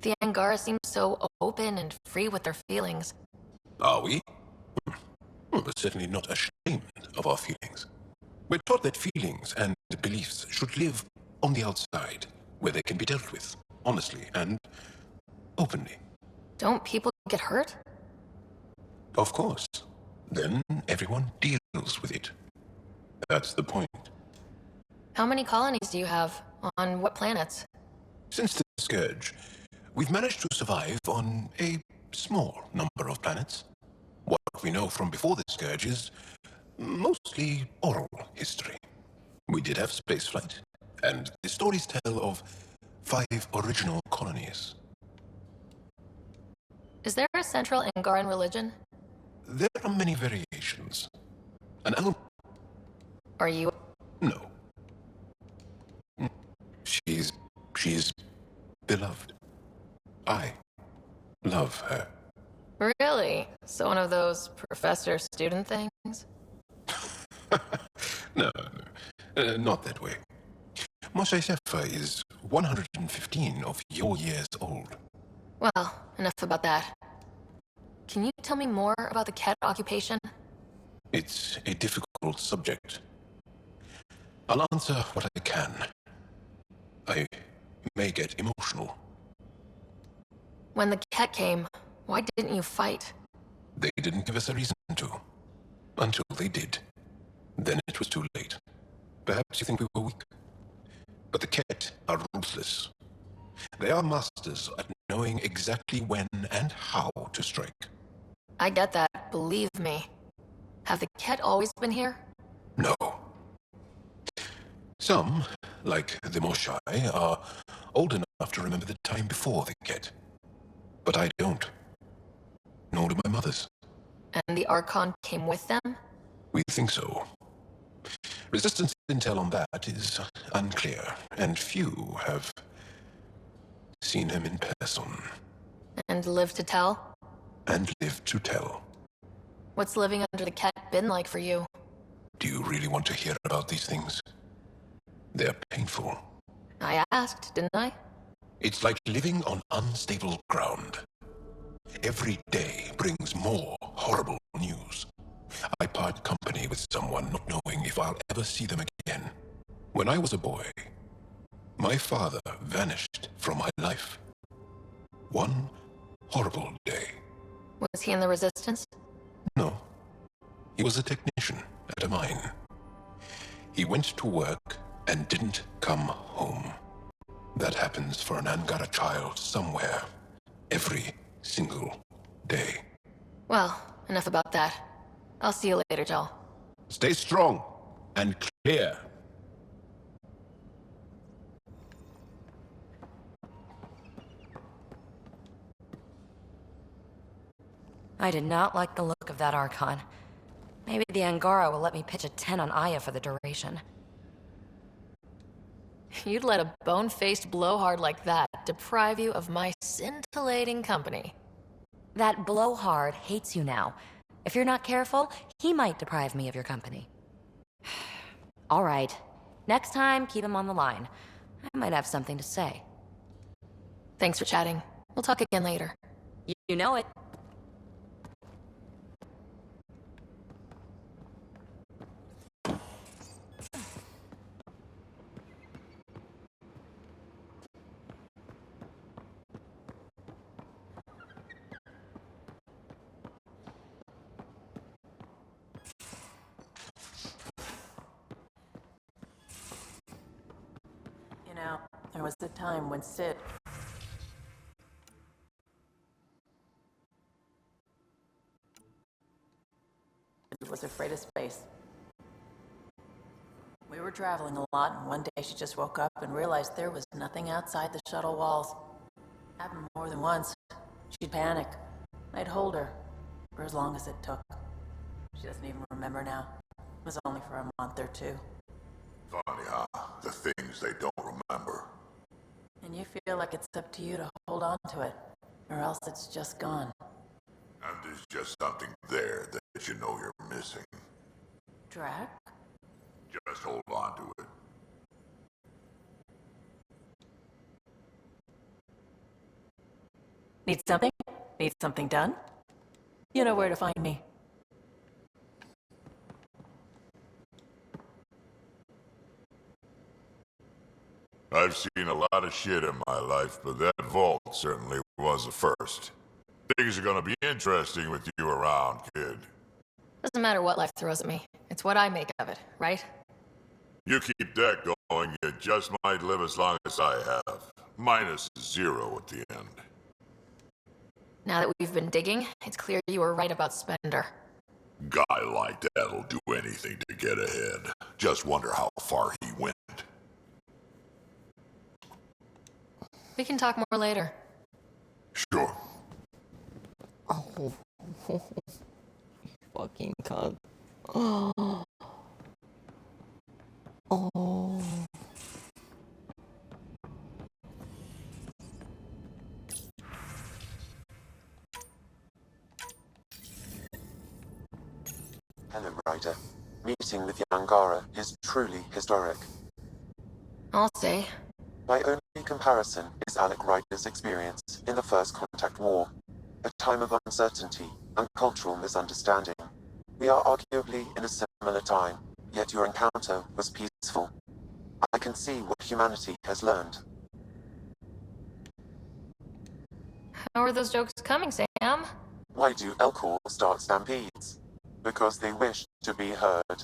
The Angara seem so open and free with their feelings. Are we? We're certainly not ashamed of our feelings. We're taught that feelings and beliefs should live on the outside, where they can be dealt with, honestly and openly. Don't people get hurt? Of course. Then everyone deals with it. That's the point. How many colonies do you have? On what planets? Since the Scourge, we've managed to survive on a small number of planets. What we know from before the Scourge is mostly oral history. We did have spaceflight, and the stories tell of 5 original colonies. Is there a central Angaran religion? There are many variations. Are you? No. She's beloved. I love her. Really? So one of those professor-student things? No, not that way. Moshe Sefer is 115 of your years old. Well, enough about that. Can you tell me more about the Ket occupation? It's a difficult subject. I'll answer what I can. I may get emotional. When the Ket came, why didn't you fight? They didn't give us a reason to. Until they did. Then it was too late. Perhaps you think we were weak. But the Ket are ruthless. They are masters at knowing exactly when and how to strike. I get that, believe me. Have the Ket always been here? No. Some, like the Moshai, are old enough to remember the time before the Ket. But I don't. Nor do my mothers. And the Archon came with them? We think so. Resistance intel on that is unclear, and few have seen him in person. And lived to tell? And lived to tell. What's living under the cat been like for you? Do you really want to hear about these things? They're painful. I asked, didn't I? It's like living on unstable ground. Every day brings more horrible news. I part company with someone not knowing if I'll ever see them again. When I was a boy, my father vanished from my life. One horrible day. Was he in the Resistance? No. He was a technician at a mine. He went to work and didn't come home. That happens for an Angara child somewhere, every single day. Well, enough about that. I'll see you later, Joel. Stay strong and clear. I did not like the look of that Archon. Maybe the Angara will let me pitch a 10 on Aya for the duration. You'd let a bone-faced blowhard like that deprive you of my scintillating company. That blowhard hates you now. If you're not careful, he might deprive me of your company. All right. Next time, keep him on the line. I might have something to say. Thanks for chatting. We'll talk again later. You know it. You know, there was a time when Sid was afraid of space. We were traveling a lot, and one day she just woke up and realized there was nothing outside the shuttle walls. Happened more than once. She'd panic. I'd hold her for as long as it took. She doesn't even remember now. It was only for a month or two. Funny how the things they don't remember. And you feel like it's up to you to hold on to it, or else it's just gone. And there's just something there that you know you're missing. Drac? Just hold on to it. Need something? Need something done? You know where to find me. I've seen a lot of shit in my life, but that vault certainly was the first. Things are gonna be interesting with you around, kid. Doesn't matter what life throws at me. It's what I make of it, right? You keep that going, you just might live as long as I have. Minus 0 at the end. Now that we've been digging, it's clear you were right about Spender. Guy like that'll do anything to get ahead. Just wonder how far he went. We can talk more later. Sure. Oh, fucking cunt. Oh. Oh. Helen Ryder, meeting with the Angara is truly historic. I'll say. My only comparison is Alec Ryder's experience in the First Contact War, a time of uncertainty and cultural misunderstanding. We are arguably in a similar time, yet your encounter was peaceful. I can see what humanity has learned. How are those jokes coming, Sam? Why do Elcor start stampedes? Because they wish to be heard.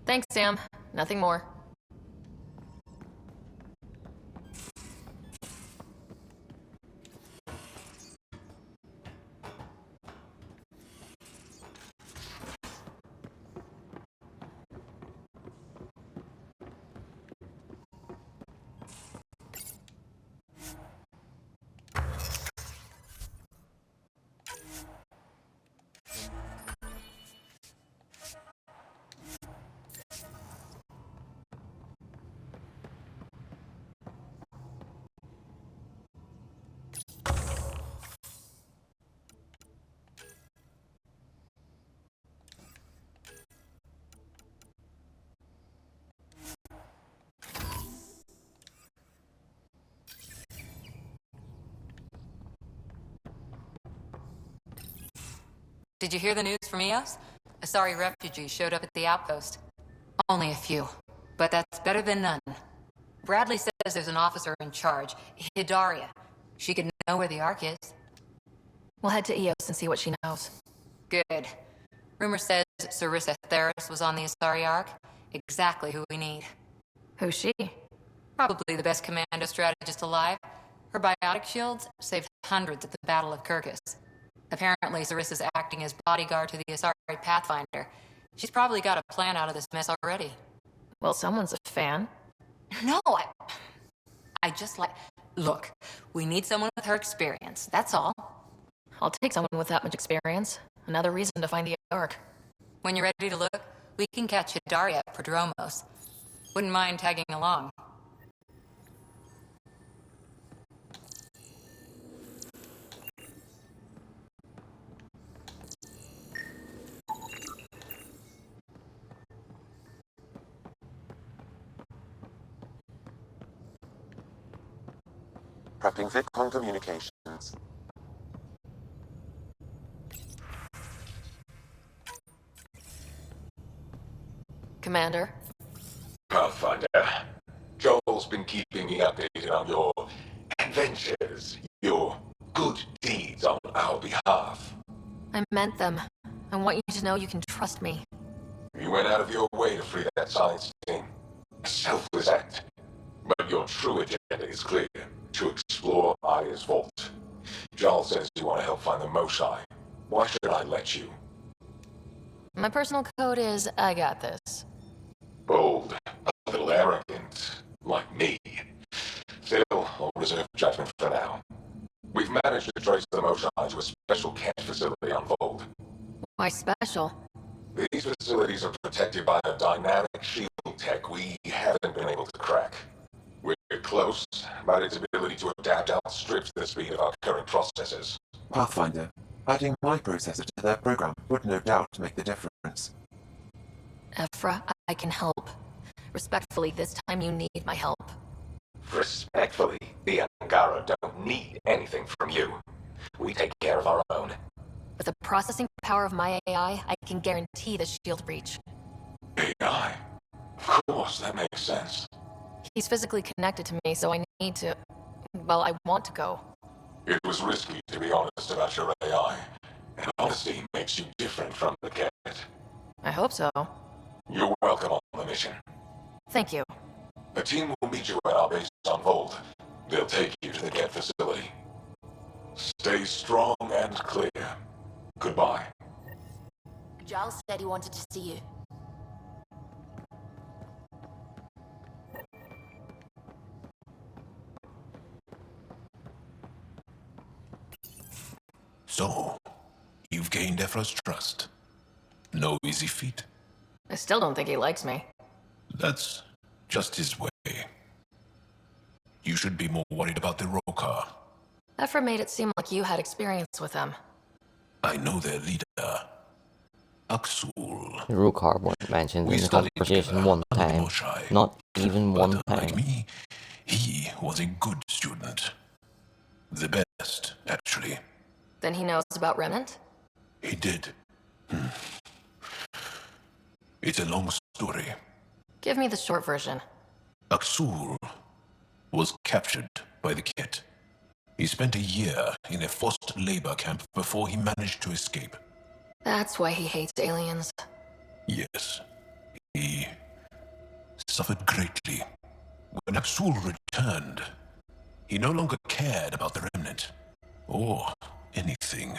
Thanks, Sam. Nothing more. Did you hear the news from EOS? Asari refugees showed up at the outpost. Only a few, but that's better than none. Bradley says there's an officer in charge, Hidaria. She could know where the Ark is. We'll head to EOS and see what she knows. Good. Rumor says Sarissa Theris was on the Asari Ark. Exactly who we need. Who's she? Probably the best commando strategist alive. Her biotic shields saved hundreds at the Battle of Kirkus. Apparently, Sarissa's acting as bodyguard to the Asari Pathfinder. She's probably got a plan out of this mess already. Well, someone's a fan. No, I just like... Look, we need someone with her experience, that's all. I'll take someone with that much experience. Another reason to find the Ark. When you're ready to look, we can catch Hidaria at Prodromos. Wouldn't mind tagging along. Prepping VidCon communications. Commander? Pathfinder, Joel's been keeping me updated on your adventures, your good deeds on our behalf. I meant them. I want you to know you can trust me. You went out of your way to free that science team. A selfless act. But your true agenda is clear. To explore Aya's vault. Joel says you want to help find the Mosai. Why should I let you? My personal code is, I got this. Bold, a little arrogant, like me. Still, I'll reserve judgment for now. We've managed to trace the Mosai to a special camp facility on Vold. Why special? These facilities are protected by a dynamic shield tech we haven't been able to crack. We're close, but its ability to adapt outstrips the speed of our current processors. Pathfinder, adding my processor to their program would no doubt make the difference. Ephra, I can help. Respectfully, this time you need my help. Respectfully, the Angara don't need anything from you. We take care of our own. With the processing power of my AI, I can guarantee the shield breach. AI? Of course, that makes sense. He's physically connected to me, so I need to... Well, I want to go. It was risky, to be honest, about your AI. And honesty makes you different from the cat. I hope so. You're welcome on the mission. Thank you. A team will meet you at our base on Vold. They'll take you to the Ket facility. Stay strong and clear. Goodbye. Giles said he wanted to see you. So, you've gained Ephra's trust. No easy feat. I still don't think he likes me. That's just his way. You should be more worried about the Rokar. Ephra made it seem like you had experience with them. I know their leader, Aksul. The Rukar wasn't mentioned in the conversation one time. Not even one time. Like me, he was a good student. The best, actually. Then he knows about Remnant? He did. It's a long story. Give me the short version. Aksul was captured by the Ket. He spent a year in a forced labor camp before he managed to escape. That's why he hates aliens. Yes. He suffered greatly. When Aksul returned, he no longer cared about the Remnant, or anything,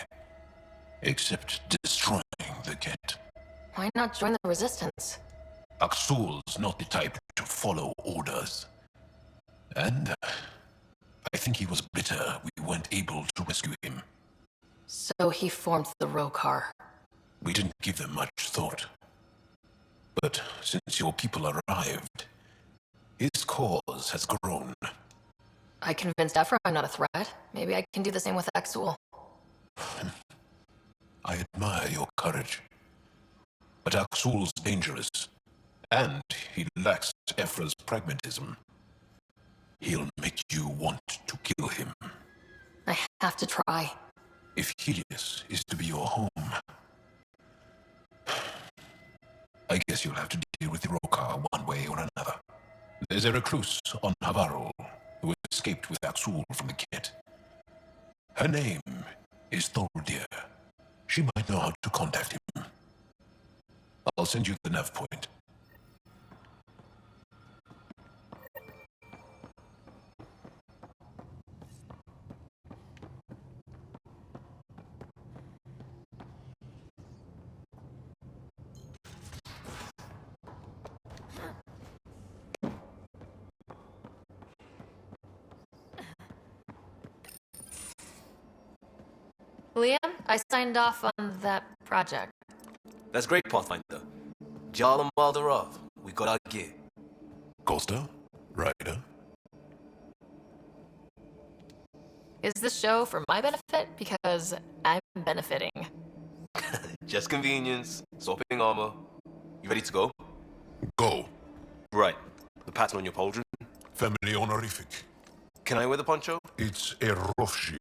except destroying the Ket. Why not join the Resistance? Aksul's not the type to follow orders. And I think he was bitter we weren't able to rescue him. So he formed the Rokar. We didn't give them much thought. But since your people arrived, his cause has grown. I convinced Ephra I'm not a threat. Maybe I can do the same with Aksul. I admire your courage. But Aksul's dangerous, and he lacks Ephra's pragmatism. He'll make you want to kill him. I have to try. If Helios is to be your home, I guess you'll have to deal with the Rokar one way or another. There's a recluse on Havarl who escaped with Axul from the kit. Her name is Thordir. She might know how to contact him. I'll send you the nav point. Liam, I signed off on that project. That's great, Pathfinder. Jarl Maldarov, we got our gear. Costa? Ryder? Is this show for my benefit? Because I'm benefiting. Just convenience, swapping armor. You ready to go? Go. Right. The pattern on your pauldron? Family honorific. Can I wear the poncho? It's a Rofshin.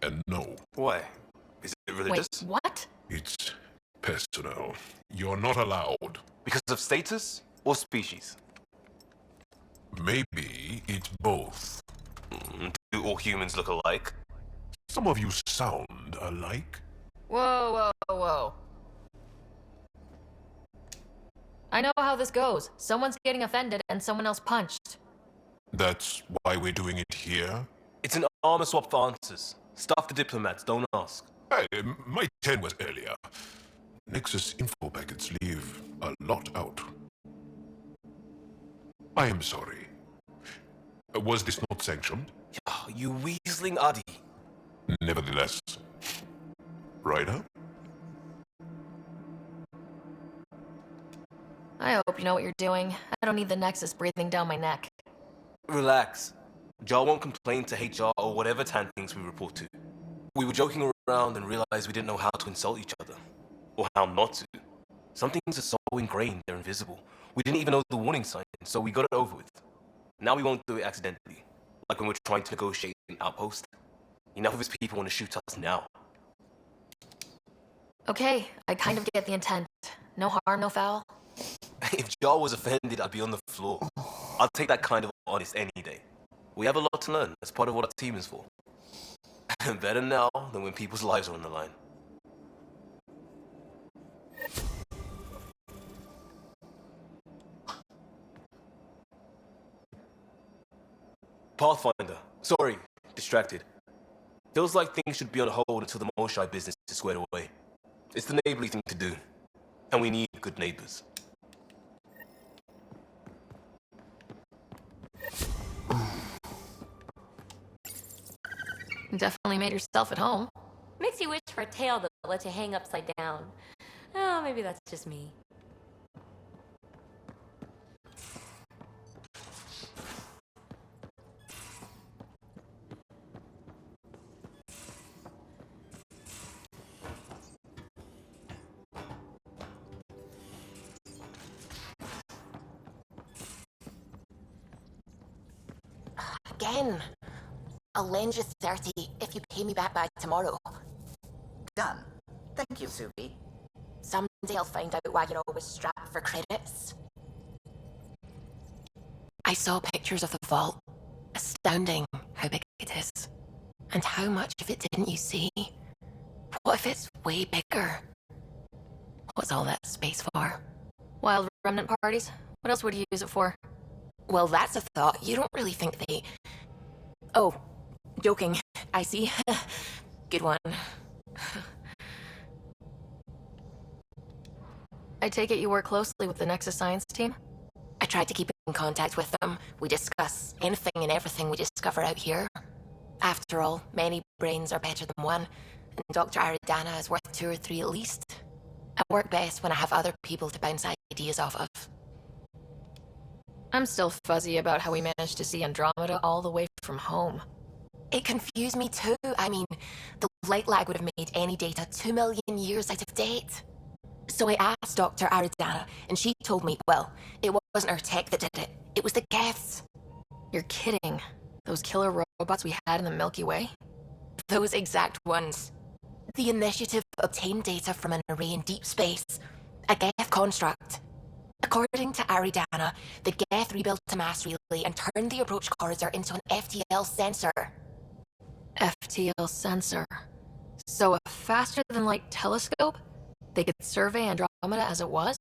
And no. Why? Is it religious? Wait, what? It's personal. You're not allowed. Because of status or species? Maybe it's both. Do all humans look alike? Some of you sound alike. Whoa, whoa, whoa. I know how this goes. Someone's getting offended and someone else punched. That's why we're doing it here? It's an armor swap for answers. Stuff the diplomats, don't ask. Hey, my turn was earlier. Nexus info packets leave a lot out. I am sorry. Was this not sanctioned? You weaseling Adi. Nevertheless. Ryder? I hope you know what you're doing. I don't need the Nexus breathing down my neck. Relax. Jar won't complain to HR or whatever tan things we report to. We were joking around and realized we didn't know how to insult each other. Or how not to. Some things are so ingrained they're invisible. We didn't even know the warning sign, so we got it over with. Now we won't do it accidentally. Like when we're trying to negotiate an outpost. Enough of his people want to shoot us now. Okay, I kind of get the intent. No harm, no foul. If Jar was offended, I'd be on the floor. I'll take that kind of honest any day. We have a lot to learn. That's part of what our team is for. Better now than when people's lives are on the line. Pathfinder. Sorry, distracted. Feels like things should be on hold until the Moshai business is squared away. It's the neighborly thing to do. And we need good neighbors. Definitely made yourself at home. Makes you wish for a tail that lets you hang upside down. Oh, maybe that's just me. Again. I'll lend you 30 if you pay me back by tomorrow. Done. Thank you, Subi. Someday I'll find out why you're always strapped for credits. I saw pictures of the vault. Astounding how big it is. And how much of it didn't you see? What if it's way bigger? What's all that space for? Wild remnant parties? What else would you use it for? Well, that's a thought. You don't really think they... Oh, joking. I see. Good one. I take it you work closely with the Nexus Science team? I try to keep in contact with them. We discuss anything and everything we discover out here. After all, many brains are better than one, and Dr. Aridana is worth 2 or 3 at least. I work best when I have other people to bounce ideas off of. I'm still fuzzy about how we managed to see Andromeda all the way from home. It confused me too. I mean, the light lag would have made any data 2 million years out of date. So I asked Dr. Aridana, and she told me, well, it wasn't her tech that did it. It was the Geths. You're kidding. Those killer robots we had in the Milky Way? Those exact ones. The Initiative obtained data from an array in deep space. A Geth construct. According to Aridana, the Geth rebuilt a mass relay and turned the approach corridor into an FTL sensor. FTL sensor. So a faster-than-light telescope? They could survey Andromeda as it was?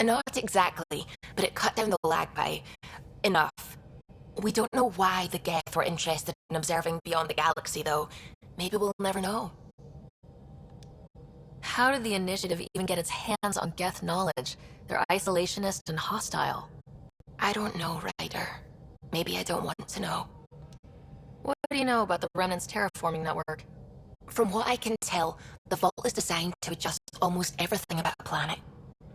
Not exactly, but it cut down the lag by enough. We don't know why the Geth were interested in observing beyond the galaxy, though. Maybe we'll never know. How did the Initiative even get its hands on Geth knowledge? They're isolationist and hostile. I don't know, Ryder. Maybe I don't want to know. What do you know about the Remnant's terraforming network? From what I can tell, the vault is designed to adjust almost everything about a planet.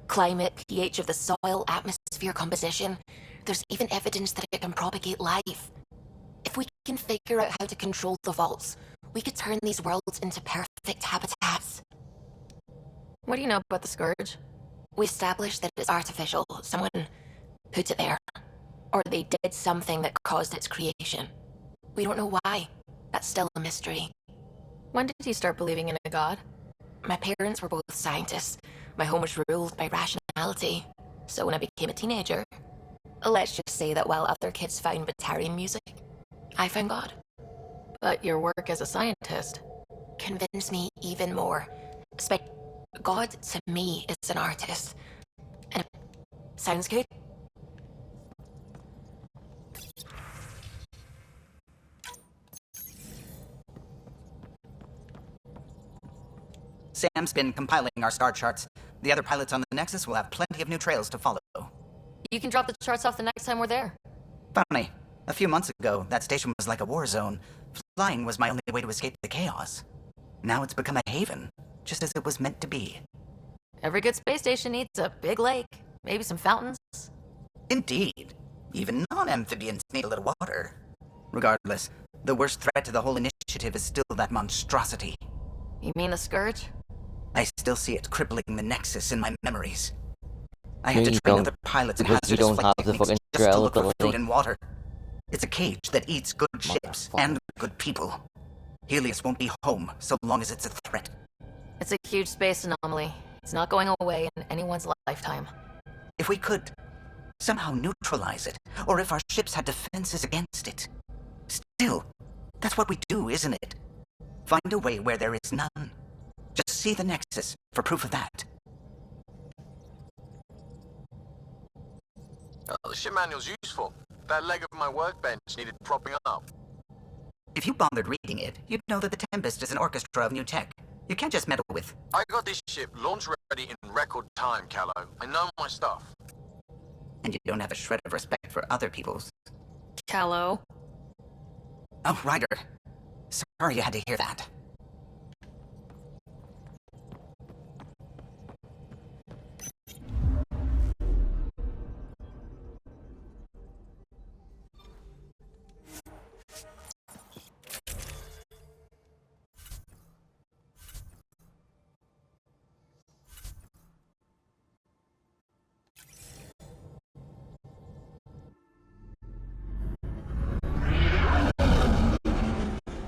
Climate, pH of the soil, atmosphere composition. There's even evidence that it can propagate life. If we can figure out how to control the vaults, we could turn these worlds into perfect habitats. What do you know about the Scourge? We established that it's artificial. Someone put it there. Or they did something that caused its creation. We don't know why. That's still a mystery. When did you start believing in a god? My parents were both scientists. My home was ruled by rationality. So when I became a teenager, let's just say that while other kids found Batarian music, I found God. But your work as a scientist convinced me even more. God, to me, is an artist. And sounds good? Sam's been compiling our star charts. The other pilots on the Nexus will have plenty of new trails to follow. You can drop the charts off the next time we're there. Funny, a few months ago, that station was like a war zone. Flying was my only way to escape the chaos. Now it's become a haven, just as it was meant to be. Every good space station needs a big lake, maybe some fountains. Indeed. Even non-amphibians need a little water. Regardless, the worst threat to the whole initiative is still that monstrosity. You mean the Scourge? I still see it crippling the Nexus in my memories. I had to train other pilots in hazardous flight techniques just to look for food and water. It's a cage that eats good ships and good people. Helios won't be home so long as it's a threat. It's a huge space anomaly. It's not going away in anyone's lifetime. If we could somehow neutralize it, or if our ships had defenses against it. Still, that's what we do, isn't it? Find a way where there is none. Just see the Nexus for proof of that. Oh, the ship manual's useful. That leg of my workbench needed propping up. If you bothered reading it, you'd know that the Tempest is an orchestra of new tech. You can't just meddle with. I got this ship launch ready in record time, Callow. I know my stuff. And you don't have a shred of respect for other people's. Callow. Oh, Ryder. Sorry you had to hear that.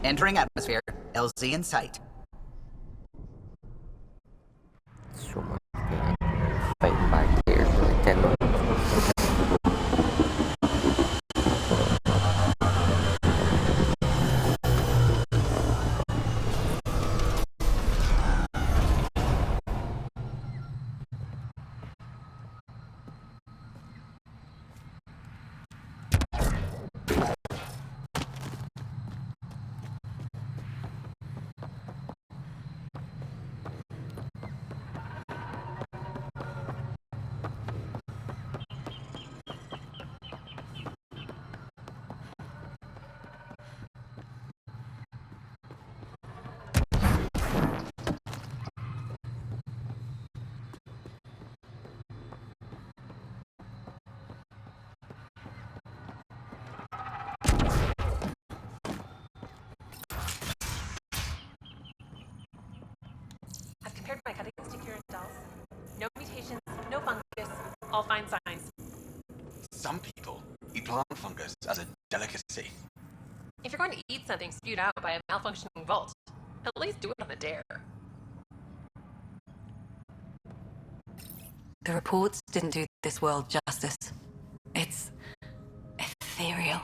Entering atmosphere. LZ in sight. So much fighting back here for like 10 minutes. I've compared my cuttings to current dolls. No mutations, no fungus, all fine signs. Some people eat plant fungus as a delicacy. If you're going to eat something spewed out by a malfunctioning vault, at least do it on a dare. The reports didn't do this world justice. It's ethereal.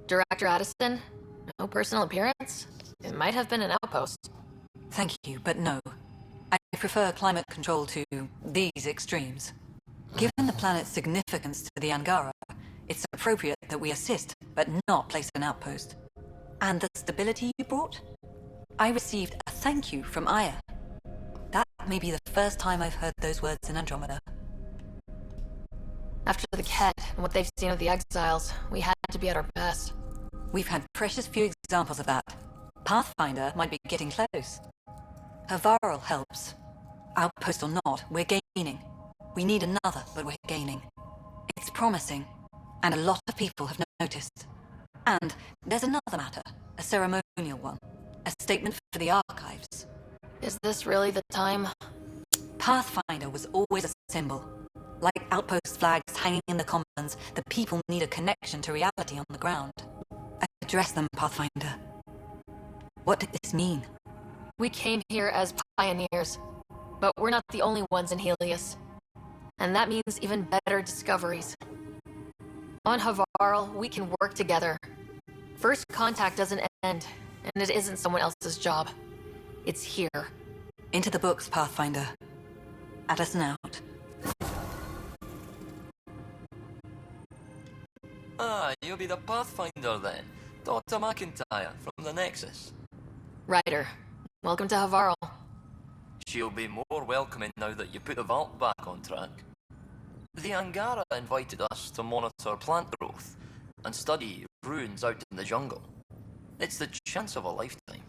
Director Addison? No personal appearance? It might have been an outpost. Thank you, but no. I prefer climate control to these extremes. Given the planet's significance to the Angara, it's appropriate that we assist, but not place an outpost. And the stability you brought? I received a thank you from Aya. That may be the first time I've heard those words in Andromeda. After the Ket and what they've seen of the exiles, we had to be at our best. We've had precious few examples of that. Pathfinder might be getting close. Havarl helps. Outpost or not, we're gaining. We need another, but we're gaining. It's promising, and a lot of people have noticed. And there's another matter, a ceremonial one. A statement for the archives. Is this really the time? Pathfinder was always a symbol. Like outpost flags hanging in the commons, the people need a connection to reality on the ground. Address them, Pathfinder. What did this mean? We came here as pioneers, but we're not the only ones in Helios. And that means even better discoveries. On Havarl, we can work together. First contact doesn't end, and it isn't someone else's job. It's here. Into the books, Pathfinder. Addison out. You'll be the Pathfinder then. Dr. McIntyre from the Nexus. Ryder, welcome to Havarl. She'll be more welcoming now that you put the vault back on track. The Angara invited us to monitor plant growth and study ruins out in the jungle. It's the chance of a lifetime.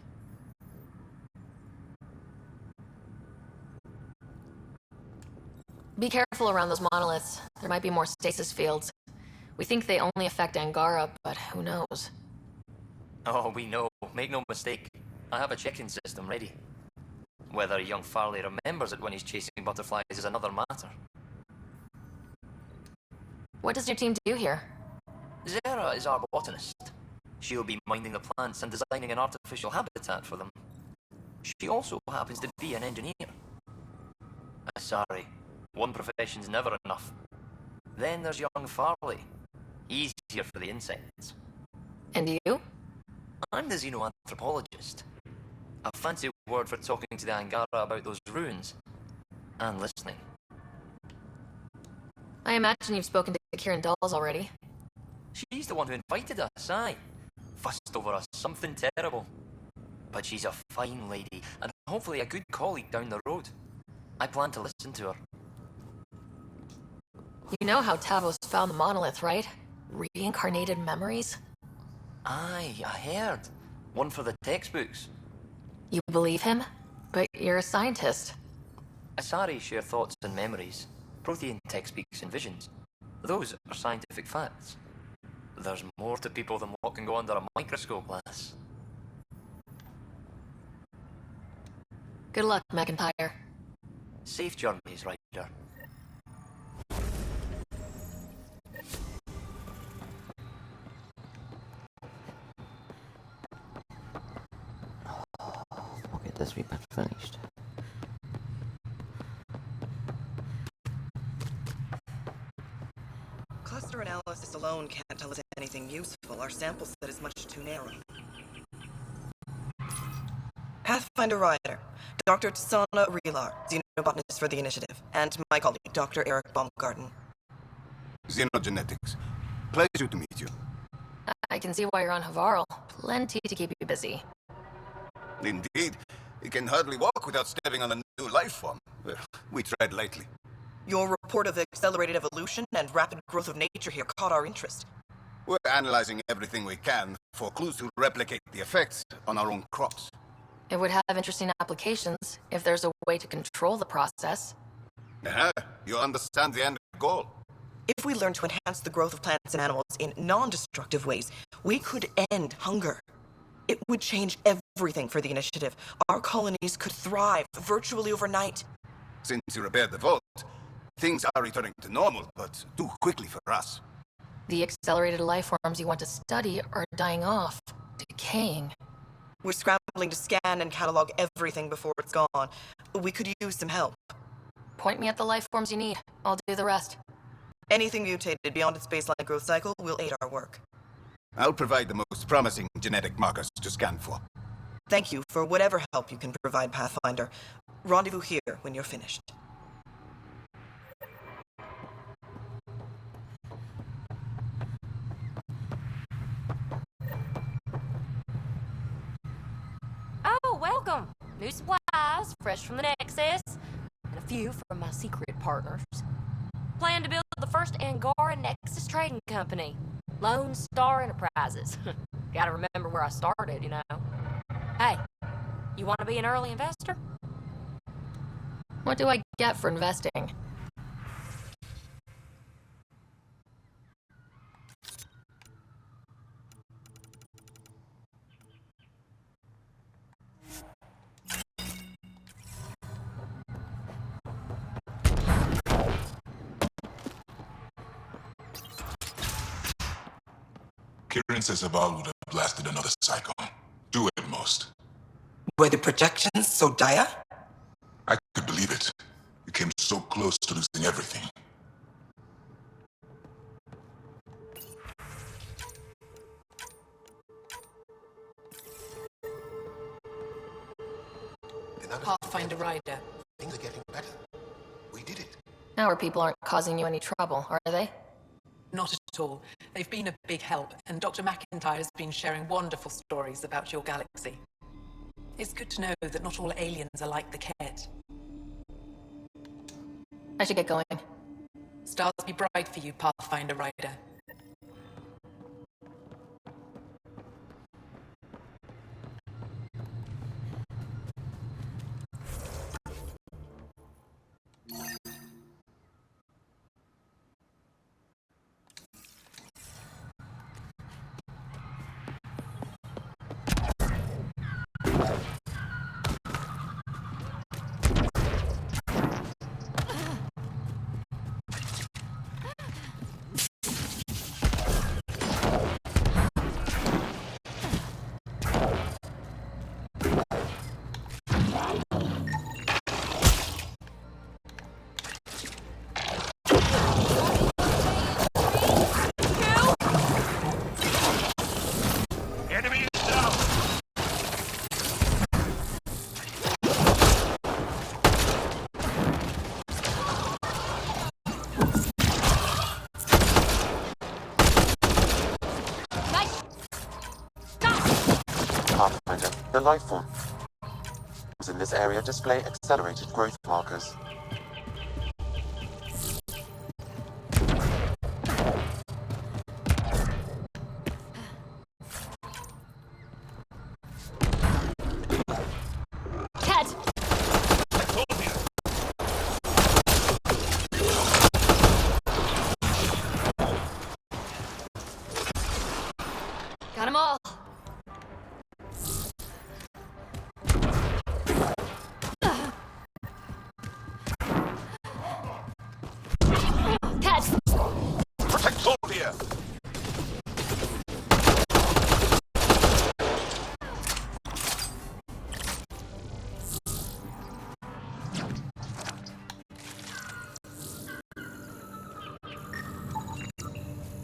Be careful around those monoliths. There might be more stasis fields. We think they only affect Angara, but who knows? Oh, we know. Make no mistake. I have a check-in system ready. Whether young Farley remembers it when he's chasing butterflies is another matter. What does your team do here? Zera is our botanist. She'll be minding the plants and designing an artificial habitat for them. She also happens to be an engineer. Sorry, one profession's never enough. Then there's young Farley. He's here for the insects. And you? I'm the xenoanthropologist. A fancy word for talking to the Angara about those ruins. And listening. I imagine you've spoken to Kieran Dawes already. She's the one who invited us, aye. Fussed over us something terrible. But she's a fine lady, and hopefully a good colleague down the road. I plan to listen to her. You know how Tavos found the monolith, right? Reincarnated memories? Aye, I heard. One for the textbooks. You believe him? But you're a scientist. Asari share thoughts and memories. Prothean tech speaks in visions. Those are scientific facts. There's more to people than what can go under a microscope, lass. Good luck, McIntyre. Safe journeys, Ryder. We'll get this wee bit finished. Cluster analysis alone can't tell us anything useful. Our sample set is much too narrow. Pathfinder Ryder, Dr. Tsana Relar, xenobotanist for the Initiative, and my colleague, Dr. Eric Baumgarten. Xenogenetics. Pleasure to meet you. I can see why you're on Havarl. Plenty to keep you busy. Indeed. You can hardly walk without stepping on a new life form. We tread lightly. Your report of accelerated evolution and rapid growth of nature here caught our interest. We're analyzing everything we can for clues to replicate the effects on our own crops. It would have interesting applications if there's a way to control the process. You understand the end goal. If we learn to enhance the growth of plants and animals in non-destructive ways, we could end hunger. It would change everything for the Initiative. Our colonies could thrive virtually overnight. Since you repaired the vault, things are returning to normal, but too quickly for us. The accelerated life forms you want to study are dying off, decaying. We're scrambling to scan and catalog everything before it's gone. We could use some help. point me at the life forms you need. I'll do the rest. Anything mutated beyond its baseline growth cycle will aid our work. I'll provide the most promising genetic markers to scan for. Thank you for whatever help you can provide, Pathfinder. Rendezvous here when you're finished. Oh, welcome. New supplies, fresh from the Nexus, and a few from my secret partners. Plan to build the first Angara Nexus trading company. Lone Star Enterprises. Gotta remember where I started, you know. Hey, you want to be an early investor? What do I get for investing? Kirin says Havarl would have blasted another cycle. Two at most. Were the projections so dire? I could believe it. We came so close to losing everything. Pathfinder Rider. Things are getting better. We did it. Our people aren't causing you any trouble, are they? Not at all. They've been a big help, and Dr. McIntyre has been sharing wonderful stories about your galaxy. It's good to know that not all aliens are like the Kett. I should get going. Stars be bright for you, Pathfinder Rider. Pathfinder, the life form in this area display accelerated growth markers. Got 'em all. Protect Soldier!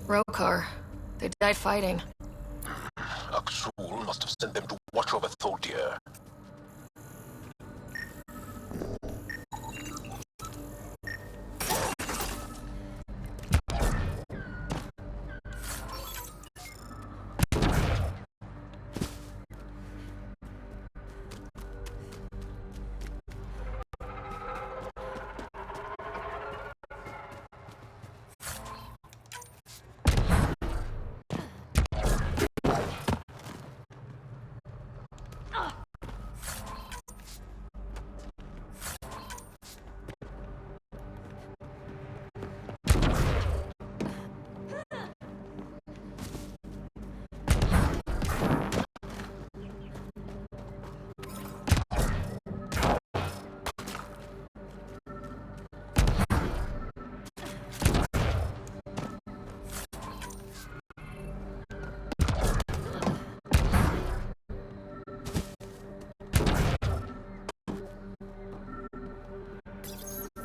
Rokar. They died fighting. Aksul must have sent them to watch over Thuldir.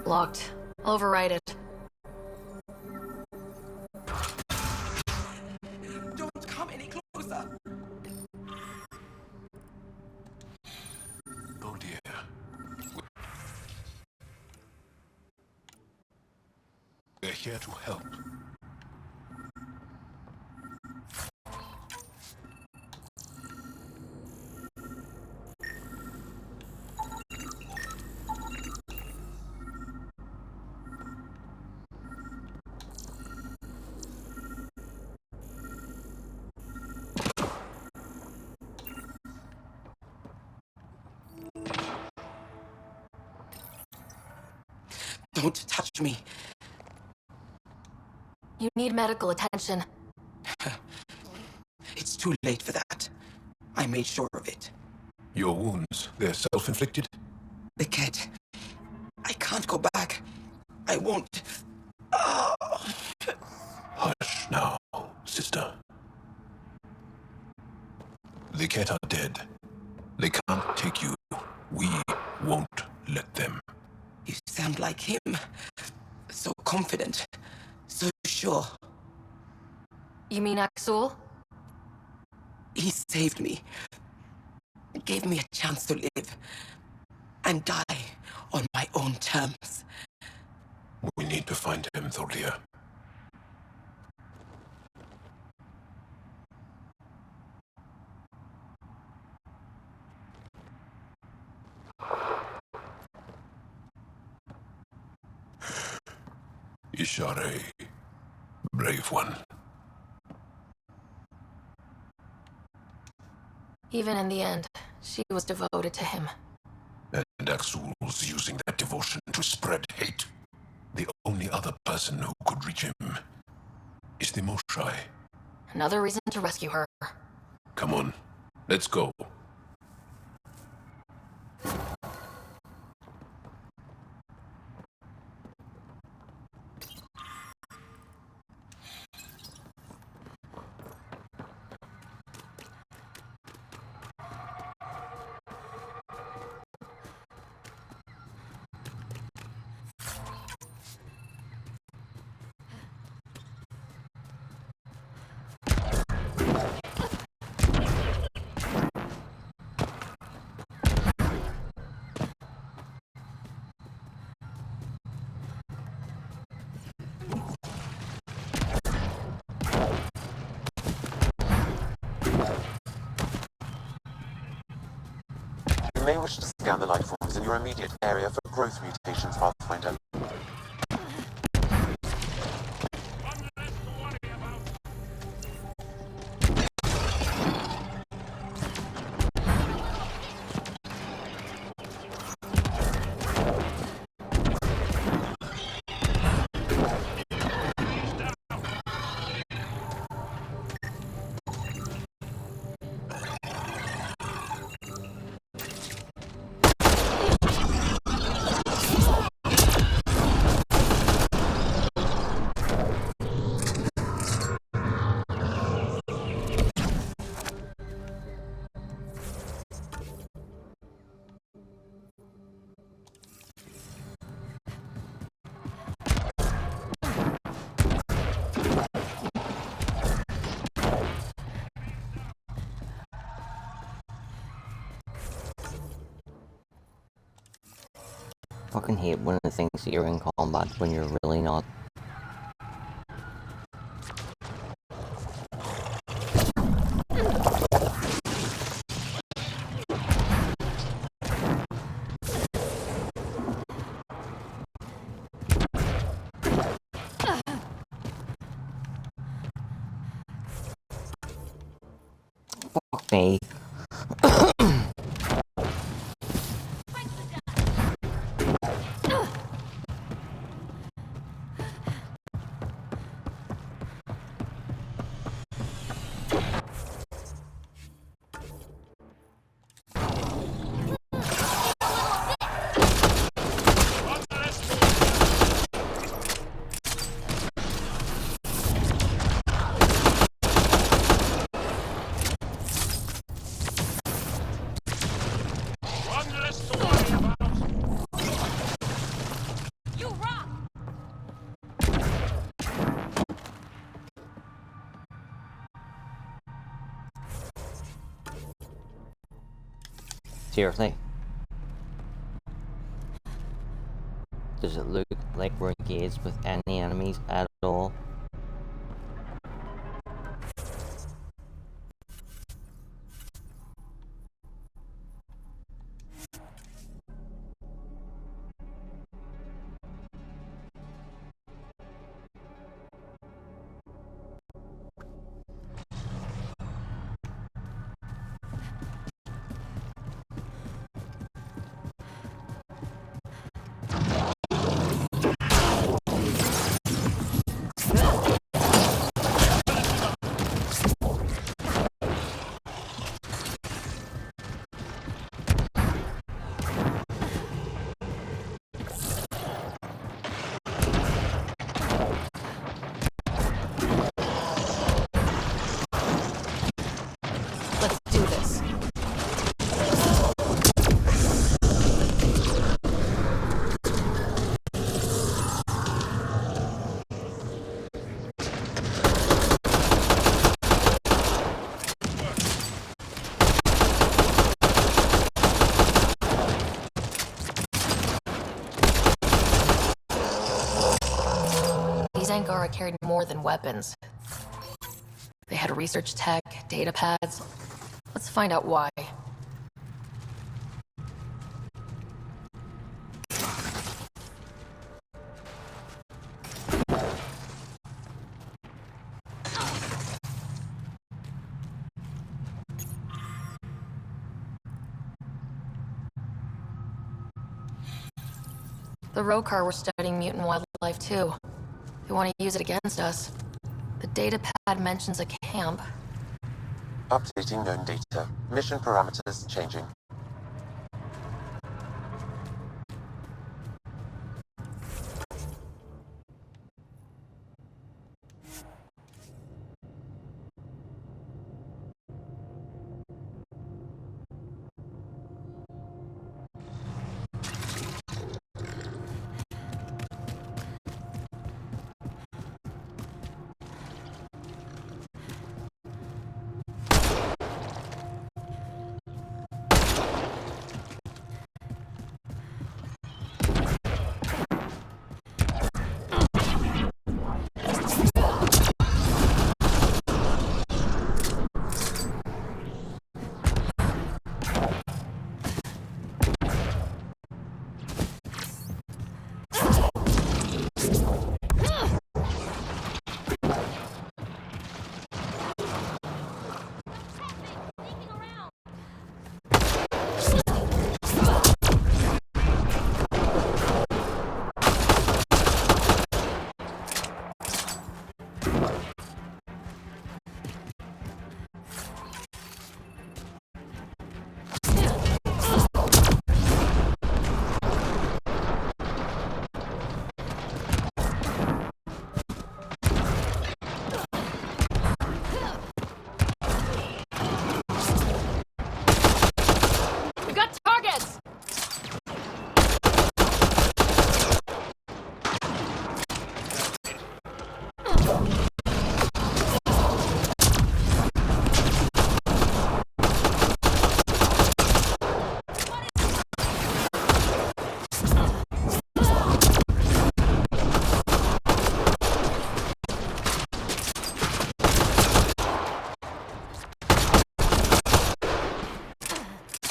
locked. I'll override it. Don't come any closer. Oh dear. We're here to help. Don't touch me. You need medical attention. It's too late for that. I made sure of it. Your wounds, they're self-inflicted? They can't. I can't go back. I won't. Oh. Hush now, sister. The Ket are dead. They can't take you. We won't let them. You sound like him. So confident. So sure. You mean Axul? He saved me. Gave me a chance to live. And die on my own terms. We need to find him, Thordia. Ishare, brave one. Even in the end, she was devoted to him. And Axul's using that devotion to spread hate. The only other person who could reach him is the Moshai. Another reason to rescue her. Come on, let's go. You may wish to scan the life forms in your immediate area for growth mutations, Pathfinder. Fucking hate when it thinks that you're in combat when you're really not. Fuck me. Seriously? Does it look like we're engaged with any enemies at all? Let's do this. These Angara carried more than weapons. They had research tech, data pads. Let's find out why. The Rokar were studying mutant wildlife too. They want to use it against us. The data pad mentions a camp. Updating known data. Mission parameters changing. We got targets!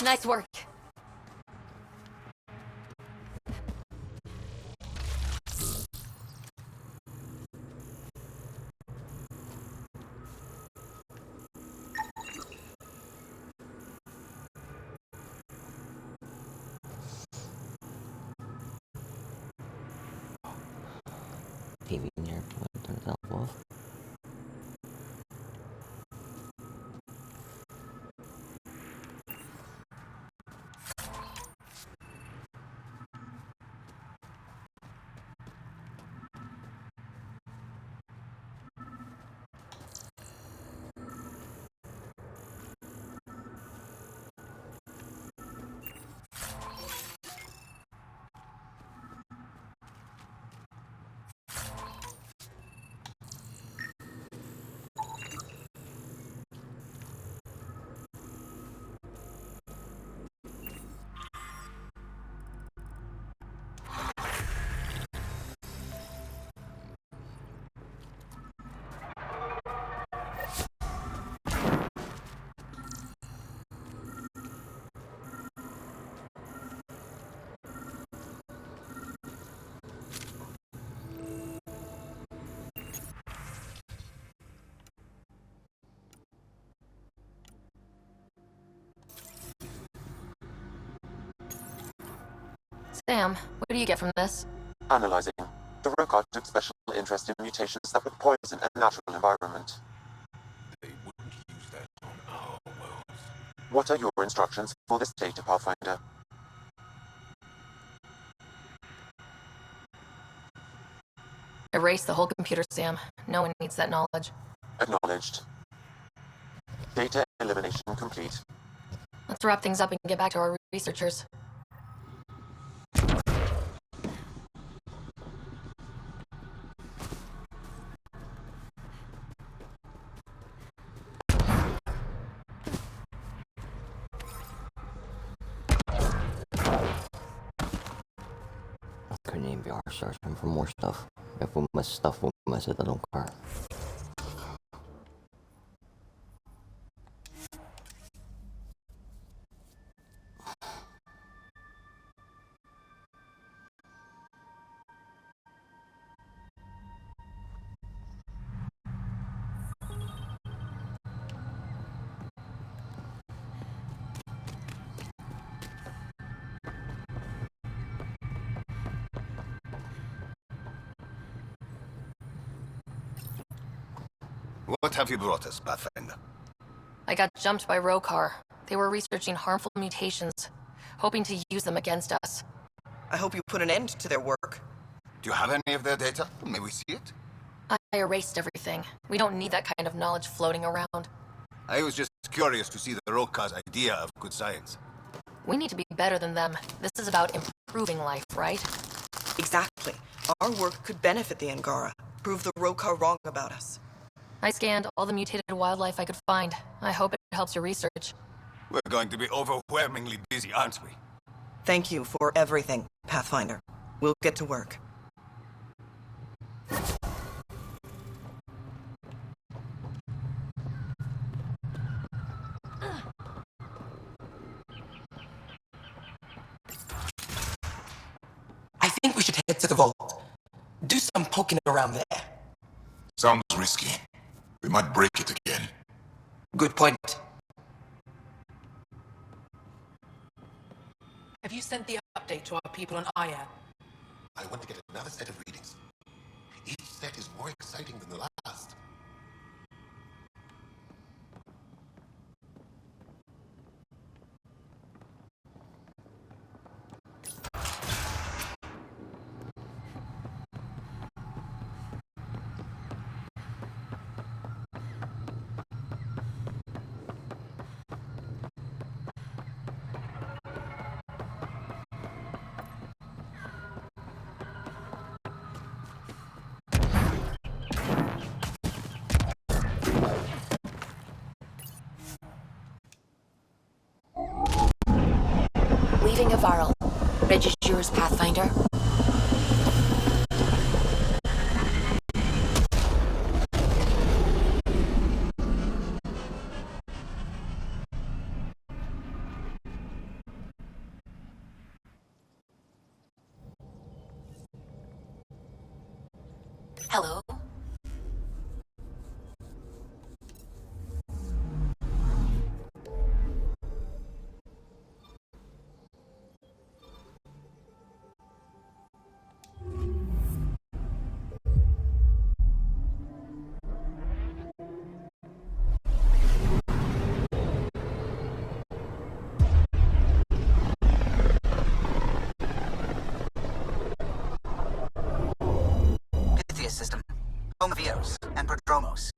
Nice work. TV in here. Turn it off. Sam, what do you get from this? Analyzing. The Rokar took special interest in mutations that would poison a natural environment. They wouldn't use that on our worlds. What are your instructions for this data, Pathfinder? Erase the whole computer, Sam. No one needs that knowledge. Acknowledged. Data elimination complete. Let's wrap things up and get back to our researchers. Couldn't even be our searching for more stuff. If we miss stuff, we'll miss it, I don't care. What have you brought us, Pathfinder? I got jumped by Rokar. They were researching harmful mutations, hoping to use them against us. I hope you put an end to their work. Do you have any of their data? May we see it? I erased everything. We don't need that kind of knowledge floating around. I was just curious to see the Rokar's idea of good science. We need to be better than them. This is about improving life, right? Exactly. Our work could benefit the Angara, prove the Rokar wrong about us. I scanned all the mutated wildlife I could find. I hope it helps your research. We're going to be overwhelmingly busy, aren't we? Thank you for everything, Pathfinder. We'll get to work. I think we should head to the vault. Do some poking around there. Sounds risky. We might break it again. Good point. Have you sent the update to our people on Aya? I want to get another set of readings. Each set is more exciting than the last. Leaving Havarl. Bridge is yours, Pathfinder. Hello? System, home of Eos and Prodromos.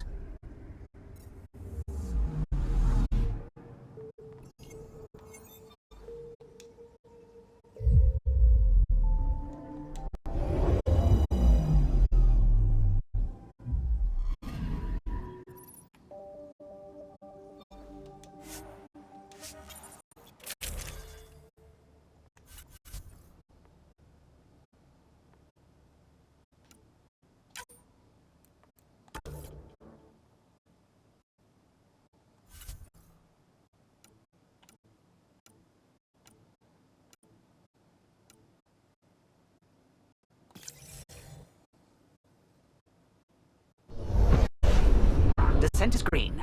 Descent is green.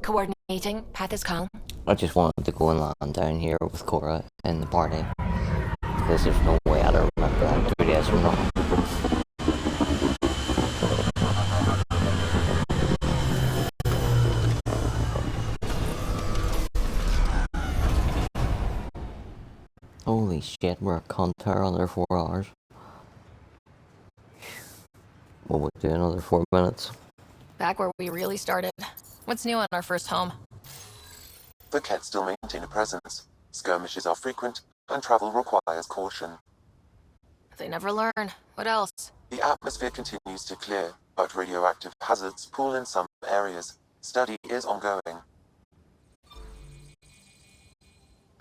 Coordinating. Path is calm. I just wanted to go and land down here with Cora in the party. Because there's no way I'd remember that 2 days from now. Holy shit, we're a contour under 4 hours. What would do another 4 minutes? Back where we really started. What's new on our first home? The Kett still maintain a presence. Skirmishes are frequent, and travel requires caution. They never learn. What else? The atmosphere continues to clear, but radioactive hazards pool in some areas. Study is ongoing.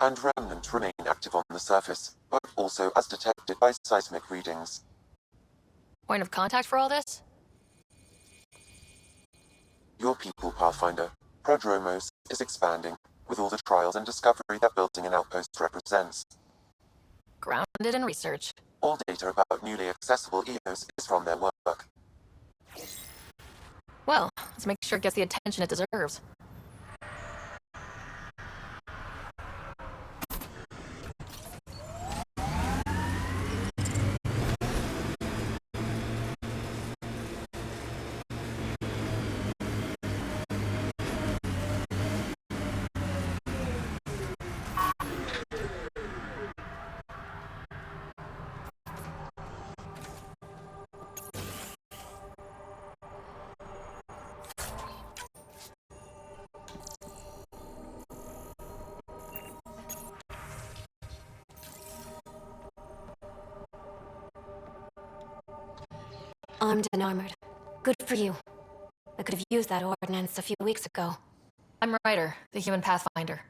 And remnants remain active on the surface, but also as detected by seismic readings. Point of contact for all this? Your people, Pathfinder. Prodromos is expanding, with all the trials and discovery that building an outpost represents. Grounded in research. All data about newly accessible EOS is from their work. Well, let's make sure it gets the attention it deserves. Armed and armored. Good for you. I could have used that ordnance a few weeks ago. I'm Ryder, the human pathfinder.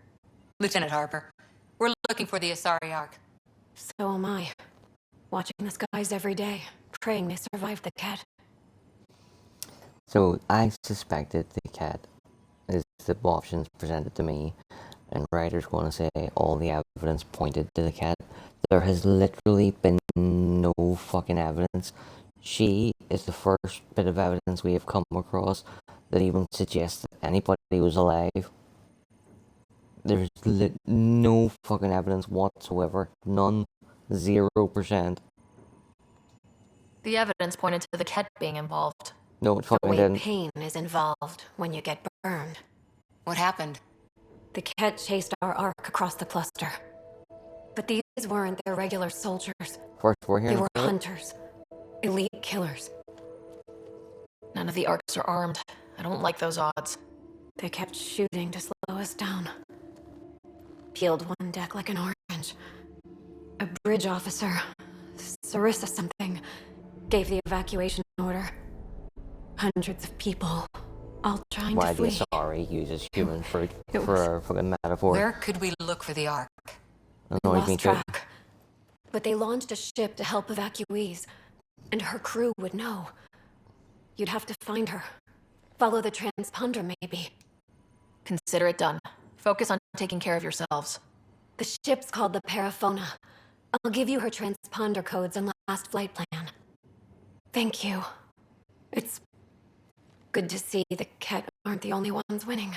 Lieutenant Harper, we're looking for the Asari Ark. So am I. Watching the skies every day, praying they survived the Kett. So I suspected the Kett is the options presented to me, and Ryder's going to say all the evidence pointed to the Kett. There has literally been no fucking evidence. She is the first bit of evidence we have come across that even suggests that anybody was alive. There's no fucking evidence whatsoever. None. 0%. The evidence pointed to the Kett being involved. No, it The fucking way didn't. pain is involved when you get burned. What happened? The Kett chased our Ark across the cluster. But these weren't their regular soldiers. First we're They hearing were about it. hunters. Elite killers. None of the Arks are armed. I don't like those odds. They kept shooting to slow us down. Peeled one deck like an orange. A bridge officer, Sarissa something, gave the evacuation order. Hundreds of people, all trying Why to flee. the Asari uses human fruit It for a fucking metaphor. Where could we look for the Ark? Annoys me Lost too. track. But they launched a ship to help evacuees, and her crew would know. You'd have to find her. Follow the transponder, maybe. Consider it done. Focus on taking care of yourselves. The ship's called the Paraphona. I'll give you her transponder codes and last flight plan. Thank you. It's good to see the Kett aren't the only ones winning.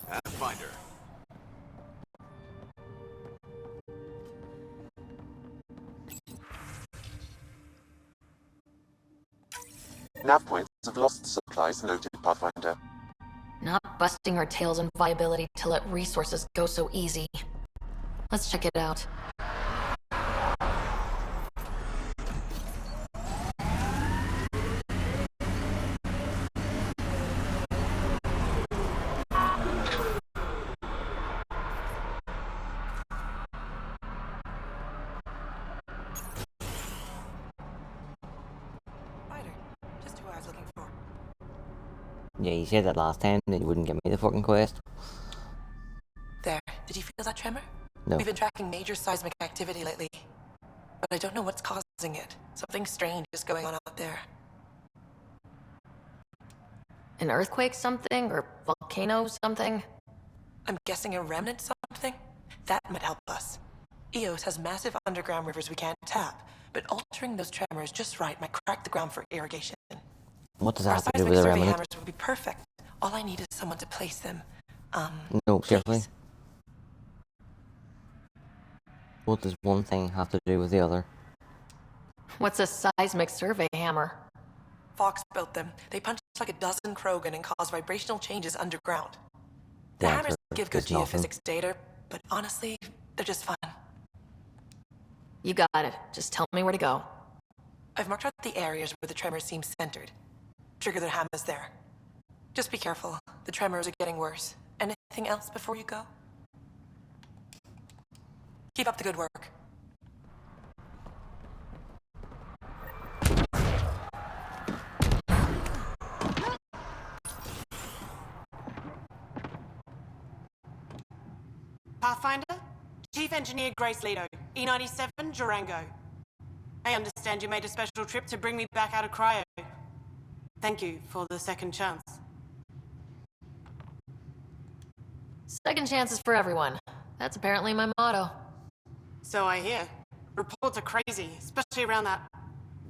Pathfinder. Nav points of lost supplies noted, Pathfinder. Not busting our tails in viability to let resources go so easy. Let's check it out. Yeah, you said that last time that you wouldn't give me the fucking quest. There. Did you feel that tremor? No. We've been tracking major seismic activity lately, but I don't know what's causing it. Something strange is going on out there. An earthquake something? Or volcano something? I'm guessing a remnant something? That might help us. Eos has massive underground rivers we can't tap, but altering those tremors just right might crack the ground for irrigation. What does that have to do Our with seismic the survey remnant? hammers would be perfect. All I need is someone to place them. No, seriously. What does one thing have to do with the other? What's a seismic survey hammer? Fox built them. They punch like a dozen Krogan and cause vibrational changes underground. The The hammers answer give good is nothing. geophysics data, but honestly, they're just fun. You got it. Just tell me where to go. I've marked out the areas where the tremors seem centered. Trigger the hammers there. Just be careful. The tremors are getting worse. Anything else before you go? Keep up the good work. Pathfinder? Chief Engineer Grace Leto, E97, Durango. I understand you made a special trip to bring me back out of cryo. Thank you for the second chance. Second chances for everyone. That's apparently my motto. So I hear. Reports are crazy, especially around that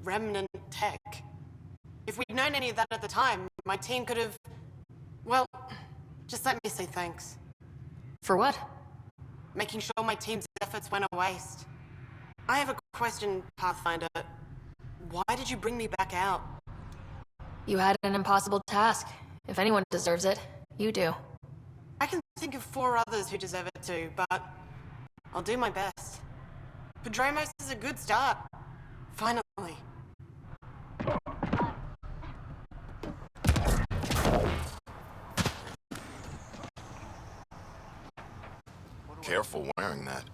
remnant tech. If we'd known any of that at the time, my team could have... Well, just let me say thanks. For what? Making sure my team's efforts went a waste. I have a question, Pathfinder. Why did you bring me back out? You had an impossible task. If anyone deserves it, you do. I can think of 4 others who deserve it too, but I'll do my best. Padromos is a good start. Finally. Careful wearing that.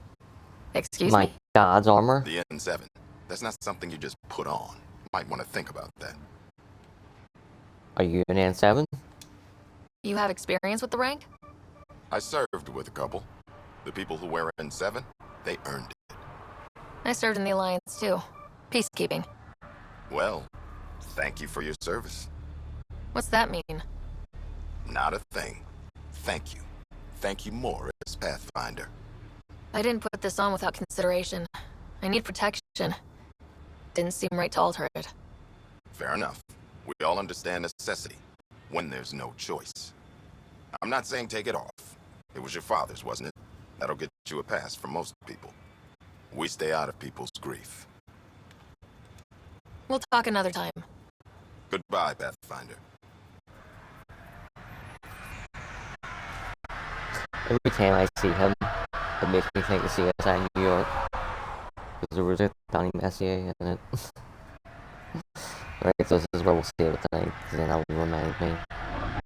Excuse My me? God's armor? The N7. That's not something you just put on. Might want to think about that. Are you an N7? You have experience with the rank? I served with a couple. The people who wear N7, they earned it. I served in the Alliance too. Peacekeeping. Well, thank you for your service. What's that mean? Not a thing. Thank you. Thank you more as Pathfinder. I didn't put this on without consideration. I need protection. Didn't seem right to alter it. Fair enough. We all understand necessity when there's no choice. I'm not saying take it off. It was your father's, wasn't it? That'll get you a pass from most people. We stay out of people's grief. We'll talk another time. Goodbye, Pathfinder. Every time I see him, it makes me think of CSI New York. Because there was a Donnie Messier in it. Right, so this is where we'll save it tonight, because then that will remind me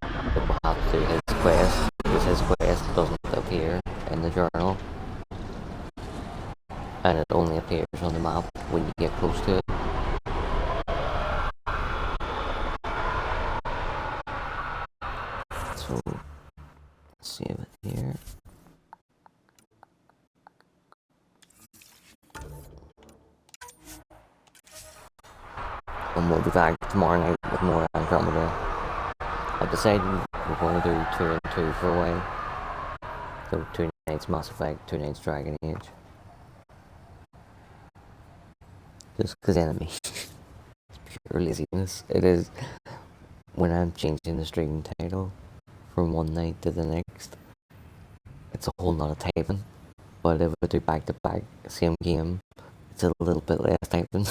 that we'll have to do his quest, because his quest doesn't appear in the journal. And it only appears on the map when you get close to it. So, let's save it here. And we'll be back tomorrow night with more Andromeda. I've decided we're going to do 2 and 2 for a while. So 2 nights Mass Effect, 2 nights Dragon Age. Just because enemy. It's pure laziness. It is. When I'm changing the stream title from one night to the next, it's a whole lot of typing. But if I do back to back, same game, it's a little bit less typing.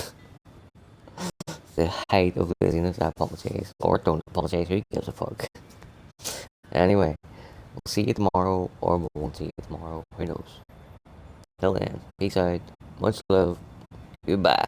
The height of laziness, I apologize. Or don't apologize, who gives a fuck? Anyway, we'll see you tomorrow, or we won't see you tomorrow, who knows. Till then, peace out, much love, goodbye.